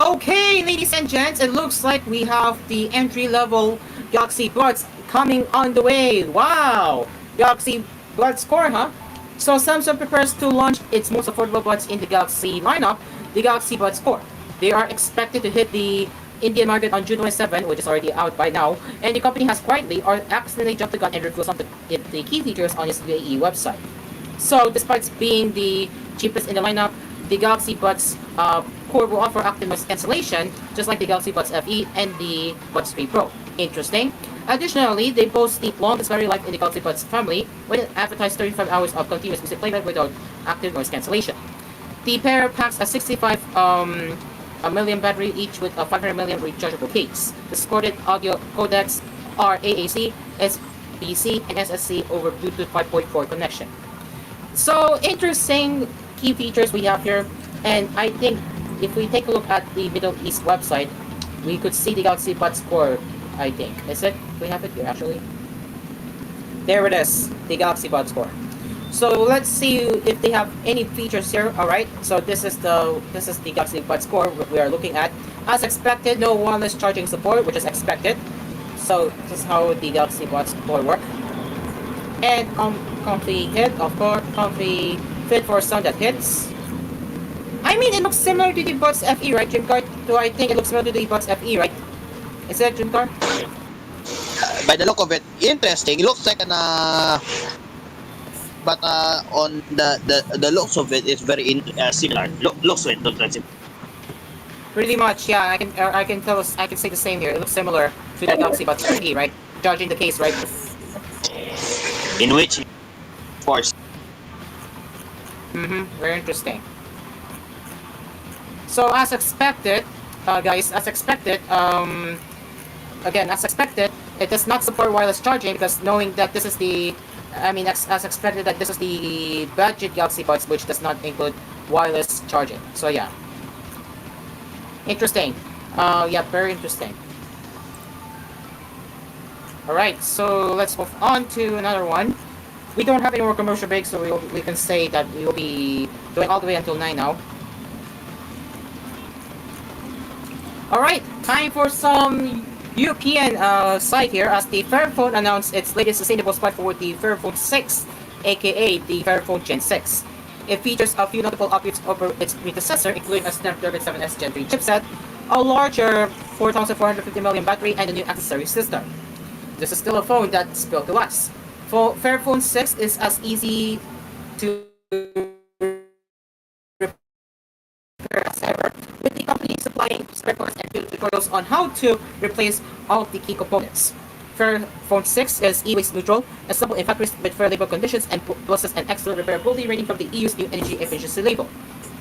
Okay, ladies and gents, it looks like we have the entry-level Galaxy Buds coming on the way. Wow! Galaxy Buds Core, huh? So Samsung prepares to launch its most affordable buds in the Galaxy lineup, the Galaxy Buds Core. They are expected to hit the Indian market on June 27, which is already out by now, and the company has quietly or accidentally jumped the gun and revealed some of the key features on its UAE website. So despite being the cheapest in the lineup, the Galaxy Buds Core will offer active noise cancellation, just like the Galaxy Buds FE and the Buds 3 Pro. Interesting. Additionally, they boast the longest battery life in the Galaxy Buds family, with an advertised 35 hours of continuous music playback without active noise cancellation. The pair packs a 65 milliamp battery, each with a 500 milliamp rechargeable case. The supported audio codecs are AAC, SBC, and SSC over Bluetooth 5.4 connection. So interesting key features we have here, and I think if we take a look at the Middle East website, we could see the Galaxy Buds Core. I think is it? We have it here actually. There it is, the Galaxy Buds Core. So let's see if they have any features here. All right. So this is the Galaxy Buds Core we are looking at. As expected, no wireless charging support, which is expected. So this is how the Galaxy Buds Core work. And comfy hit, of course, comfy fit for sound that hits. I mean, it looks similar to the Buds FE, right, Dreamcard? Do I think it looks similar to the Buds FE, right? Is that Dreamcard? By the look of it, interesting. It looks like an but on the looks of it, it's very similar. Looks like similar. Pretty much, yeah. I can say the same here. It looks similar to the Galaxy Buds FE, right? Judging the case, right? In which, of course. Very interesting. So as expected, guys, as expected, it does not support wireless charging because knowing that this is the, as expected that this is the budget Galaxy Buds, which does not include wireless charging. So yeah, interesting. Yeah, very interesting. All right, so let's move on to another one. We don't have any more commercial breaks, so we can say that we will be doing all the way until 9 now. Alright, time for some European side here as the Fairphone announced its latest sustainable smartphone, the Fairphone 6, aka the Fairphone Gen 6. It features a few notable upgrades over its predecessor, including a Snapdragon 7S Gen 3 chipset, a larger 4450 mAh battery, and a new accessory system. This is still a phone that's built to last. Fairphone 6 is as easy to providing spare parts and tutorials on how to replace all of the key components. Fairphone 6 is e-waste neutral, assembled in factories with fair labor conditions, and possesses an excellent repairability rating from the EU's new energy efficiency label.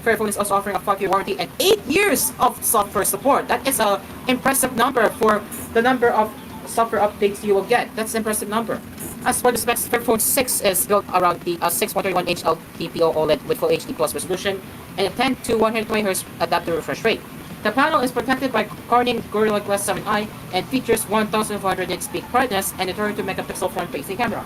Fairphone is also offering a 5-year warranty and 8 years of software support. That is an impressive number for the number of software updates you will get. That's an impressive number. As for the specs, Fairphone 6 is built around the 6.31 LTPO OLED with Full HD Plus resolution and a 10 to 120 Hz adaptive refresh rate. The panel is protected by Corning Gorilla Glass 7i and features 1400 nits peak brightness and a 32 megapixel front-facing camera.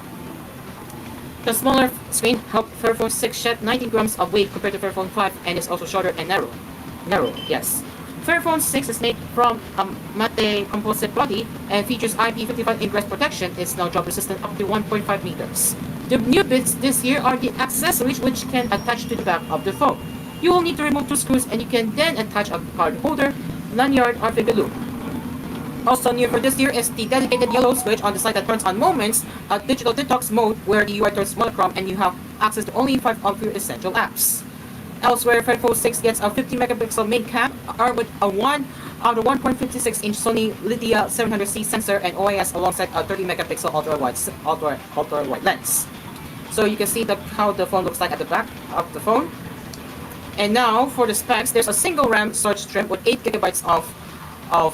The smaller screen helped Fairphone 6 shed 19 grams of weight compared to Fairphone 5 and is also shorter and narrow. Yes. Fairphone 6 is made from a matte composite body and features IP55 ingress protection. It's now drop resistant up to 1.5 meters. The new bits this year are the accessories which can attach to the back of the phone. You will need to remove 2 screws and you can then attach a card holder, lanyard, or finger loop. Also new for this year is the dedicated yellow switch on the side that turns on moments, a digital detox mode where the UI turns monochrome and you have access to only 5 of your essential apps. Elsewhere, Fairphone 6 gets a 50 megapixel main cam armed with a 1.56 inch Sony Lydia 700C sensor and OIS alongside a 30 megapixel ultra wide lens. So you can see how the phone looks like at the back of the phone. And now for the specs, there's a single RAM storage trim with 8 gigabytes of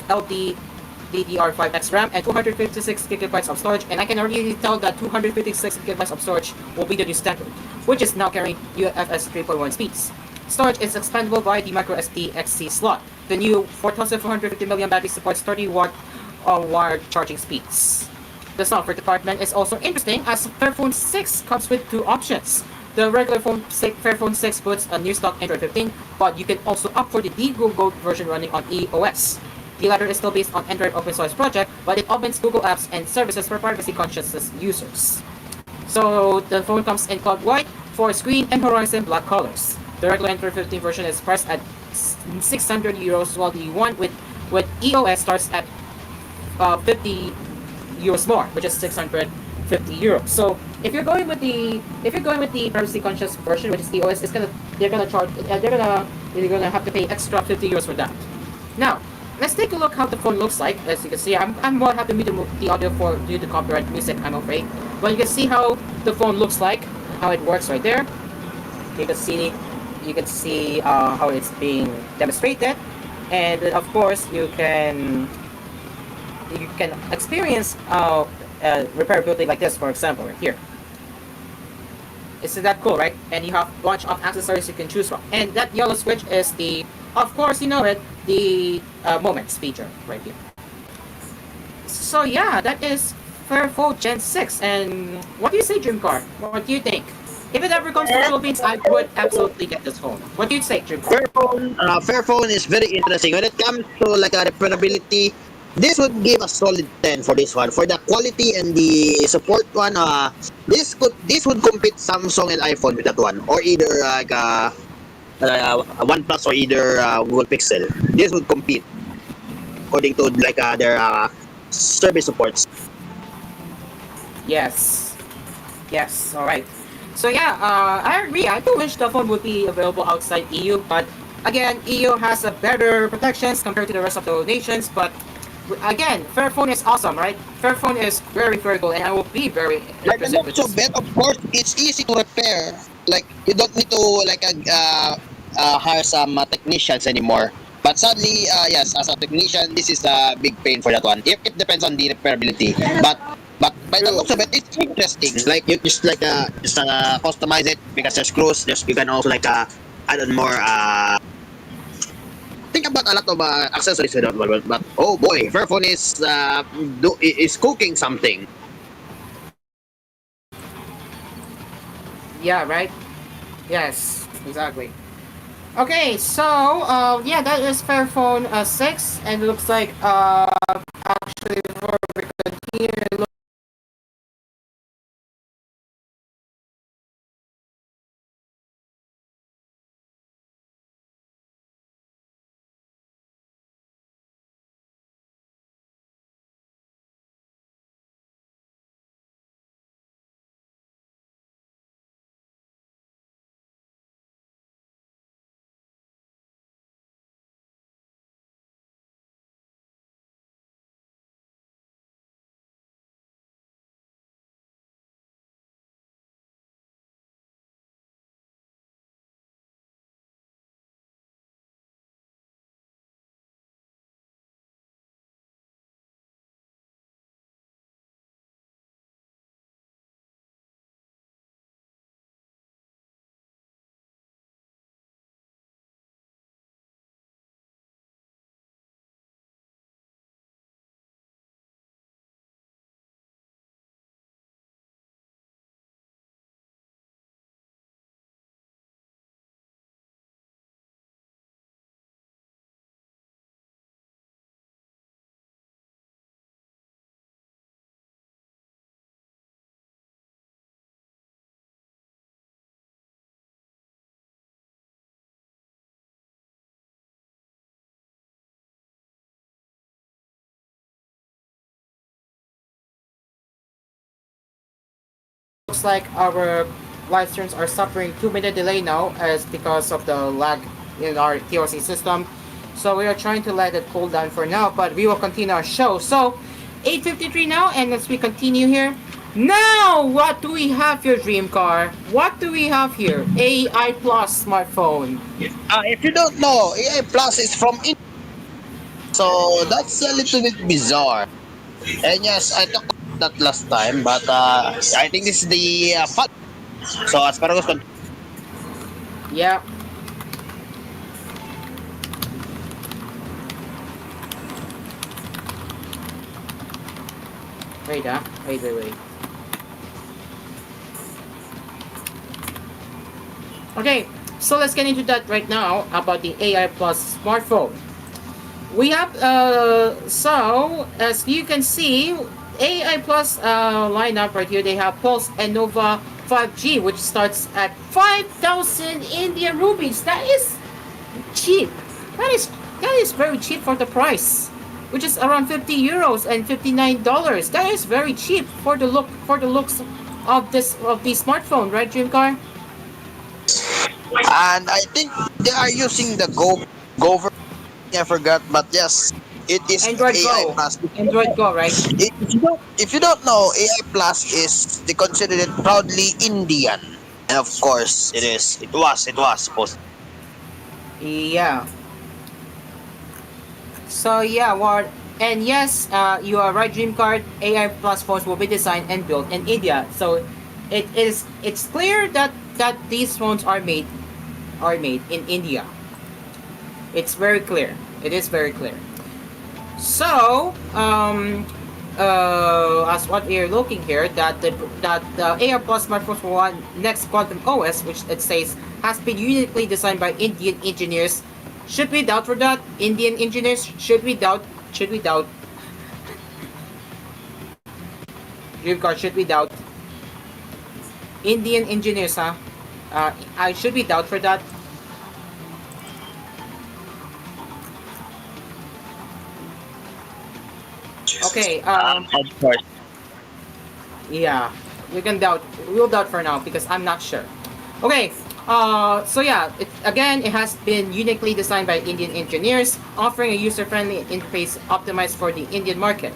LPDDR5X RAM and 256 gigabytes of storage, and I can already tell that 256 gigabytes of storage will be the new standard, which is now carrying UFS 3.1 speeds. Storage is expandable via the microSD XC slot. The new 4450 mAh battery supports 30-watt wired charging speeds. The software department is also interesting as Fairphone 6 comes with 2 options. The regular Fairphone 6 puts a new stock Android 15, but you can also opt for the Google Gold version running on EOS. The latter is still based on Android open source project, but it opens Google apps and services for privacy-conscious users. So the phone comes in cloud white, for screen and horizon black colors. The regular Android 15 version is priced at €600, while the one with EOS starts at €50 more, which is €650. So if you're going with the privacy-conscious version, which is EOS, you're gonna have to pay extra €50 for that. Now, let's take a look how the phone looks like. As you can see, I'm more happy to mute the audio for due to copyright music, I'm afraid. But you can see how the phone looks like, how it works right there. You can see how it's being demonstrated, and of course you can experience repairability like this, for example, right here. Isn't that cool, right? And you have a bunch of accessories you can choose from. And that yellow switch is of course you know it, the moments feature right here. So yeah, that is Fairphone Gen 6. And what do you say, Dreamcar? What do you think? If it ever comes to the Philippines, I would absolutely get this phone. What do you say, Dreamcar? Fairphone is very interesting. When it comes to like a repairability, this would give a solid 10 for this one. For the quality and the support one, this would compete Samsung and iPhone with that one, or either like a OnePlus or either Google Pixel. This would compete according to like their service supports. Yes. Yes, alright. So yeah, I agree. I do wish the phone would be available outside EU, but again, EU has a better protections compared to the rest of the nations, but again, Fairphone is awesome, right? Fairphone is very, very good, and I will be very Like the interested with looks this. of it, of course, it's easy to repair. Like you don't need to like hire some technicians anymore. But sadly, yes, as a technician, this is a big pain for that one. It depends on the repairability. But by the looks of it, it's interesting. Like you just like customize it because there's screws. You can also like add on more think about a lot of accessories with that one. But oh boy, Fairphone is cooking something. Yeah, right? Yes, exactly. Okay, so yeah, that is Fairphone 6, and it looks like actually before we continue, looks like our live streams are suffering 2 minute delay now as because of the lag in our TRC system. So we are trying to let it cool down for now, but we will continue our show. So 8:53 now, and as we continue here, now what do we have here, Dream Car? What do we have here? AI Plus smartphone. If you don't know, AI Plus is from India. So that's a little bit bizarre. And yes, I talked about that last time, but I think this is the so Asparagus. Yeah. Wait. Okay, so let's get into that right now about the AI Plus smartphone. We have, so as you can see, AI Plus lineup right here, they have Pulse and Nova 5G, which starts at 5,000 Indian rupees. That is cheap. That is very cheap for the price, which is around 50 euros and $59. That is very cheap for the looks of the smartphone, right, Dreamcar? And I think they are using the Go I forgot, but yes, it is Android AI Go. Plus. Android Go, right? If you don't know, AI Plus is they consider it proudly Indian, and of course it is. It was supposed. Yeah. So yeah, and yes, you are right, Dreamcard. AI Plus phones will be designed and built in India. So it's clear that these phones are made in India. It's very clear. It is very clear. So, as what we are looking here, that the AI Plus smartphones for one next Quantum OS, which it says has been uniquely designed by Indian engineers. Should we doubt for that? Indian engineers? Should we doubt? Dreamcard, should we doubt? Indian engineers, huh? I should we doubt for that? Okay, of course. Yeah, we'll doubt for now because I'm not sure. Okay, so yeah, it has been uniquely designed by Indian engineers, offering a user-friendly interface optimized for the Indian market.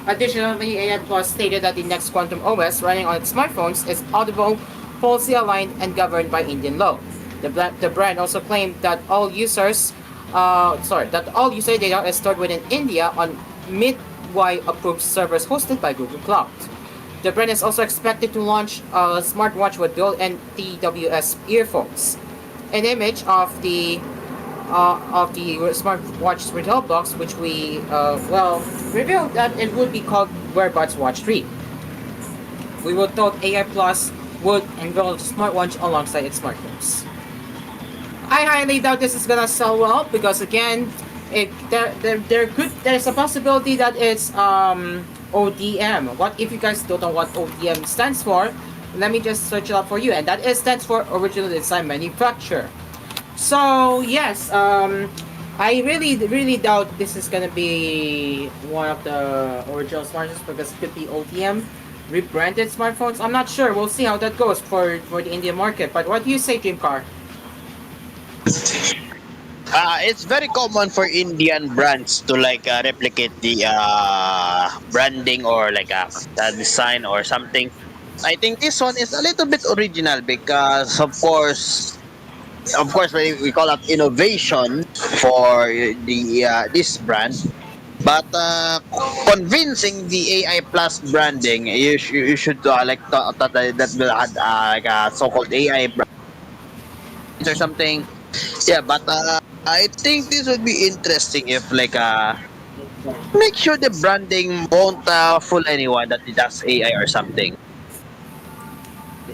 Additionally, AI Plus stated that the next Quantum OS running on its smartphones is audible, policy-aligned, and governed by Indian law. The brand also claimed that all user data is stored within India on MITY-approved servers hosted by Google Cloud. The brand is also expected to launch a smartwatch with dual and TWS earphones. An image of the smartwatch's retail box, which we revealed that it would be called Wearbuds Watch 3. We were told AI Plus would unveil the smartwatch alongside its smartphones. I highly doubt this is gonna sell well because again, there's a possibility that it's ODM. What if you guys don't know what ODM stands for? Let me just search it up for you, and that stands for Original Design Manufacturer. So yes, I really doubt this is gonna be one of the original smartphones because it could be ODM rebranded smartphones. I'm not sure. We'll see how that goes for the Indian market. But what do you say, Dreamcar? It's very common for Indian brands to replicate the branding or the design or something. I think this one is a little bit original because of course we call that innovation for the this brand. But convincing the AI Plus branding, you should that will add a so-called AI brand or something. Yeah, but I think this would be interesting if make sure the branding won't fool anyone that it has AI or something.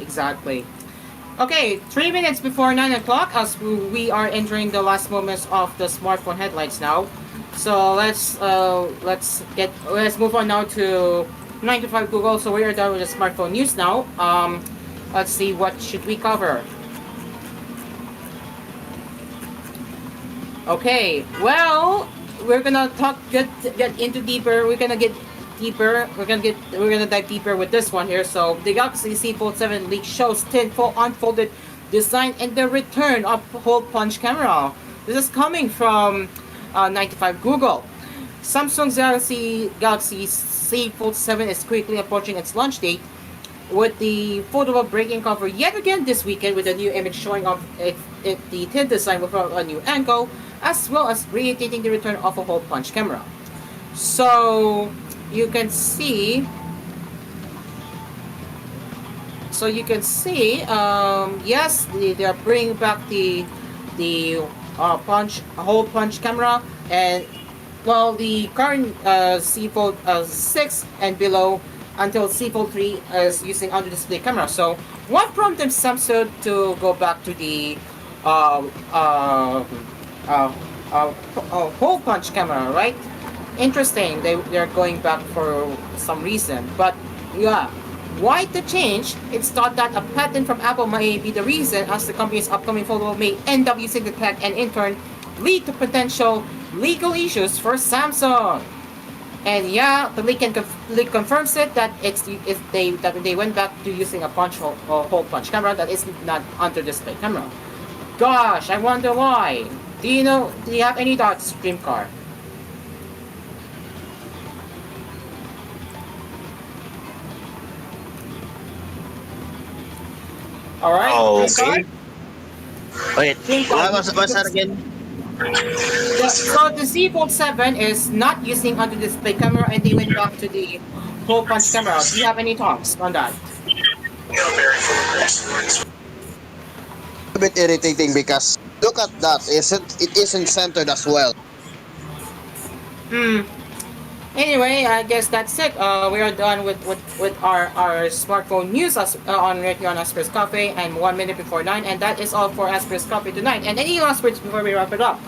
Exactly. Okay, 3 minutes before 9 o'clock as we are entering the last moments of the smartphone headlights now. So let's move on now to 9 to 5 Google. So we are done with the smartphone news now. Let's see, what should we cover? Okay, well, we're gonna get into deeper. We're gonna get deeper. We're gonna dive deeper with this one here. So the Galaxy Z Fold 7 leak shows thin full unfolded design and the return of hole punch camera. This is coming from 95 Google. Samsung's Galaxy Z Fold 7 is quickly approaching its launch date, with the foldable breaking cover yet again this weekend with a new image showing off the thin design with a new angle, as well as reiterating the return of a hole punch camera. So you can see. Yes, they are bringing back the hole punch camera, and well, the current C Fold 6 and below until C Fold 3 is using under display camera. So what prompted Samsung to go back to the hole punch camera, right? Interesting. They're going back for some reason, but yeah. Why the change? It's thought that a patent from Apple may be the reason, as the company's upcoming foldable may end up using the tech and in turn lead to potential legal issues for Samsung. And yeah, the leak confirms it that they went back to using a hole punch camera that is not under display camera. Gosh, I wonder why. Do you have any thoughts, Dreamcar? Alright. Okay. Wait, what's that again? So the Z Fold 7 is not using under display camera and they went back to the hole punch camera. Do you have any thoughts on that? A bit irritating because look at that, it isn't centered as well. Anyway, I guess that's it. We are done with our smartphone news on Radio on Asphere's Cafe, and 1 minute before 9, and that is all for Asphere's Cafe tonight. And any last words before we wrap it up?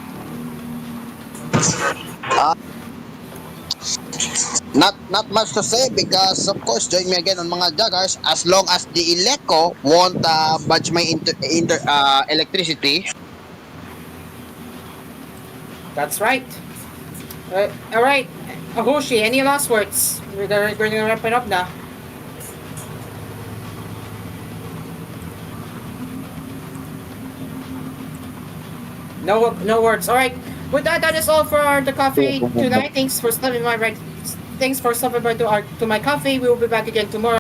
Not much to say because of course join me again on mga joggers as long as the Eleco won't budge my electricity. That's right. Alright, Hoshi, any last words? We're gonna wrap it up now. No words. Alright. With that is all for the coffee tonight. Thanks for stopping by to my coffee. We will be back again tomorrow.